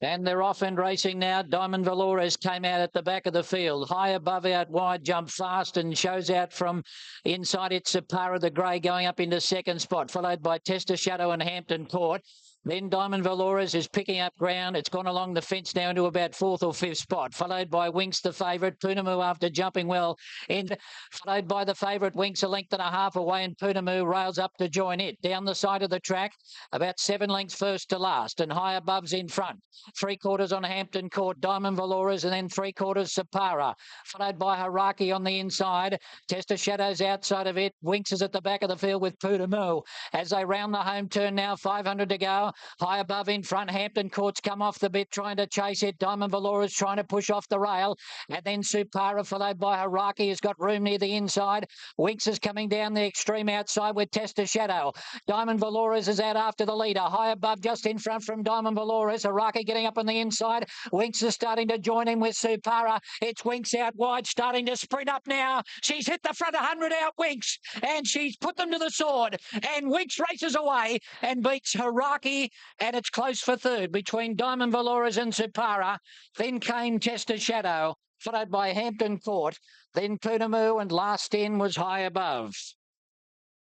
Speaker 14: And they're off and racing now. Diamond Valores came out at the back of the field. High above, out wide, jump fast and shows out from inside. It's Sapara the Grey going up into second spot, followed by Tester Shadow and Hampton Court. Then Diamond Valores is picking up ground. It's gone along the fence now into about 4th or 5th spot, followed by Winks the favourite. Poonamoo after jumping well in, followed by the favourite Winks a length and a half away, and Poonamoo rails up to join it. Down the side of the track, about 7 lengths first to last, and High Above's in front. 3/4 on Hampton Court, Diamond Valores, and then 3/4 Sapara, followed by Haraki on the inside. Tester Shadows outside of it. Winks is at the back of the field with Poonamoo. As they round the home turn now, 500 to go. High Above in front. Hampton Court's come off the bit trying to chase it. Diamond Valores trying to push off the rail. And then Supara followed by Haraki has got room near the inside. Winks is coming down the extreme outside with Tester Shadow. Diamond Valores is out after the leader. High Above just in front from Diamond Valores. Haraki getting up on the inside. Winks is starting to join in with Supara. It's Winks out wide, starting to sprint up now. She's hit the front 100 out, Winks, and she's put them to the sword. And Winks races away and beats Haraki, and it's close for third between Diamond Valores and Supara. Then came Tester Shadow, followed by Hampton Court. Then Poonamoo, and last in was High Above.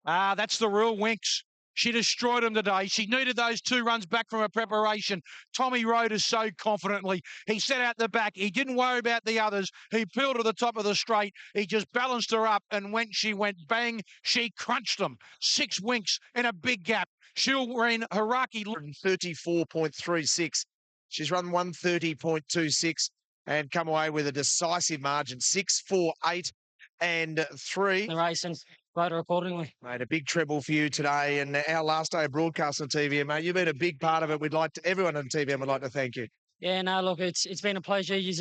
Speaker 9: That's the real Winks. She destroyed him today. She needed those 2 runs back from her preparation. Tommy rode her so confidently. He set out the back. He didn't worry about the others. He peeled to the top of the straight. He just balanced her up, and when she went bang, she crunched them. 6 Winks in a big gap. She'll ran Haraki
Speaker 13: 34.36. She's run 130.26 and come away with a decisive margin. 6, 4, 8 and 3.
Speaker 19: The racing. Voter accordingly.
Speaker 13: Mate, a big treble for you today, and our last day of broadcast on TVM, mate. You've been a big part of it. We'd like to, everyone on TVM would like to thank you.
Speaker 19: Yeah, no, look, it's been a pleasure. You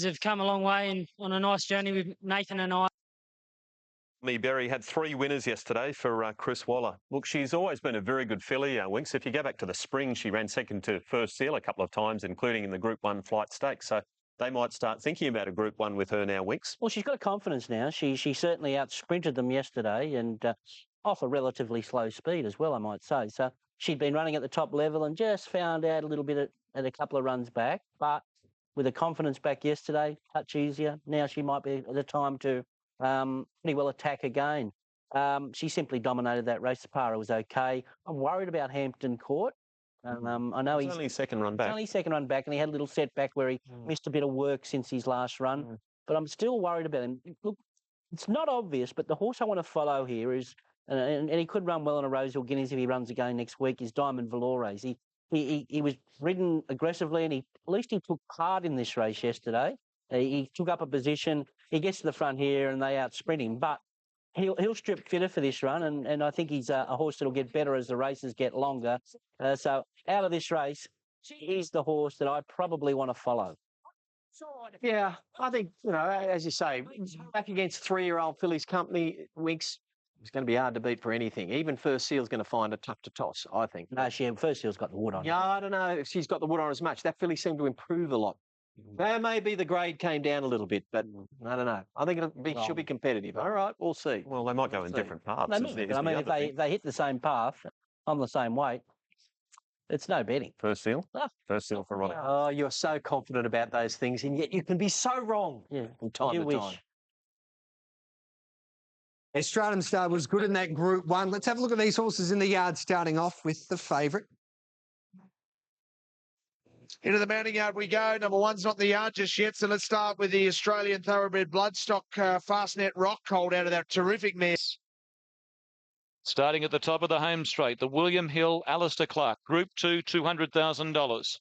Speaker 19: have come a long way and on a nice journey with Nathan and I.
Speaker 10: Berry had 3 winners yesterday for Chris Waller. Look, she's always been a very good filly, Winks. If you go back to the spring, she ran second to First Seal a couple of times, including in the Group 1 Flight Stakes. So they might start thinking about a Group 1 with her now, Winks.
Speaker 11: Well, she's got confidence now. She certainly out-sprinted them yesterday and off a relatively slow speed as well, I might say. So she'd been running at the top level and just found out a little bit at a couple of runs back. But with the confidence back yesterday, touch easier. Now she might be at the time to pretty well attack again. She simply dominated that race. Sapara was okay. I'm worried about Hampton Court. I know he's
Speaker 10: only second run back.
Speaker 11: Only second run back, and he had a little setback where he missed a bit of work since his last run. But I'm still worried about him. Look, it's not obvious, but the horse I want to follow here is, and he could run well in a Rosehill Guineas if he runs again next week, is Diamond Valores. He was ridden aggressively, and at least he took part in this race yesterday. He took up a position. He gets to the front here, and they out-sprint him. But he'll strip fitter for this run, and I think he's a horse that'll get better as the races get longer. So out of this race, he's the horse that I probably want to follow.
Speaker 24: Yeah, I think, as you say, back against 3-year-old fillies company, Winks is going to be hard to beat for anything. Even First Seal's going to find it tough to toss, I think.
Speaker 11: No, First Seal's got the wood on.
Speaker 24: Yeah, I don't know if she's got the wood on as much. That filly seemed to improve a lot. Maybe the grade came down a little bit, but I don't know. I think she'll be competitive. All right, we'll see.
Speaker 10: Well, they might go in different paths.
Speaker 11: I mean, if they hit the same path on the same weight, it's no betting.
Speaker 10: First Seal? First Seal for Ronnie.
Speaker 24: Oh, you're so confident about those things, and yet you can be so wrong from time to time.
Speaker 20: Stratum Star was good in that Group 1. Let's have a look at these horses in the yard, starting off with the favourite.
Speaker 13: Into the mounting yard we go. Number 1's not in the yard just yet, so let's start with the Australian Thoroughbred Bloodstock Fastnet Rock Cold out of that terrific mess.
Speaker 21: Starting at the top of the home straight, the William Hill, Alistair Clark, Group 2, $200,000.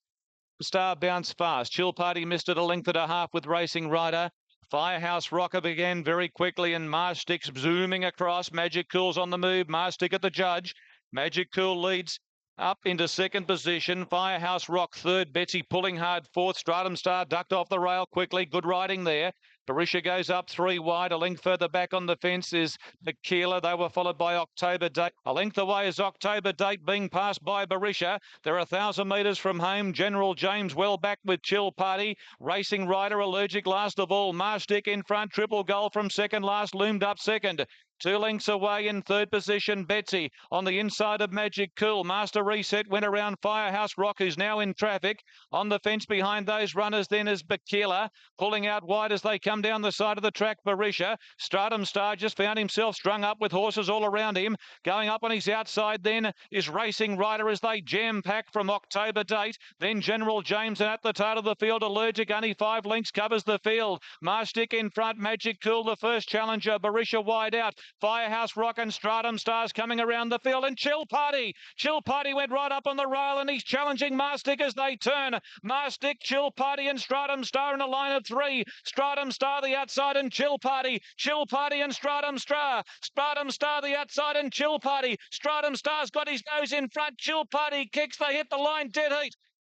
Speaker 21: Star Bounce Fast. Chill Party missed it a length and a half with Racing Rider. Firehouse Rocker began very quickly, and Marstick's zooming across. Magic Cool's on the move. Marstick at the judge. Magic Cool leads. Up into second position, Firehouse Rock third, Betsy pulling hard fourth, Stratum Star ducked off the rail quickly, good riding there. Barisha goes up 3 wide, a length further back on the fence is Tequila. They were followed by October Date. A length away is October Date being passed by Barisha. They're 1,000 metres from home. General James well back with Chill Party. Racing Rider Allergic last of all. Marstick in front, triple goal from second last, loomed up second. 2 lengths away in third position, Betsy. On the inside of Magic Cool, Master Reset went around Firehouse Rock, who's now in traffic. On the fence behind those runners then is Bakila. Pulling out wide as they come down the side of the track, Barisha. Stratum Star just found himself strung up with horses all around him. Going up on his outside then is Racing Rider as they jam-pack from October Date. Then General James, and at the tail of the field, Allergic, only 5 lengths covers the field. Marstick in front, Magic Cool, the first challenger. Barisha wide out. Firehouse Rock and Stratum Stars coming around the field, and Chill Party. Chill Party went right up on the rail, and he's challenging Marstick as they turn. Marstick, Chill Party and Stratum Star in a line of 3. Stratum Star the outside and Chill Party. Chill Party and Stratum Star. Stratum Star the outside and Chill Party. Stratum Star's got his nose in front. Chill Party kicks, they hit the line dead heat.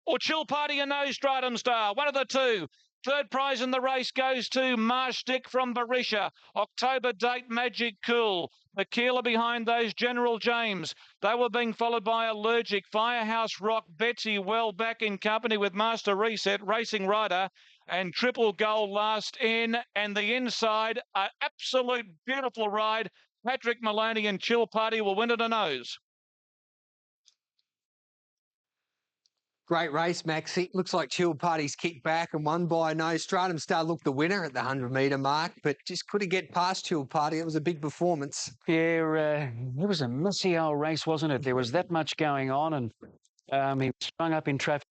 Speaker 21: Or Chill Party and no Stratum Star. One of the two. Third prize in the race goes to Marstick from Barisha. October Date, Magic Cool. Tequila behind those, General James. They were being followed by Allergic, Firehouse Rock, Betsy well back in company with Master Reset, Racing Rider, and Triple Goal last in. And the inside, an absolute beautiful ride. Patrick Maloney and Chill Party will win it a nose.
Speaker 20: Great race, Maxie. Looks like Chill Party's kicked back and won by a nose. Stratum Star looked the winner at the 100-metre mark, but just couldn't get past Chill Party. It was a big performance.
Speaker 2: Yeah, it was a messy old race, wasn't it? There was that much going on, and he was strung up in traffic.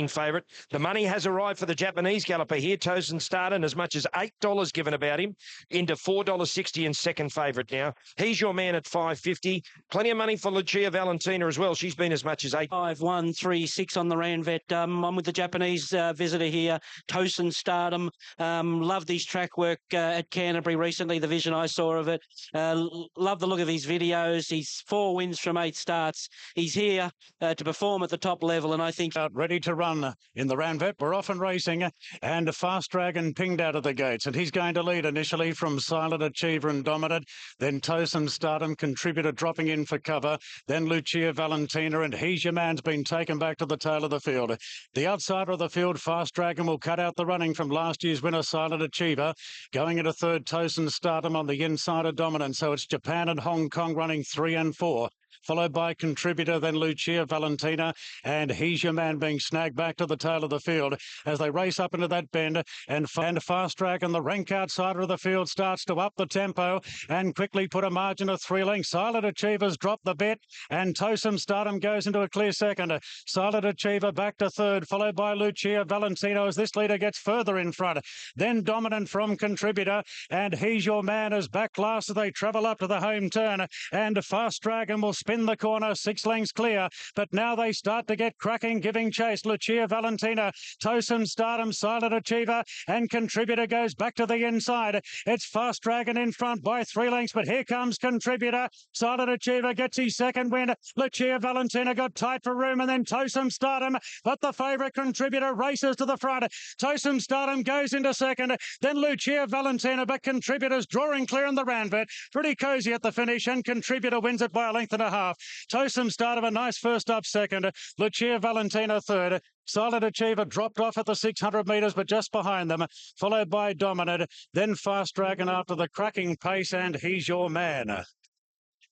Speaker 8: Favourite. The money has arrived for the Japanese galloper here. Tosin started as much as $8 given about him into $4.60 in second favourite now. He's your man at $5.50. Plenty of money for Lucia Valentina as well. She's been as much as 8.
Speaker 22: 5, 1, 3, 6 on the Ranvet. I'm with the Japanese visitor here, Tosin Stardom. Loved his track work at Canterbury recently, the vision I saw of it. Love the look of his videos. He's 4 wins from 8 starts. He's here to perform at the top level, and I think...
Speaker 23: ready to run in the Ranvet. We're off and racing, and Fast Dragon pinged out of the gates, and he's going to lead initially from Silent Achiever and Dominant, then Tosin Stardom, contributor dropping in for cover, then Lucia Valentina, and He's Your Man's been taken back to the tail of the field. The outsider of the field, Fast Dragon, will cut out the running from last year's winner, Silent Achiever. Going into third, Tosin Stardom on the inside of Dominant, so it's Japan and Hong Kong running 3 and 4. Followed by Contributor, then Lucia Valentina, and He's Your Man being snagged back to the tail of the field as they race up into that bend, and Fast Dragon, the rank outsider of the field, starts to up the tempo and quickly put a margin of 3 lengths. Silent Achiever's dropped the bet, and Tosin Stardom goes into a clear second. Silent Achiever back to third, followed by Lucia Valentino as this leader gets further in front. Then Dominant from Contributor, and He's Your Man is back last as they travel up to the home turn, and Fast Dragon will spin the corner 6 lengths clear, but now they start to get cracking, giving chase. Lucia Valentina, Tosin Stardom, Silent Achiever, and Contributor goes back to the inside. It's Fast Dragon in front by 3 lengths, but here comes Contributor. Silent Achiever gets his second win. Lucia Valentina got tight for room, and then Tosin Stardom, but the favourite Contributor races to the front. Tosin Stardom goes into second, then Lucia Valentina, but Contributor's drawing clear in the Ranvet. Pretty cosy at the finish, and Contributor wins it by a length and a half. Tosin Stardom a nice first up second. Lucia Valentina third. Silent Achiever dropped off at the 600 metres, but just behind them, followed by Dominant, then Fast Dragon after the cracking pace, and He's Your Man.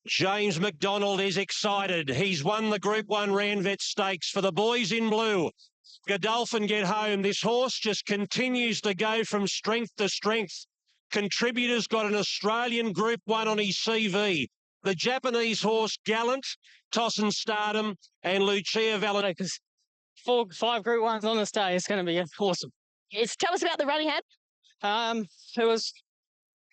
Speaker 8: James McDonald is excited. He's won the Group 1 Ranvet Stakes for the boys in blue. Godolphin get home. This horse just continues to go from strength to strength. Contributor's got an Australian Group 1 on his CV. The Japanese horse Gallant, Tosin Stardom, and Lucia Valentina.
Speaker 19: 4, 5 Group 1s on this day. It's going to be awesome.
Speaker 25: Tell us about the run he had.
Speaker 19: It was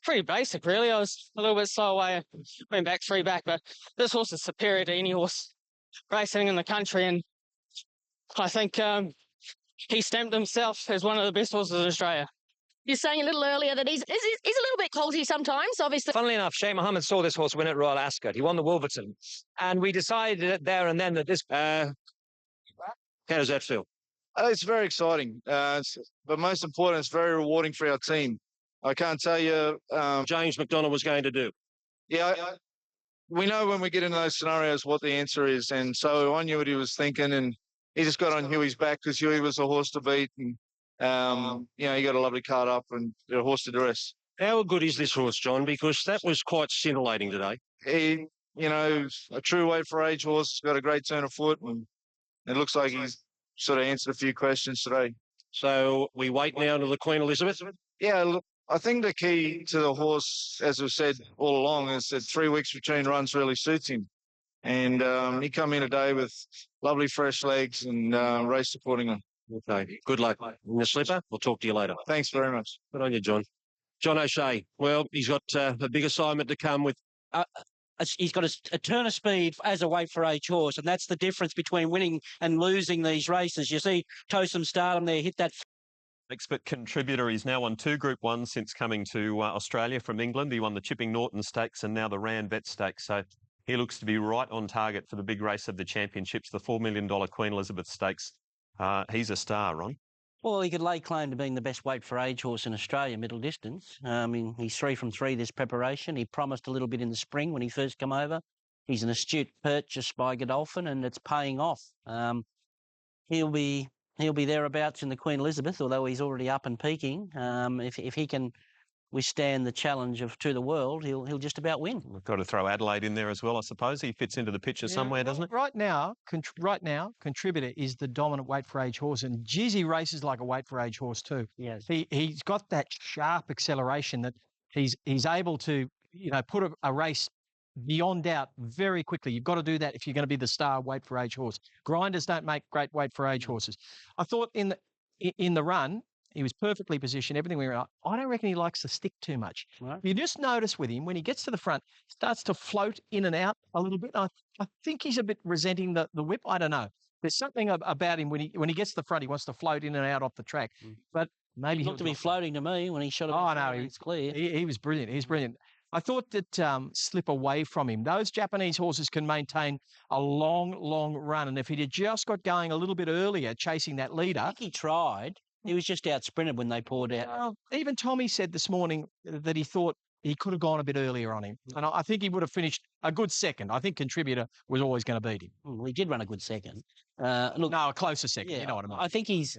Speaker 19: pretty basic, really. I was a little bit slow away. Went back 3 back, but this horse is superior to any horse racing in the country, and I think he stamped himself as one of the best horses in Australia.
Speaker 25: You're saying a little earlier that he's a little bit colty sometimes, obviously.
Speaker 1: Funnily enough, Sheikh Mohammed saw this horse win at Royal Ascot. He won the Wolverton. And we decided there and then that this... how does that feel?
Speaker 3: It's very exciting, but most important, it's very rewarding for our team. I can't tell you...
Speaker 8: James McDonald was going to do.
Speaker 3: Yeah, we know when we get into those scenarios what the answer is, and so I knew what he was thinking, and he just got on Huey's back because Huey was a horse to beat, and he got a lovely card up and a horse to dress.
Speaker 8: How good is this horse, John? Because that was quite scintillating today.
Speaker 3: He, a true weight for age horse. He's got a great turn of foot, and it looks like he's sort of answered a few questions today.
Speaker 8: So we wait now to the Queen Elizabeth?
Speaker 3: Yeah, look, I think the key to the horse, as we've said all along, is that 3 weeks between runs really suits him. And he come in today with lovely fresh legs and raced accordingly.
Speaker 8: Okay, good luck in the slipper. We'll talk to you later.
Speaker 3: Thanks very much.
Speaker 8: Good on you, John. John O'Shea, well, he's got a big assignment to come with.
Speaker 22: He's got a turn of speed as a weight for age horse, and that's the difference between winning and losing these races. You see Totem Stardom there hit that.
Speaker 10: Expert Contributor. He's now won 2 Group 1s since coming to Australia from England. He won the Chipping Norton Stakes and now the Rand Vet Stakes. So he looks to be right on target for the big race of the championships, the $4 million Queen Elizabeth Stakes. He's a star, Ron.
Speaker 11: Well, he could lay claim to being the best weight for age horse in Australia, middle distance. I mean, he's 3 from 3 this preparation. He promised a little bit in the spring when he first come over. He's an astute purchase by Godolphin, and it's paying off. He'll be thereabouts in the Queen Elizabeth, although he's already up and peaking. If he can withstand the challenge of To the World, he'll just about win.
Speaker 10: We've got to throw Adelaide in there as well, I suppose. He fits into the picture somewhere, doesn't it?
Speaker 5: Right now, Contributor is the dominant weight for age horse, and Jizzy races like a weight for age horse too.
Speaker 11: Yes.
Speaker 5: He's got that sharp acceleration that he's able to put a race beyond doubt very quickly. You've got to do that if you're going to be the star weight for age horse. Grinders don't make great weight for age horses. I thought in the run, he was perfectly positioned, everything went right. I don't reckon he likes to stick too much.
Speaker 11: Right.
Speaker 5: You just notice with him, when he gets to the front, he starts to float in and out a little bit. I think he's a bit resenting the whip. I don't know. There's something about him when he gets to the front, he wants to float in and out off the track. But maybe
Speaker 11: he looked to be floating to me when he shot it.
Speaker 5: Oh, no,
Speaker 11: it's clear.
Speaker 5: He was brilliant. He's brilliant. I thought that slip away from him. Those Japanese horses can maintain a long, long run. And if he'd just got going a little bit earlier, chasing that leader.
Speaker 11: I think he tried. He was just out sprinted when they poured out.
Speaker 5: Well, even Tommy said this morning that he thought he could have gone a bit earlier on him. And I think he would have finished a good second. I think Contributor was always going to beat him.
Speaker 11: Well, he did run a good second.
Speaker 5: No, a closer second.
Speaker 11: Yeah,
Speaker 5: you know what I mean.
Speaker 11: I think he's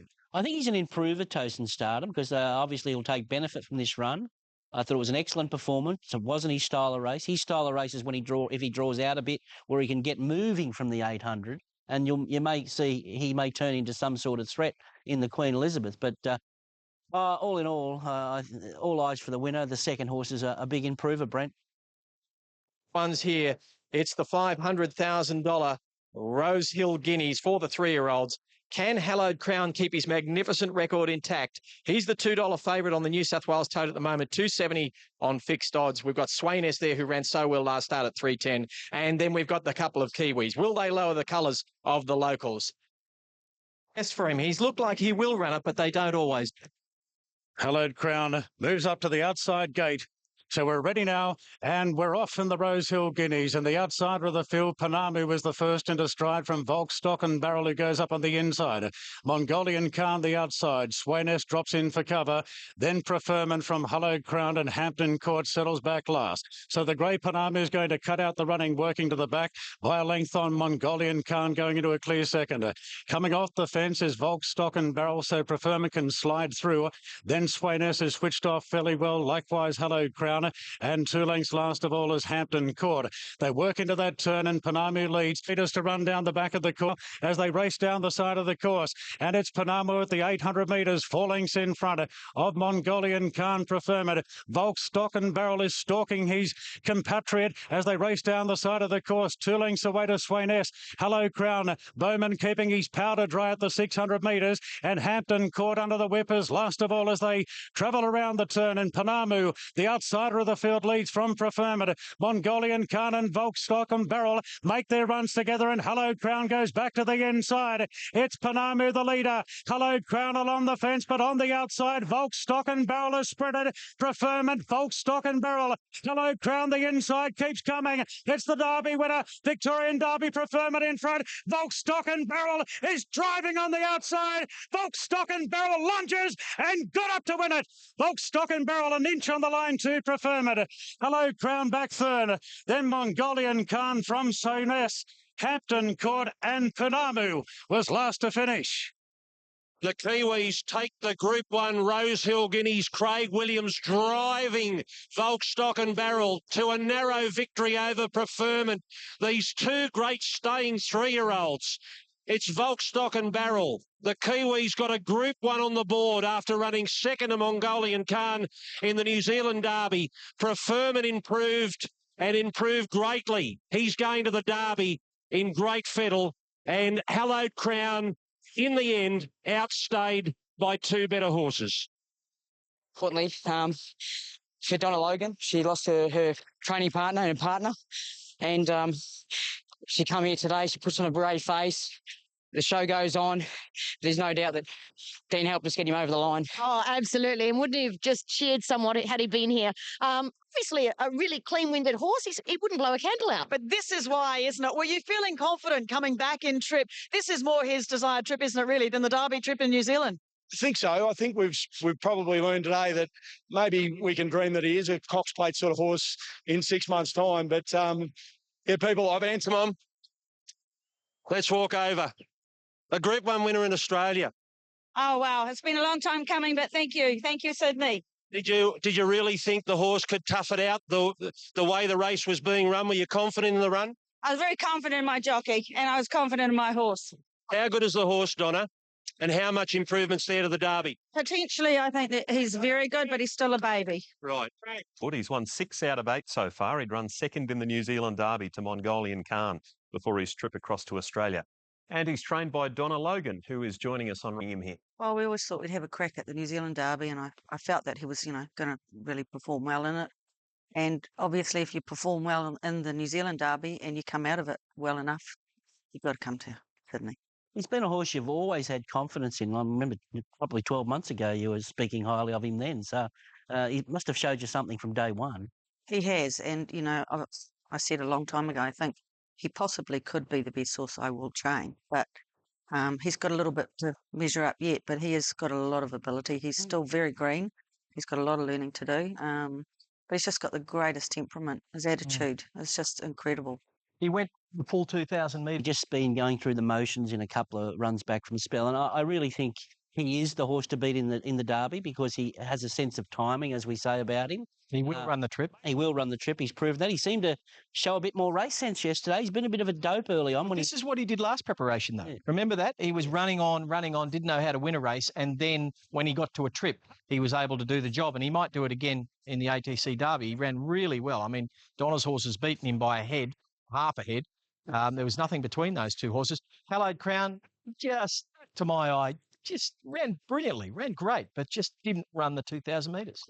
Speaker 11: an improver, Toast Stardom, because obviously he'll take benefit from this run. I thought it was an excellent performance. It wasn't his style of race. His style of race is when if he draws out a bit, where he can get moving from the 800, and you may see he may turn into some sort of threat in the Queen Elizabeth. But all in all eyes for the winner. The second horse is a big improver, Brent.
Speaker 5: One's here. It's the $500,000 Rose Hill Guineas for the 3-year-olds. Can Hallowed Crown keep his magnificent record intact? He's the $2 favourite on the New South Wales tote at the moment, $2.70 on fixed odds. We've got Swain S there, who ran so well last start at $3.10. And then we've got the couple of Kiwis. Will they lower the colours of the locals? Yes, for him. He's looked like he will run it, but they don't always.
Speaker 23: Hallowed Crown moves up to the outside gate. So we're ready now, and we're off in the Rose Hill Guineas. And the outsider of the field, Panamu, was the first into stride from Volk, Stock and Barrel, who goes up on the inside. Mongolian Khan, the outside. Swainess drops in for cover. Then Preferment from Hallowed Crown, and Hampton Court settles back last. So the grey Panamu is going to cut out the running, working to the back by a length on Mongolian Khan, going into a clear second. Coming off the fence is Volk, Stock and Barrel, so Preferment can slide through. Then Swainess is switched off fairly well. Likewise, Hallowed Crown. And 2 lengths last of all is Hampton Court. They work into that turn, and Panamu leads. Peters to run down the back of the course as they race down the side of the course. And it's Panamu at the 800 metres, 4 lengths in front of Mongolian Khan Preferment. Volk, Stock and Barrel is stalking his compatriot as they race down the side of the course. 2 lengths away to Swainess. Hello Crown. Bowman keeping his powder dry at the 600 metres. And Hampton Court under the whippers. Last of all as they travel around the turn. And Panamu, the outside outsider of the field leads from Preferment. Mongolian Khan and Volkstock and Barrel make their runs together, and Hallowed Crown goes back to the inside. It's Panamu the leader. Hallowed Crown along the fence, but on the outside, Volkstock and Barrel is spreaded. Preferment, Volkstock and Barrel. Hallowed Crown the inside keeps coming. It's the Derby winner, Victorian Derby. Preferment in front. Volkstock and Barrel is driving on the outside. Volkstock and Barrel lunges and got up to win it. Volkstock and Barrel an inch on the line to Preferment. Hallowed Crown back third. Then Mongolian Khan from Sones, Hampton Court and Panamu was last to finish.
Speaker 8: The Kiwis take the Group 1 Rosehill Guineas. Craig Williams driving Volkstock and Barrel to a narrow victory over Preferment. These two great staying 3-year-olds. It's Volkstock and Barrel. The Kiwis got a Group 1 on the board after running second to Mongolian Khan in the New Zealand Derby. Preferment improved greatly. He's going to the Derby in great fettle, and Hallowed Crown in the end outstayed by two better horses.
Speaker 4: Importantly, for Donna Logan, she lost her training partner and she come here today. She puts on a brave face. The show goes on. There's no doubt that Dean helped us get him over the line.
Speaker 25: Oh, absolutely. And wouldn't he have just cheered somewhat had he been here? Obviously, a really clean-winded horse. He wouldn't blow a candle out.
Speaker 6: But this is why, isn't it? Were you feeling confident coming back in trip? This is more his desired trip, isn't it, really, than the Derby trip in New Zealand?
Speaker 7: I think so. I think we've probably learned today that maybe we can dream that he is a Cox Plate sort of horse in 6 months' time. But, yeah, people, I've answered them.
Speaker 8: Let's walk over. A Group 1 winner in Australia.
Speaker 6: Oh, wow. It's been a long time coming, but thank you. Thank you, Sydney.
Speaker 8: Did you really think the horse could tough it out the way the race was being run? Were you confident in the run?
Speaker 6: I was very confident in my jockey, and I was confident in my horse.
Speaker 8: How good is the horse, Donna? And how much improvement's there to the Derby?
Speaker 6: Potentially, I think that he's very good, but he's still a baby.
Speaker 8: Right.
Speaker 10: He's won 6 out of 8 so far. He'd run second in the New Zealand Derby to Mongolian Khan before his trip across to Australia. And he's trained by Donna Logan, who is joining us on him here.
Speaker 15: Well, we always thought we'd have a crack at the New Zealand Derby, and I felt that he was, going to really perform well in it. And obviously, if you perform well in the New Zealand Derby and you come out of it well enough, you've got to come to Sydney.
Speaker 11: He's been a horse you've always had confidence in. I remember probably 12 months ago you were speaking highly of him then. So he must have showed you something from day one.
Speaker 15: He has. And, I said a long time ago, I think he possibly could be the best horse I will train. But he's got a little bit to measure up yet, but he has got a lot of ability. He's still very green. He's got a lot of learning to do. But he's just got the greatest temperament. His attitude is just incredible.
Speaker 5: He went the full 2,000 metres.
Speaker 11: Just been going through the motions in a couple of runs back from spell, and I really think he is the horse to beat in the Derby because he has a sense of timing, as we say about him.
Speaker 5: He will run the trip.
Speaker 11: He will run the trip. He's proved that. He seemed to show a bit more race sense yesterday. He's been a bit of a dope early on.
Speaker 5: This is what he did last preparation, though. Yeah. Remember that? He was running on, didn't know how to win a race, and then when he got to a trip, he was able to do the job, and he might do it again in the ATC Derby. He ran really well. I mean, Donna's horse has beaten him by a head, half a head. There was nothing between those two horses. Hallowed Crown, just to my eye, just ran brilliantly, ran great, but just didn't run the 2,000 metres.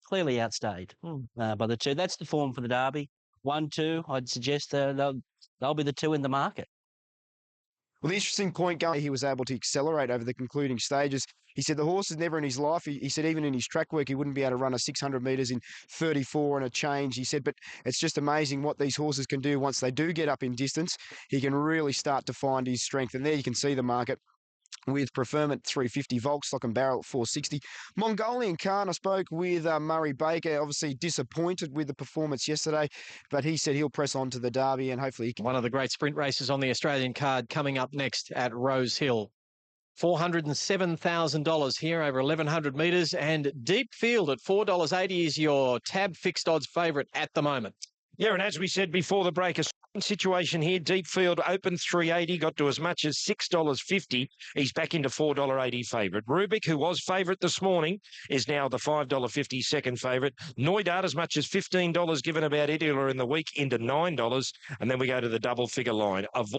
Speaker 11: Clearly outstayed by the two. That's the form for the Derby. 1, 2, I'd suggest they'll be the two in the market.
Speaker 16: Well, the interesting point going, he was able to accelerate over the concluding stages. He said the horse has never in his life, he said even in his track work, he wouldn't be able to run a 600 metres in 34 and a change. He said, but it's just amazing what these horses can do once they do get up in distance. He can really start to find his strength. And there you can see the market with Preferment 350, Volkstock and Barrel at 460. Mongolian Khan, I spoke with Murray Baker, obviously disappointed with the performance yesterday, but he said he'll press on to the Derby and hopefully he can.
Speaker 5: One of the great sprint races on the Australian card coming up next at Rosehill. $407,000 here over 1,100 metres, and Deep Field at $4.80 is your tab fixed odds favourite at the moment.
Speaker 1: Yeah, and as we said before the break, a situation here. Deep Field opened 3.80, got to as much as $6.50. He's back into $4.80 favourite. Rubik, who was favourite this morning, is now the $5.50 second favourite. Noidart as much as $15 given about Idula in the week into $9. And then we go to the double figure line of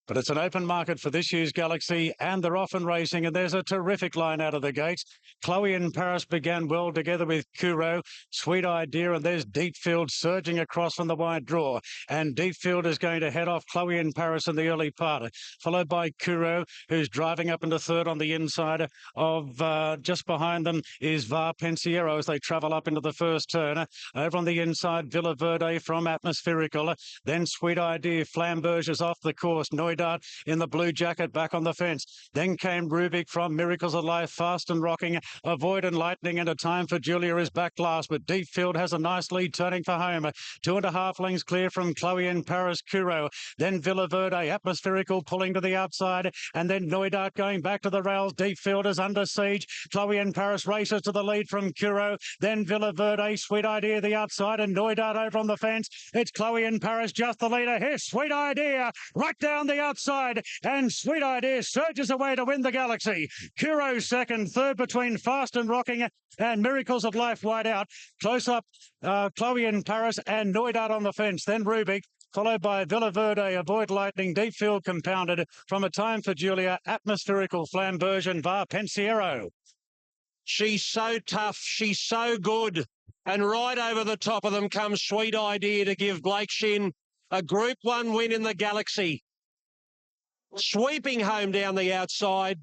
Speaker 23: But it's an open market for this year's Galaxy, and they're off and racing, and there's a terrific line out of the gates. Chloe in Paris began well together with Kuro, Sweet Idea, and there's Deepfield surging across from the wide draw. And Deepfield is going to head off Chloe in Paris in the early part, followed by Kuro, who's driving up into third on the inside of just behind them is Va Pensiero as they travel up into the first turn. Over on the inside, Villa Verde from Atmospherical. Then Sweet Idea, Flamberge is off the course. Noidart in the blue jacket back on the fence. Then came Rubik from Miracles of Life, fast and rocking. Avoid and Lightning, and a time for Julia is back last, but Deepfield has a nice lead turning for home. 2.5 lengths clear from Chloe in Paris, Kuro. Then Villa Verde, Atmospherical pulling to the outside, and then Noidart going back to the rails. Deepfield is under siege. Chloe in Paris races to the lead from Kuro. Then Villa Verde, Sweet Idea the outside, and Noidart over on the fence. It's Chloe in Paris just the leader. Here's Sweet Idea right down the outside, and Sweet Idea surges away to win the Galaxy. Kuro second, third between Fast and Rocking and Miracles of Life wide out. Close up, Chloe in Paris and Noidart on the fence. Then Rubik, followed by Villa Verde, Avoid Lightning, Deepfield compounded from a time for Julia, Atmospherical, Flamberge and Va Pensiero.
Speaker 8: She's so tough. She's so good. And right over the top of them comes Sweet Idea to give Blake Shin a Group 1 win in the Galaxy. Sweeping home down the outside.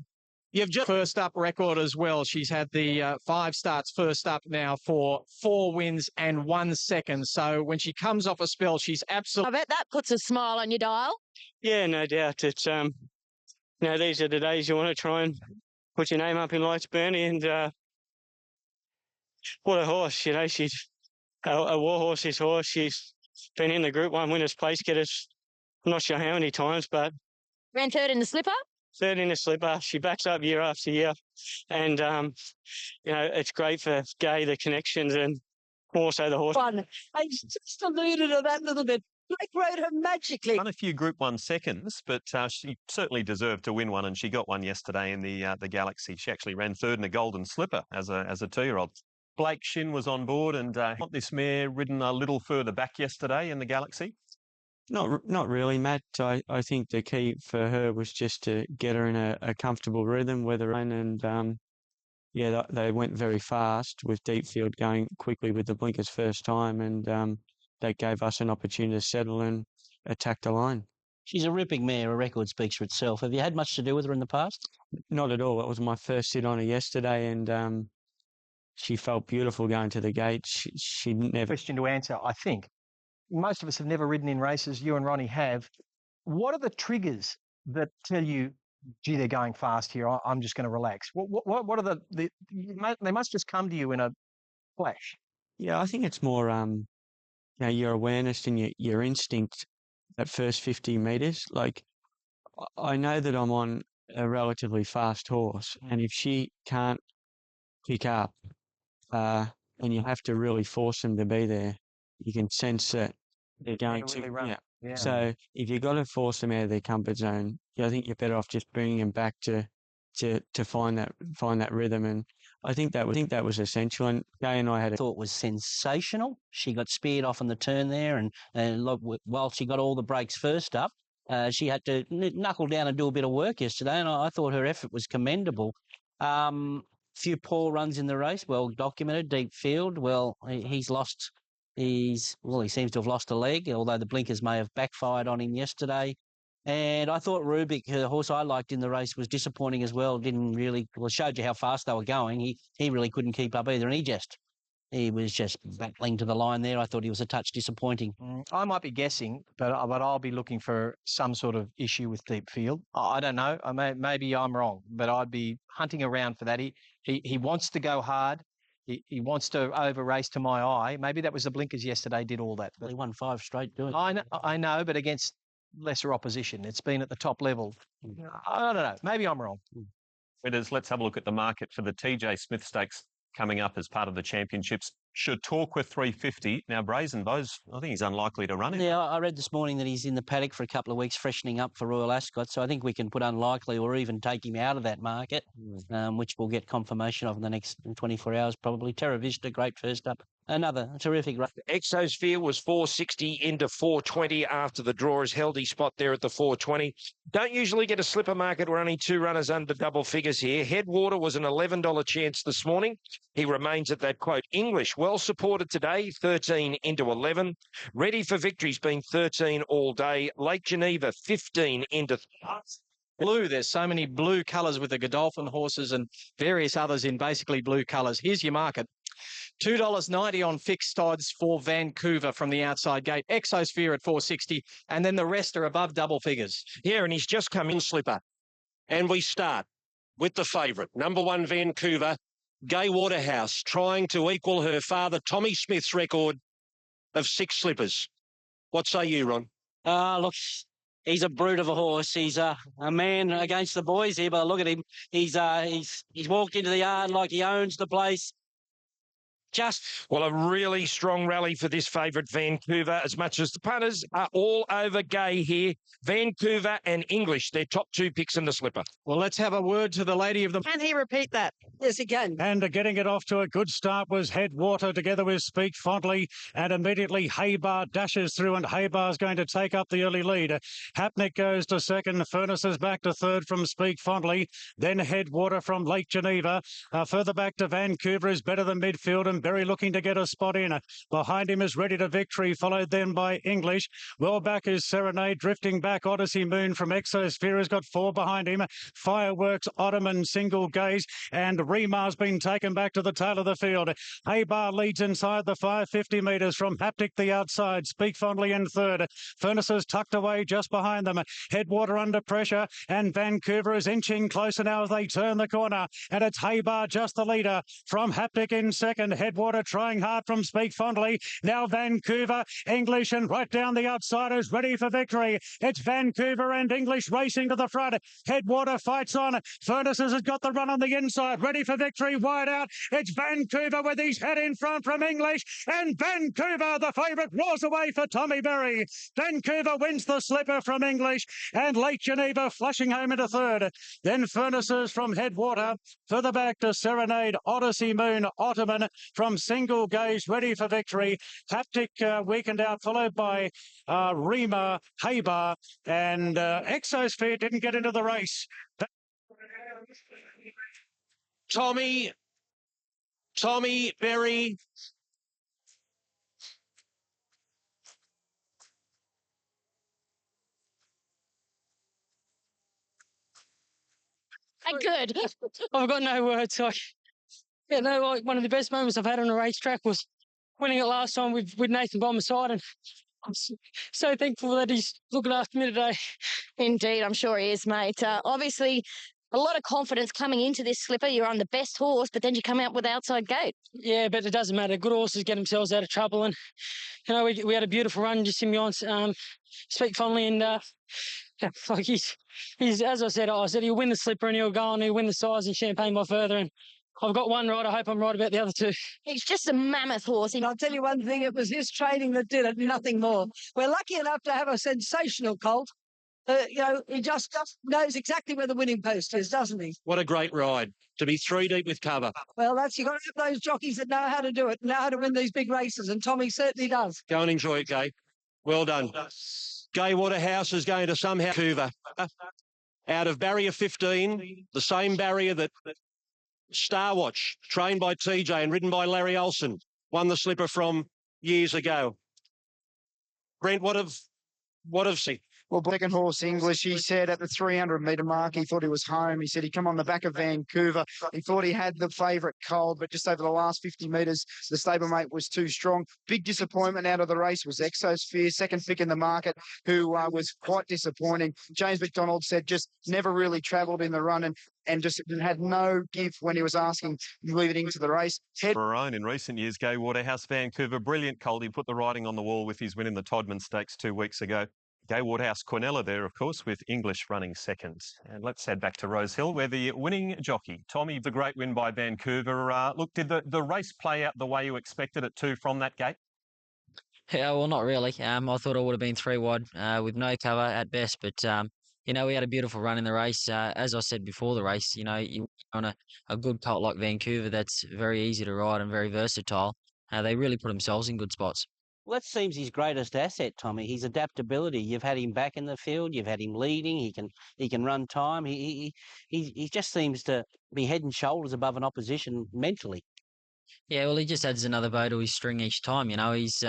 Speaker 5: You've just first up record as well. She's had the 5 starts first up now for 4 wins and 1 second. So when she comes off a spell, she's absolutely...
Speaker 25: I bet that puts a smile on your dial.
Speaker 9: Yeah, no doubt. It's these are the days you want to try and put your name up in lights, Bernie, and what a horse, she's a war horse, this horse. She's been in the Group 1 winners place getters, I'm not sure how many times, but...
Speaker 25: Ran third in the slipper?
Speaker 9: Third in the slipper. She backs up year after year. And, it's great for Gay, the connections, and also the horse.
Speaker 12: I just alluded to that a little bit. Blake rode her magically.
Speaker 10: Won a few Group 1 seconds, but she certainly deserved to win one, and she got one yesterday in the Galaxy. She actually ran third in a Golden Slipper as a 2-year-old. Blake Shin was on board, and got this mare ridden a little further back yesterday in the Galaxy.
Speaker 2: Not really, Matt. I think the key for her was just to get her in a comfortable rhythm, they went very fast with Deepfield going quickly with the blinkers first time, and that gave us an opportunity to settle and attack the line.
Speaker 11: She's a ripping mare. Her record speaks for itself. Have you had much to do with her in the past?
Speaker 2: Not at all. It was my first sit on her yesterday, and she felt beautiful going to the gate. She never...
Speaker 5: Question to answer, I think. Most of us have never ridden in races. You and Ronnie have. What are the triggers that tell you, gee, they're going fast here, I'm just going to relax? What are they must just come to you in a flash.
Speaker 2: Yeah, I think it's more, your awareness and your instinct at first 50 metres. Like, I know that I'm on a relatively fast horse, and if she can't pick up, and you have to really force them to be there, you can sense that they're going to run. Yeah. So if you've got to force them out of their comfort zone, I think you're better off just bringing them back to find that rhythm. And I think that was essential. And Gay and I had
Speaker 11: thought was sensational. She got speared off on the turn there, and look, while she got all the breaks first up, she had to knuckle down and do a bit of work yesterday. And I thought her effort was commendable. Few poor runs in the race, well documented. Deepfield, well, he seems to have lost a leg, although the blinkers may have backfired on him yesterday. And I thought Rubik, the horse I liked in the race, was disappointing as well. Showed you how fast they were going. He really couldn't keep up either, and he was just battling to the line there. I thought he was a touch disappointing.
Speaker 5: I might be guessing, but I'll be looking for some sort of issue with Deepfield. I don't know. Maybe I'm wrong, but I'd be hunting around for that. He wants to go hard. He wants to over race to my eye. Maybe that was the blinkers yesterday did all that.
Speaker 11: He won 5 straight doing
Speaker 5: it. I know, but against lesser opposition. It's been at the top level. I don't know. Maybe I'm wrong.
Speaker 10: Winners, let's have a look at the market for the TJ Smith Stakes coming up as part of the championships. Should talk with 350. Now, Brazen Bows, I think he's unlikely to run it.
Speaker 11: Yeah, I read this morning that he's in the paddock for a couple of weeks, freshening up for Royal Ascot. So I think we can put unlikely or even take him out of that market, which we'll get confirmation of in the next 24 hours probably. Terra Vista, great first up. Another terrific race.
Speaker 1: Exosphere was 460 into 420 after the draw has held his spot there at the 420. Don't usually get a slipper market where only two runners under double figures here. Headwater was an $11 chance this morning. He remains at that quote. English, well supported today, 13 into 11. Ready for Victory's been 13 all day. Lake Geneva, 15 into...
Speaker 5: Blue, there's so many blue colours with the Godolphin horses and various others in basically blue colours. Here's your market. $2.90 on fixed odds for Vancouver from the outside gate. Exosphere at 460, and then the rest are above double figures.
Speaker 1: Yeah, and he's just come in slipper.
Speaker 8: And we start with the favourite, number 1 Vancouver, Gay Waterhouse, trying to equal her father Tommy Smith's record of 6 slippers. What say you, Ron?
Speaker 22: Look, he's a brute of a horse. He's a man against the boys here, but look at him. He's walked into the yard like he owns the place.
Speaker 1: Well, a really strong rally for this favourite Vancouver, as much as the punters are all over Gay here. Vancouver and English, their top 2 picks in the slipper.
Speaker 5: Well, let's have a word to the lady of the...
Speaker 6: Can he repeat that?
Speaker 12: Yes, he can.
Speaker 23: And getting it off to a good start was Headwater together with Speak Fondly, and immediately Haybar dashes through, and Haybar's going to take up the early lead. Hapnick goes to second, Furness is back to third from Speak Fondly, then Headwater from Lake Geneva. Further back to Vancouver is Better Than Midfield, and Berry looking to get a spot in. Behind him is Ready to Victory, followed then by English. Well back is Serenade, drifting back Odyssey Moon from Exosphere has got 4 behind him. Fireworks, Ottoman, Single Gaze, and Remar's been taken back to the tail of the field. Haybar leads inside the 550 metres from Haptic the outside. Speak Fondly in third. Furnace is tucked away just behind them. Headwater under pressure, and Vancouver is inching closer now as they turn the corner. And it's Haybar just the leader from Haptic in second. Headwater trying hard from Speak Fondly. Now Vancouver, English, and right down the outside is Ready for Victory. It's Vancouver and English racing to the front. Headwater fights on. Furnaces has got the run on the inside. Ready for Victory wide out. It's Vancouver with his head in front from English. And Vancouver, the favourite, roars away for Tommy Berry. Vancouver wins the slipper from English. And Lake Geneva flashing home into third. Then Furnaces from Headwater. Further back to Serenade, Odyssey Moon, Ottoman from Single Gaze, Ready for Victory. Haptic weakened out, followed by Rima, Haybar, and Exosphere didn't get into the race.
Speaker 8: Tommy Berry.
Speaker 25: Good.
Speaker 9: I've got no words. One of the best moments I've had on a racetrack was winning it last time with Nathan by my side, and I'm so thankful that he's looking after me today.
Speaker 25: Indeed, I'm sure he is, mate. Obviously, a lot of confidence coming into this slipper. You're on the best horse, but then you come out with outside gate.
Speaker 9: Yeah, but it doesn't matter. Good horses get themselves out of trouble, and we had a beautiful run just in beyond Speak Fondly, and like he's as I said he'll win the slipper and he'll go on, he'll win the size and Champagne by further, and I've got one right. I hope I'm right about the other 2.
Speaker 25: He's just a mammoth horse.
Speaker 12: And I'll tell you one thing, it was his training that did it, nothing more. We're lucky enough to have a sensational colt. He just knows exactly where the winning post is, doesn't he?
Speaker 8: What a great ride to be 3 deep with cover.
Speaker 12: Well, you've got to have those jockeys that know how to do it, know how to win these big races, and Tommy certainly does.
Speaker 8: Go and enjoy it, Gay. Well done. Gay Waterhouse is going to somehow Vancouver out of barrier 15, the same barrier that Star Watch, trained by TJ and ridden by Larry Olsen, won the slipper from years ago. Brent, what of
Speaker 16: Well, second horse English, he said at the 300-metre mark, he thought he was home. He said he'd come on the back of Vancouver. He thought he had the favourite cold, but just over the last 50 metres, the stablemate was too strong. Big disappointment out of the race was Exosphere, second pick in the market, who was quite disappointing. James McDonald said just never really travelled in the run and just had no give when he was asking leading into the race.
Speaker 10: For her own in recent years, Gay Waterhouse, Vancouver, brilliant colt. He put the writing on the wall with his win in the Todman Stakes 2 weeks ago. Gay Waterhouse, Quinella there, of course, with English running second. And let's head back to Rose Hill, where the winning jockey, Tommy, the great win by Vancouver. Look, did the race play out the way you expected it to from that gate?
Speaker 4: Yeah, well, not really. I thought I would have been 3 wide with no cover at best, but we had a beautiful run in the race. As I said before the race, you on a good colt like Vancouver, that's very easy to ride and very versatile.
Speaker 13: they really put themselves in good spots.
Speaker 11: Well, that seems his greatest asset, Tommy. His adaptability. You've had him back in the field. You've had him leading. He can run time. He just seems to be head and shoulders above an opposition mentally.
Speaker 13: Yeah, well, he just adds another bow to his string each time. He's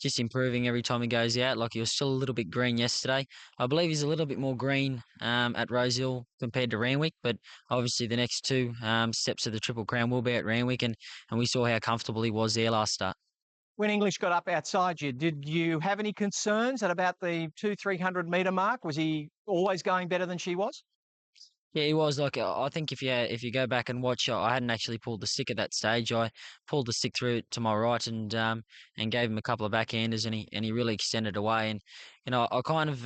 Speaker 13: just improving every time he goes out. Like he was still a little bit green yesterday. I believe he's a little bit more green at Rosehill compared to Randwick, but obviously the next two steps of the Triple Crown will be at Randwick, and we saw how comfortable he was there last start.
Speaker 5: When English got up outside you, did you have any concerns at about the 200-300 metre mark? Was he always going better than she was?
Speaker 13: Yeah, he was. Like, I think if you go back and watch, I hadn't actually pulled the stick at that stage. I pulled the stick through to my right and gave him a couple of backhanders, and he really extended away. And I kind of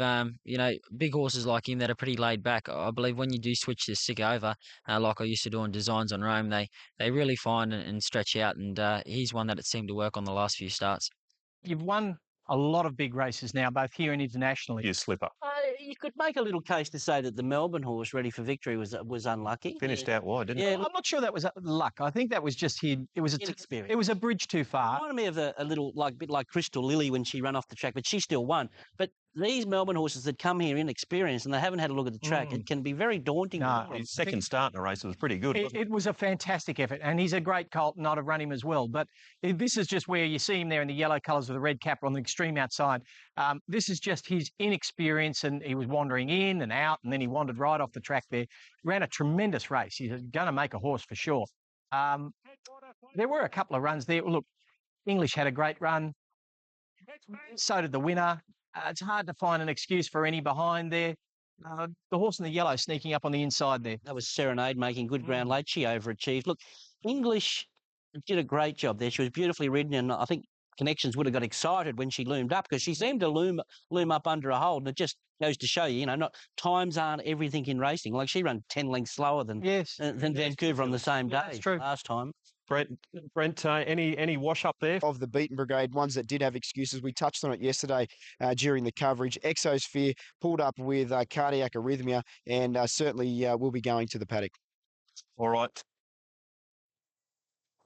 Speaker 13: big horses like him that are pretty laid back. I believe when you do switch the stick over, like I used to do on Designs on Rome, they really find and stretch out. And he's one that it seemed to work on the last few starts.
Speaker 5: You've won a lot of big races now, both here and internationally.
Speaker 10: You slipper.
Speaker 11: You could make a little case to say that the Melbourne horse, Ready for Victory, was unlucky.
Speaker 10: Finished out wide, didn't it?
Speaker 11: Yeah,
Speaker 5: I'm not sure that was luck. I think that was just it was
Speaker 11: inexperience.
Speaker 5: It was a bridge too far.
Speaker 11: Reminded me of a little bit like Crystal Lily when she ran off the track, but she still won. But these Melbourne horses that come here inexperienced and they haven't had a look at the track, it can be very daunting.
Speaker 10: His second start in a race was pretty good.
Speaker 5: It was a fantastic effort, and he's a great colt, and I'd have run him as well. But this is just where you see him there in the yellow colours with the red cap on the extreme outside. This is just his inexperience, and he was wandering in and out, and then he wandered right off the track there. Ran a tremendous race. He's going to make a horse for sure. There were a couple of runs there. Look, English had a great run. So did the winner. It's hard to find an excuse for any behind there. The horse in the yellow sneaking up on the inside there.
Speaker 11: That was Serenade making good ground late. She overachieved. Look, English did a great job there. She was beautifully ridden, and I think Connections would have got excited when she loomed up because she seemed to loom up under a hold, and it just goes to show you, not times aren't everything in racing. Like she ran 10 lengths slower than Vancouver on the same day.
Speaker 5: That's true.
Speaker 11: Last time.
Speaker 10: Brent, any wash up there?
Speaker 16: Of the beaten brigade, ones that did have excuses. We touched on it yesterday during the coverage. Exosphere pulled up with cardiac arrhythmia and certainly will be going to the paddock.
Speaker 10: All right.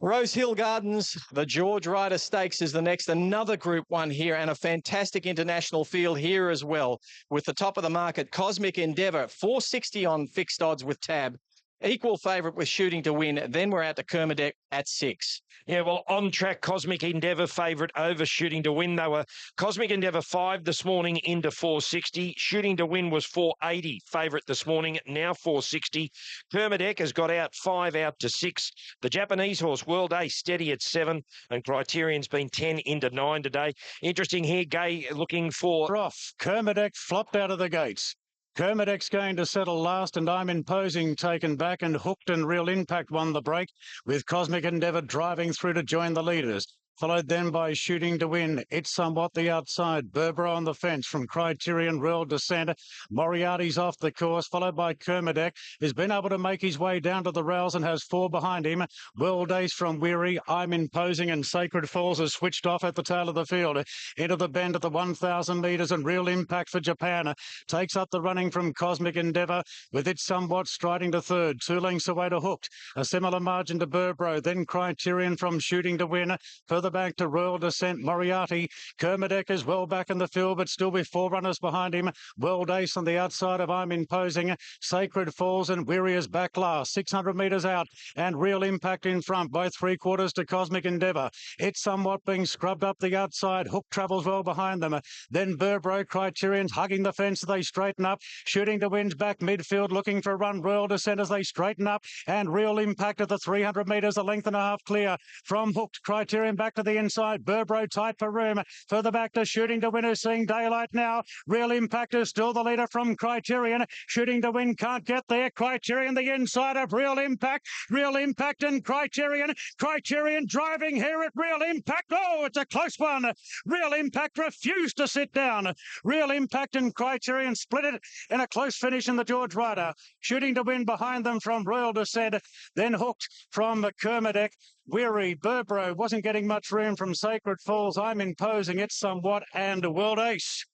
Speaker 5: Rosehill Gardens, the George Ryder Stakes is the next. Another Group 1 here and a fantastic international field here as well. With the top of the market, Cosmic Endeavour, 460 on fixed odds with Tab. Equal favourite with Shooting to Win. Then we're out to Kermadec at 6.
Speaker 1: Yeah, well, on track, Cosmic Endeavour favourite over Shooting to Win. They were Cosmic Endeavour 5 this morning into 460. Shooting to Win was 480 favourite this morning, now 460. Kermadec has got out 5 out to 6. The Japanese horse World Ace steady at 7, and Criterion's been 10 into 9 today. Interesting here, Gay looking for...
Speaker 23: Off. Kermadec flopped out of the gates. Kermadec's going to settle last, and I'm Imposing taken back, and Hooked and Real Impact won the break, with Cosmic Endeavour driving through to join the leaders. Followed then by Shooting to Win. It's somewhat the outside. Berbera on the fence from Criterion, Royal Descent. Moriarty's off the course, followed by Kermadec, who's been able to make his way down to the rails and has 4 behind him. World Ace from Weary, I'm Imposing, and Sacred Falls has switched off at the tail of the field. Into the bend at the 1,000 metres, and Real Impact for Japan takes up the running from Cosmic Endeavour, with it somewhat striding to third. 2 lengths away to Hooked. A similar margin to Berbro, then Criterion from Shooting to Win. Further back to Royal Descent, Moriarty. Kermadec is well back in the field, but still with 4 runners behind him. World Ace on the outside of I'm Imposing. Sacred Falls and Weary is back last. 600 metres out, and Real Impact in front by 3/4 to Cosmic Endeavour. It's somewhat being scrubbed up the outside. Hook travels well behind them. Then Berbro, Criterion's hugging the fence as they straighten up. Shooting to Win's back midfield, looking for a run. Royal Descent as they straighten up, and Real Impact at the 300 metres, a length and a half clear from Hooked. Criterion back to the inside. Berbro tight for room. Further back to Shooting to Win, is seeing daylight now. Real Impact is still the leader from Criterion. Shooting to Win can't get there. Criterion the inside of Real Impact. Real Impact and Criterion. Criterion driving here at Real Impact. Oh, it's a close one. Real Impact refused to sit down. Real Impact and Criterion split it in a close finish in the George Ryder. Shooting to Win behind them from Royal Descent. Then Hooked from Kermadec. Weary, Berbro wasn't getting much room from Sacred Falls. I'm Imposing, it's somewhat, and World Ace.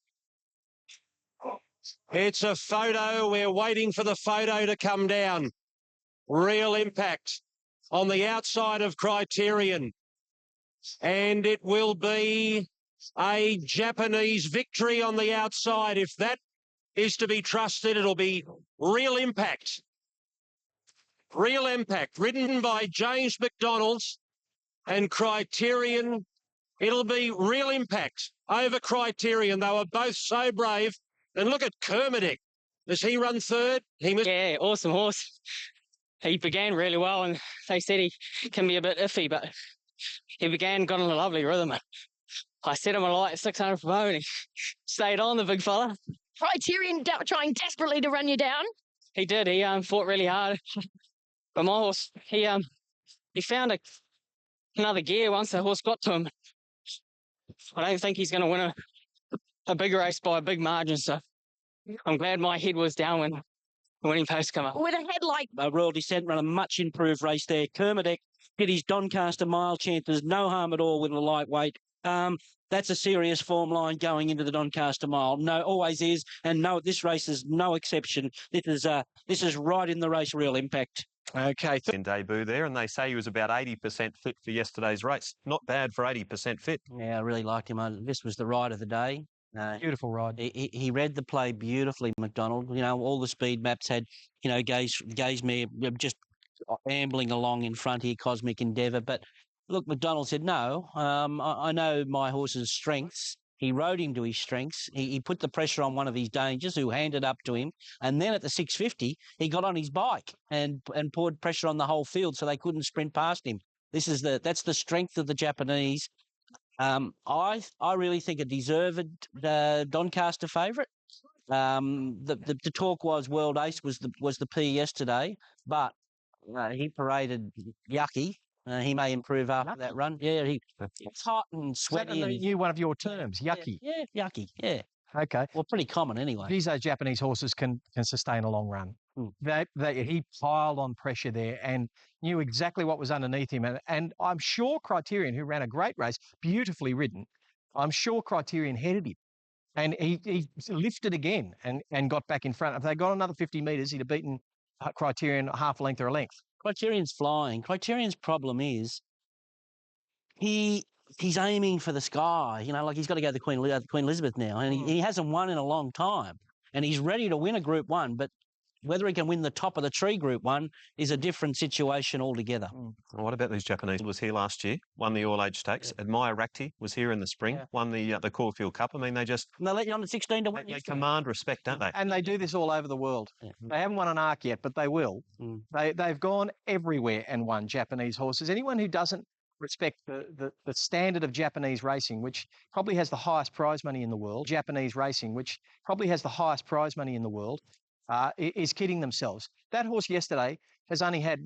Speaker 8: It's a photo. We're waiting for the photo to come down. Real Impact on the outside of Criterion. And it will be a Japanese victory on the outside. If that is to be trusted, it'll be Real Impact. Real Impact, ridden by James McDonald's and Criterion. It'll be Real Impact over Criterion. They were both so brave. And look at Kermadec. Does he run third?
Speaker 9: Yeah, awesome horse. He began really well, and they said he can be a bit iffy, but he got on a lovely rhythm. I set him a light 600 for home, and he stayed on, the big fella.
Speaker 25: Criterion trying desperately to run you down.
Speaker 9: He did. He fought really hard. But my horse, he found another gear once the horse got to him. I don't think he's going to win a big race by a big margin, so I'm glad my head was down when the winning post come up.
Speaker 25: With a head like...
Speaker 22: Royal Descent ran a much improved race there. Kermadec hit his Doncaster mile chance. There's no harm at all with a lightweight. That's a serious form line going into the Doncaster mile. No, always is. And no, this race is no exception. This is right in the race, Real Impact.
Speaker 5: Okay.
Speaker 10: In debut there, and they say he was about 80% fit for yesterday's race. Not bad for 80% fit.
Speaker 11: Yeah, I really liked him. This was the ride of the day.
Speaker 5: Beautiful ride.
Speaker 11: He read the play beautifully, McDonald. You know, all the speed maps had, you know, Gaze me just ambling along in front here, Cosmic Endeavour. But look, McDonald said, no, I know my horse's strengths. He rode him to his strengths. He put the pressure on one of his dangers, who handed up to him. And then at the 650, he got on his bike and poured pressure on the whole field so they couldn't sprint past him. That's the strength of the Japanese. I really think a deserved Doncaster favourite. The talk was World Ace was the P yesterday, but he paraded Yucky. He may improve after that run. Yeah, he's hot and sweaty.
Speaker 5: Is that a new one of your terms, Yucky?
Speaker 11: Yeah, Yucky. Yeah.
Speaker 5: Okay.
Speaker 11: Well, pretty common anyway.
Speaker 5: These Japanese horses can sustain a long run. He piled on pressure there and knew exactly what was underneath him. And I'm sure Criterion, who ran a great race, beautifully ridden, I'm sure Criterion headed him. And he lifted again and got back in front. If they got another 50 metres, he'd have beaten Criterion half a length or a length.
Speaker 11: Criterion's flying. Criterion's problem is he's aiming for the sky. You know, like he's got to go to Queen Elizabeth now, and he hasn't won in a long time. And he's ready to win a Group 1, but whether he can win the top of the tree Group 1 is a different situation altogether.
Speaker 10: Well, what about these Japanese? Was here last year, won the All-Age Stakes. Admire Rakti was here in the spring, won the Caulfield Cup. I mean, they let
Speaker 11: you on the 16 to win.
Speaker 10: They command respect, don't they?
Speaker 5: And they do this all over the world. They haven't won an ARC yet, but they will. They've gone everywhere and won, Japanese horses. Anyone who doesn't respect the standard of Japanese racing, which probably has the highest prize money in the world, is kidding themselves. That horse yesterday has only had,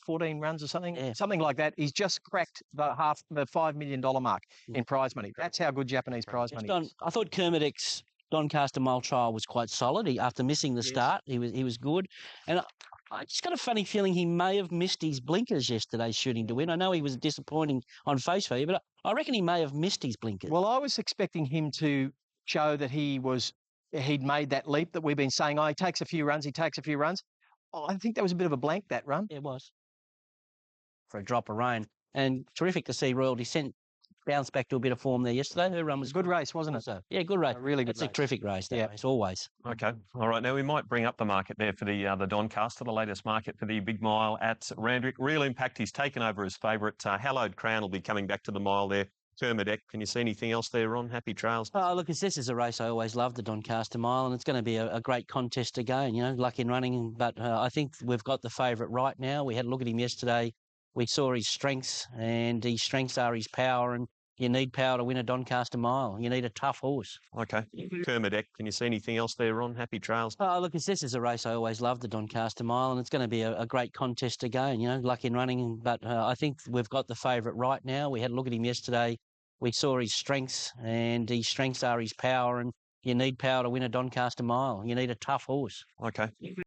Speaker 5: 14 runs or something? Yeah. Something like that. He's just cracked the $5 million mark in prize money. That's how good Japanese prize money is.
Speaker 11: I thought Kermadec's Doncaster Mile trial was quite solid. After missing the start, he was good. And I just got a funny feeling he may have missed his blinkers yesterday shooting to win. I know he was disappointing on face value, but I reckon he may have missed his blinkers.
Speaker 5: Well, I was expecting him to show that he'd made that leap that we've been saying, he takes a few runs. I think that was a bit of a blank, that run.
Speaker 11: It was. For a drop of rain. And terrific to see Royal Descent bounce back to a bit of form there yesterday. Her run was
Speaker 5: good race, wasn't it?
Speaker 11: So, yeah, good race.
Speaker 5: A really good
Speaker 11: race.
Speaker 5: It's
Speaker 11: a terrific race, that race, always.
Speaker 10: Okay. All right. Now, we might bring up the market there for the Doncaster, the latest market for the big mile at Randwick. Real Impact, he's taken over as favourite. Hallowed Crown will be coming back to the mile there. Kermadec, can you see anything else there, Ron? Happy trails.
Speaker 11: Oh, look, this is a race I always loved, the Doncaster Mile, and it's going to be a great contest again, you know, luck in running. But I think we've got the favourite right now. We had a look at him yesterday. We saw his strengths, and his strengths are his power, and you need power to win a Doncaster Mile. You need a tough horse.
Speaker 10: Okay. Kermadec, can you see anything else there, Ron? Happy trails.
Speaker 11: Oh, look, this is a race I always loved, the Doncaster Mile, and it's going to be a great contest again, you know, luck in running. But I think we've got the favourite right now. We had a look at him yesterday. We saw his strengths, and his strengths are his power, and you need power to win a Doncaster Mile. You need a tough horse.
Speaker 10: Okay.